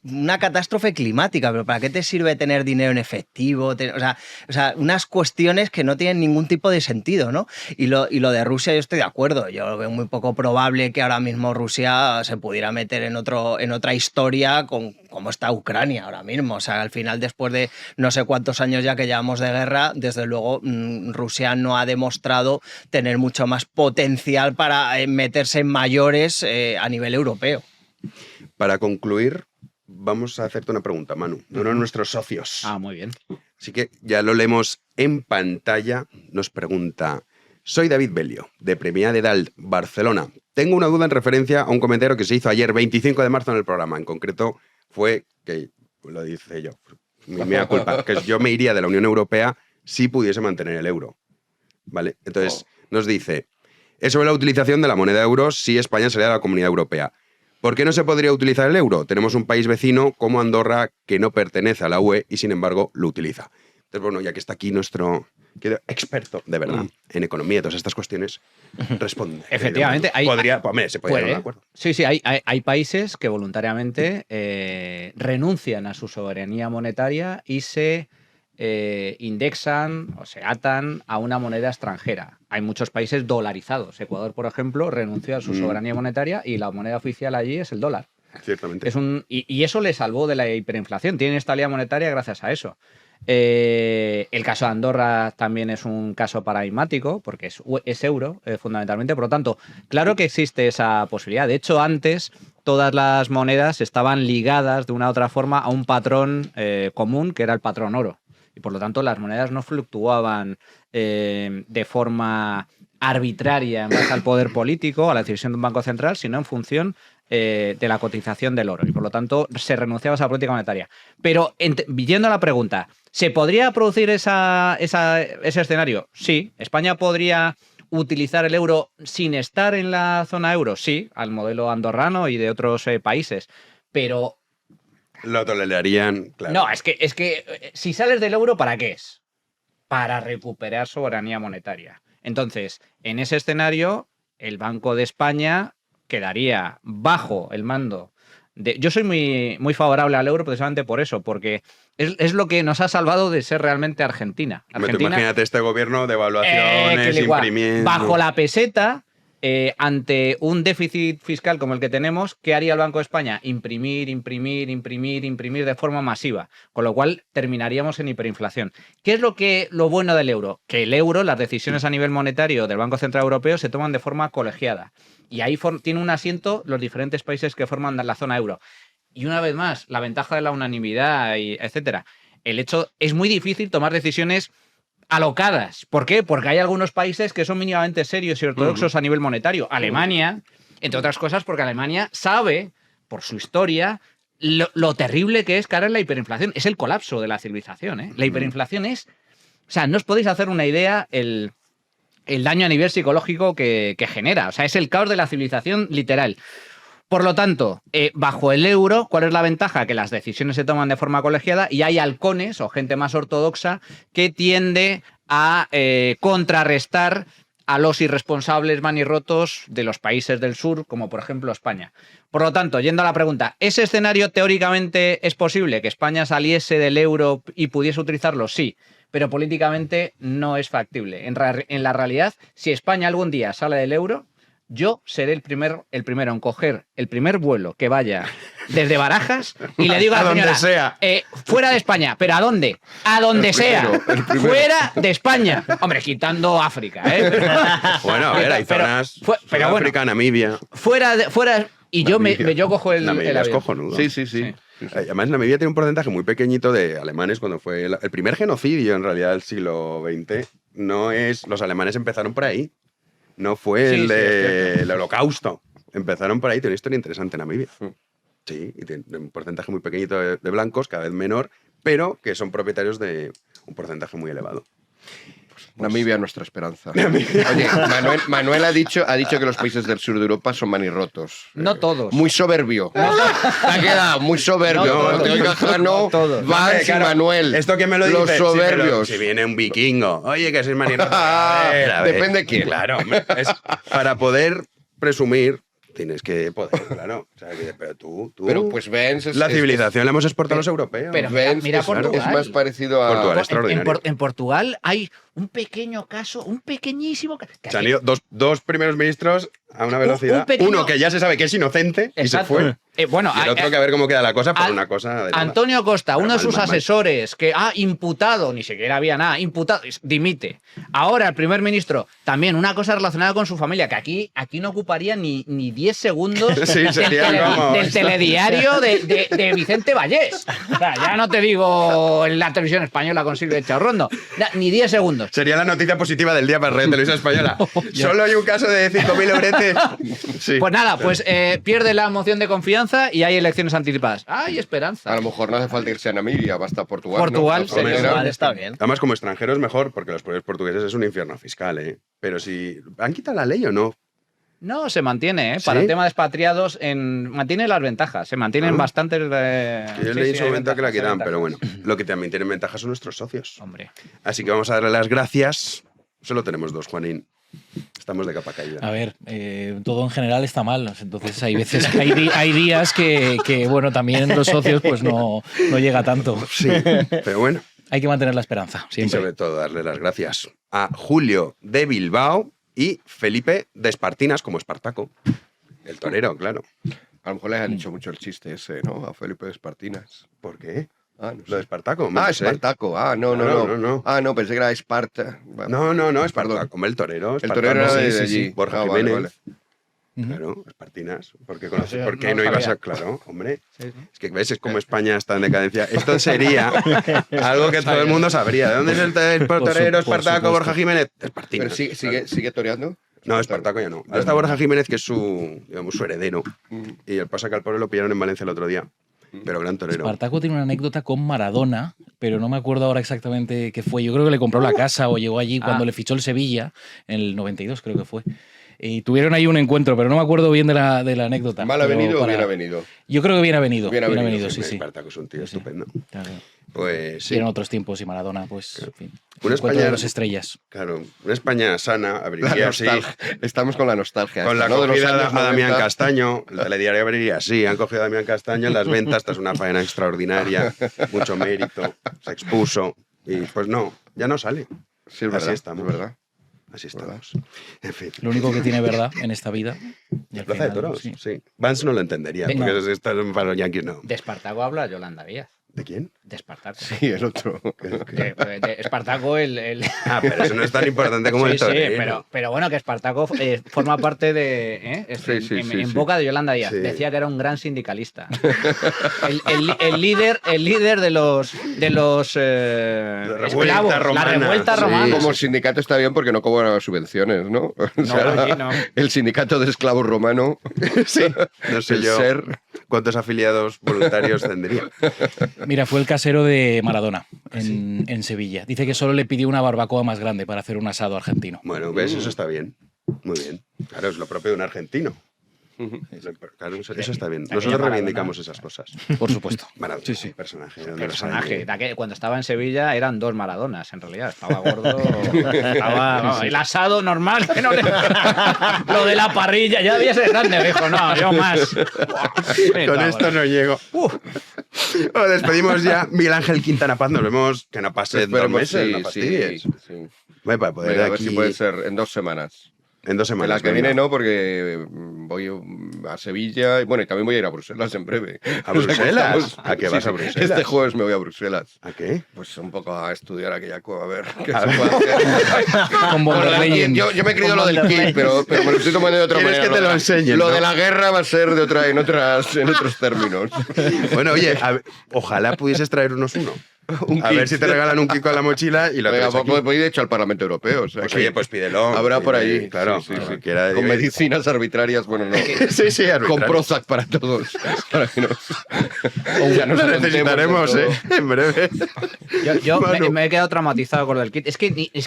Una catástrofe climática, pero ¿para qué te sirve tener dinero en efectivo? O sea, unas cuestiones que no tienen ningún tipo de sentido, ¿no? Y lo de Rusia, yo estoy de acuerdo. Yo lo veo muy poco probable que ahora mismo Rusia se pudiera meter en otra historia como está Ucrania ahora mismo. O sea, al final, después de no sé cuántos años ya que llevamos de guerra, desde luego Rusia no ha demostrado tener mucho más potencial para meterse en mayores a nivel europeo. Para concluir, vamos a hacerte una pregunta, Manu, de uno de nuestros socios. Ah, muy bien. Así que ya lo leemos en pantalla. Nos pregunta: soy David Belio, de Premià de Dalt, Barcelona. Tengo una duda en referencia a un comentario que se hizo ayer, 25 de marzo, en el programa. En concreto fue que, lo dice yo, mi mea culpa, que yo me iría de la Unión Europea si pudiese mantener el euro. ¿Vale? Entonces, nos dice, es sobre la utilización de la moneda euro si España saliera de la Comunidad Europea. ¿Por qué no se podría utilizar el euro? Tenemos un país vecino como Andorra que no pertenece a la UE y, sin embargo, lo utiliza. Entonces, bueno, ya que está aquí nuestro experto, de verdad, en economía y todas estas cuestiones, responde. Efectivamente. Se podría llegar a un acuerdo. Sí, hay países que voluntariamente renuncian a su soberanía monetaria y se indexan o se atan a una moneda extranjera. Hay muchos países dolarizados. Ecuador, por ejemplo, renunció a su soberanía monetaria y la moneda oficial allí es el dólar. Ciertamente. Y eso le salvó de la hiperinflación. Tienen estabilidad monetaria gracias a eso. El caso de Andorra también es un caso paradigmático porque es euro, fundamentalmente. Por lo tanto, claro que existe esa posibilidad. De hecho, antes todas las monedas estaban ligadas de una u otra forma a un patrón común, que era el patrón oro. Y por lo tanto, las monedas no fluctuaban de forma arbitraria en base al poder político, a la decisión de un banco central, sino en función de la cotización del oro. Y por lo tanto, se renunciaba a esa política monetaria. Pero, yendo a la pregunta, ¿se podría producir ese escenario? Sí. ¿España podría utilizar el euro sin estar en la zona euro? Sí, al modelo andorrano y de otros países. Pero lo tolerarían, claro. no, es que si sales del euro, ¿para qué es? Para recuperar soberanía monetaria. Entonces, en ese escenario, el Banco de España quedaría bajo el mando de... Yo soy muy favorable al euro precisamente por eso, porque es lo que nos ha salvado de ser realmente Argentina. Imagínate este gobierno de evaluaciones, imprimiendo... Bajo la peseta, ante un déficit fiscal como el que tenemos, ¿qué haría el Banco de España? Imprimir de forma masiva, con lo cual terminaríamos en hiperinflación. ¿Qué es lo bueno del euro? Que el euro, las decisiones a nivel monetario del Banco Central Europeo se toman de forma colegiada. Y ahí tiene un asiento los diferentes países que forman la zona euro. Y una vez más, la ventaja de la unanimidad, etcétera. El hecho es muy difícil tomar decisiones alocadas. ¿Por qué? Porque hay algunos países que son mínimamente serios y ortodoxos a nivel monetario. Alemania, entre otras cosas, porque Alemania sabe, por su historia, lo terrible que es caer en la hiperinflación. Es el colapso de la civilización, ¿eh? La hiperinflación es... O sea, no os podéis hacer una idea el daño a nivel psicológico que genera. O sea, es el caos de la civilización literal. Por lo tanto, bajo el euro, ¿cuál es la ventaja? Que las decisiones se toman de forma colegiada y hay halcones o gente más ortodoxa que tiende a contrarrestar a los irresponsables manirrotos de los países del sur, como por ejemplo España. Por lo tanto, yendo a la pregunta, ¿ese escenario teóricamente es posible? ¿Que España saliese del euro y pudiese utilizarlo? Sí, pero políticamente no es factible. En la realidad, si España algún día sale del euro, yo seré el primero en coger el primer vuelo que vaya desde Barajas y le digo a la señora, donde sea. Fuera de España. ¿Pero a dónde? A donde sea. Fuera de España. Hombre, quitando África, ¿eh? Bueno, a ver, hay zonas... Pero África, Namibia... Fuera y yo cojo el Namibia avión. es cojonudo. Sí. Además, Namibia tiene un porcentaje muy pequeño de alemanes cuando fue el primer genocidio, en realidad, del siglo XX. No es... Los alemanes empezaron por ahí. No fue el Holocausto. Empezaron por ahí. Tiene una historia interesante en Namibia. Sí, y tiene un porcentaje muy pequeñito de blancos, cada vez menor, pero que son propietarios de un porcentaje muy elevado. Namibia, nuestra esperanza. Oye, Manuel ha dicho que los países del sur de Europa son manirrotos. No todos. Muy soberbio. Ha quedado muy soberbio. No te oiga Jano, Vance y Claro, Manuel. Esto que me lo Los dice, soberbios. si viene un vikingo, oye, que sois manirrotos. Depende quién. Claro, es para poder presumir. Tienes que poder, claro. O sea, pero tú... Pero pues Vence... La civilización la hemos exportado a los europeos. Pero Vence mira Portugal. es más parecido a... Portugal, extraordinario. En Portugal hay un pequeño caso, un pequeñísimo caso. Se han ido dos primeros ministros a una velocidad. pequeño... Uno que ya se sabe que es inocente. Exacto. Y se fue. Bueno, y el otro que a ver cómo queda la cosa por una cosa de nada. Antonio Costa, Pero uno de sus mal. asesores, que ha imputado, ni siquiera había nada, imputado, dimite. Ahora el primer ministro, también una cosa relacionada con su familia, que aquí no ocuparía ni 10 segundos Sí, sería del telediario de Vicente Vallés. O sea, ya no te digo en la televisión española con Silvia Chaurrondo, ni 10 segundos. Sería la noticia positiva del día para Radio Televisión Española. Solo hay un caso de 5.000 euretes. Sí. Pues nada, pierde la moción de confianza y hay elecciones anticipadas. Hay esperanza. A lo mejor no hace falta irse a Namibia, basta Portugal. Portugal, ¿no? sí, Portugal está bien. Además, como extranjero es mejor, porque los propios portugueses es un infierno fiscal, ¿eh? Pero si... ¿Han quitado la ley o no? No, se mantiene, ¿eh? Para ¿Sí? el tema de expatriados, mantiene las ventajas, se mantienen bastantes... Yo leí en su momento que la quitan, pero bueno, lo que también tienen ventajas son nuestros socios. Hombre. Así que vamos a darle las gracias. Solo tenemos dos, Juanín. Estamos de capa caída. A ver, todo en general está mal. Entonces hay veces, hay días que, bueno, también los socios pues no llega tanto. Sí, pero bueno. Hay que mantener la esperanza, siempre. Y sobre todo darle las gracias a Julio de Bilbao y Felipe de Espartinas, como Espartaco. El torero, claro. A lo mejor les han dicho mucho el chiste ese, ¿no? A Felipe de Espartinas. ¿Por qué? Ah, no sé. Lo de Espartaco. Espartaco. No. Ah, no, pensé que era Esparta. No, Espartaco. Como el torero. El torero era de allí. Borja Vale, Jiménez. vale. Claro, Espartinas. ¿Por qué no ibas a...? Claro, hombre. Es que ves, es como España está en decadencia. Esto sería algo que todo el mundo sabría. ¿De dónde es el torero Espartaco, Borja Jiménez? Espartinas. Pero sigue toreando. No, Espartaco ya no. Ahora está Borja Jiménez, que es su heredero. Y el pasa que al pobre lo pillaron en Valencia el otro día. Pero gran torero. Espartaco tiene una anécdota con Maradona, pero no me acuerdo ahora exactamente qué fue. Yo creo que le compró la casa o llegó allí cuando le fichó el Sevilla, en el 92 creo que fue. Y tuvieron ahí un encuentro, pero no me acuerdo bien de la anécdota. ¿Mal avenido o bien avenido? Yo creo que bien avenido. Bien avenido, sí. Espartaco es un tío estupendo. Claro. Pues sí. Y eran otros tiempos y Maradona, pues, en fin. Una España de las estrellas. Claro, una España sana abriría así. Estamos con la nostalgia. Con la cogida a Damián Castaño. El telediario abriría así. Han cogido a Damián Castaño en las ventas. Esta es una faena extraordinaria. Mucho mérito. Se expuso. Y pues no, ya no sale. Sí, es verdad. Así estamos. Es verdad. Así estamos. En fin. Lo único que tiene verdad en esta vida. La Plaza de Toros, sí. Vance no lo entendería, porque esto es para los yanquis, no. De Espartaco habla Yolanda Díaz. ¿De quién? De Espartaco. Sí, el otro. De Espartaco, el... Ah, pero eso no es tan importante como el torero. Sí, pero bueno, que Espartaco forma parte de... en boca de Yolanda Díaz. Sí. Decía que era un gran sindicalista. el líder de los esclavos. La revuelta romana. Como sindicato está bien porque no cobra subvenciones, ¿no? O sea, no. El sindicato de esclavos romano. Sí. No sé yo cuántos afiliados voluntarios tendría. Mira, fue el casero de Maradona en Sevilla. Dice que solo le pidió una barbacoa más grande para hacer un asado argentino. Bueno, ¿ves? Eso está bien. Muy bien. Claro, es lo propio de un argentino. Claro, eso está bien. Nosotros reivindicamos esas cosas. Por supuesto. Maradona, sí. Personaje. Cuando estaba en Sevilla eran dos Maradonas, en realidad. Estaba gordo. Estaba, el asado normal. Que no lo de la parrilla. Ya debía ser grande, dijo. No, yo más. Con esto no llego. Bueno, despedimos ya. Miguel Ángel Quintana Paz. Nos vemos que no pase 2 meses. No fastidies. Bueno, para poder a ver si puede ser en 2 semanas. En 2 semanas. La que viene no, porque voy a Sevilla y bueno, y también voy a ir a Bruselas en breve. ¿A Bruselas? ¿A qué vas a Bruselas? Este jueves me voy a Bruselas. ¿A qué? Pues un poco a estudiar aquella cueva, a ver qué se puede hacer. Con von der Leyen. Yo me he creído lo del kit, pero me lo estoy tomando de otra manera. ¿Quieres que te lo enseñe? Lo de la guerra va a ser de en otros términos. Bueno, oye, ojalá pudieses traernos uno. A ver si te regalan un Kiko a la mochila y lo traes aquí. Voy de hecho al Parlamento Europeo. O sea, pues oye, pues pídelo. Habrá por allí. Claro, sí. Con medicinas arbitrarias, bueno, no. Sí, con Prozac para todos. Para que ya nos lo necesitaremos, en breve. Yo me he quedado traumatizado con lo del kit. Es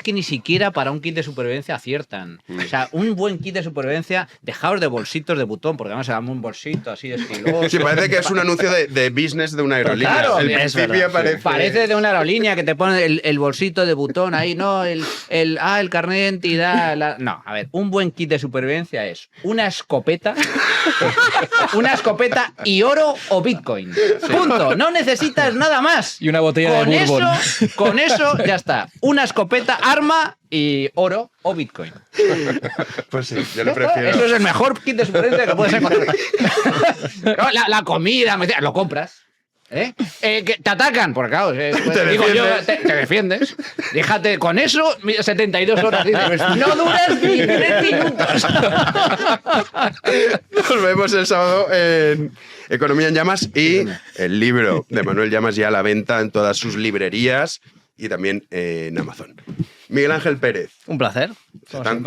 que ni siquiera para un kit de supervivencia aciertan. O sea, un buen kit de supervivencia, dejaos de bolsitos de botón, porque además se llama un bolsito así de estiloso. Sí, parece que es un anuncio de business de una aerolínea. Claro, el principio parece de una aerolínea que te pone el bolsito de botón ahí, ¿no? El carnet de identidad. No, a ver, un buen kit de supervivencia es una escopeta y oro o Bitcoin. Punto. No necesitas nada más. Y una botella de bourbon. Con eso ya está. Una escopeta, arma y oro o Bitcoin. Pues sí, yo lo prefiero. Eso es el mejor kit de supervivencia que puedes encontrar. La comida, lo compras. Que te atacan, porque claro, te defiendes. Déjate con eso, 72 horas. Dices, no duras ni 3 minutos. Nos vemos el sábado en Economía en Llamas y el libro de Manuel Llamas ya a la venta en todas sus librerías y también en Amazon. Miguel Ángel Pérez. Un placer.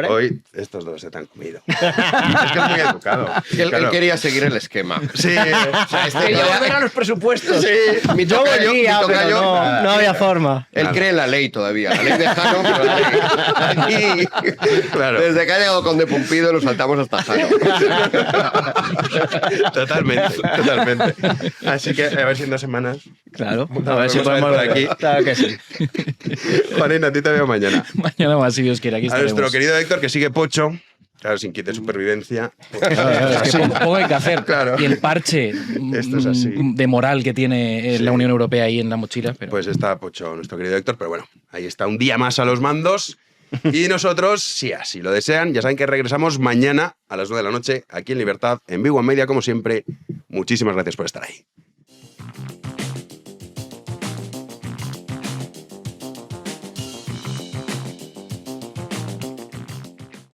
Hoy estos dos se te han comido. Es que es muy educado. Él quería seguir el esquema. Sí. Quería volver a los presupuestos. Sí. Mi tocayo, no había forma. Él cree en la ley todavía. La ley de Jano, pero la ley. Aquí, claro. Desde que ha llegado con De Pumpido nos saltamos hasta Jano. Totalmente. Así que a ver si en 2 semanas. Claro. A ver si podemos ver aquí. Claro que sí. Juanín, a ti te veo mañana. Mañana más, si Dios quiere. Aquí estaremos. A nuestro querido Héctor, que sigue pocho. Claro, sin kit de supervivencia. Es que poco hay que hacer. Claro. Y el parche Esto es así. de moral que tiene la Unión Europea ahí en la mochila. Pero... Pues está pocho nuestro querido Héctor, pero bueno, ahí está un día más a los mandos. Y nosotros, si así lo desean, ya saben que regresamos mañana a las 9 de la noche aquí en Libertad, en Big One Media, como siempre. Muchísimas gracias por estar ahí.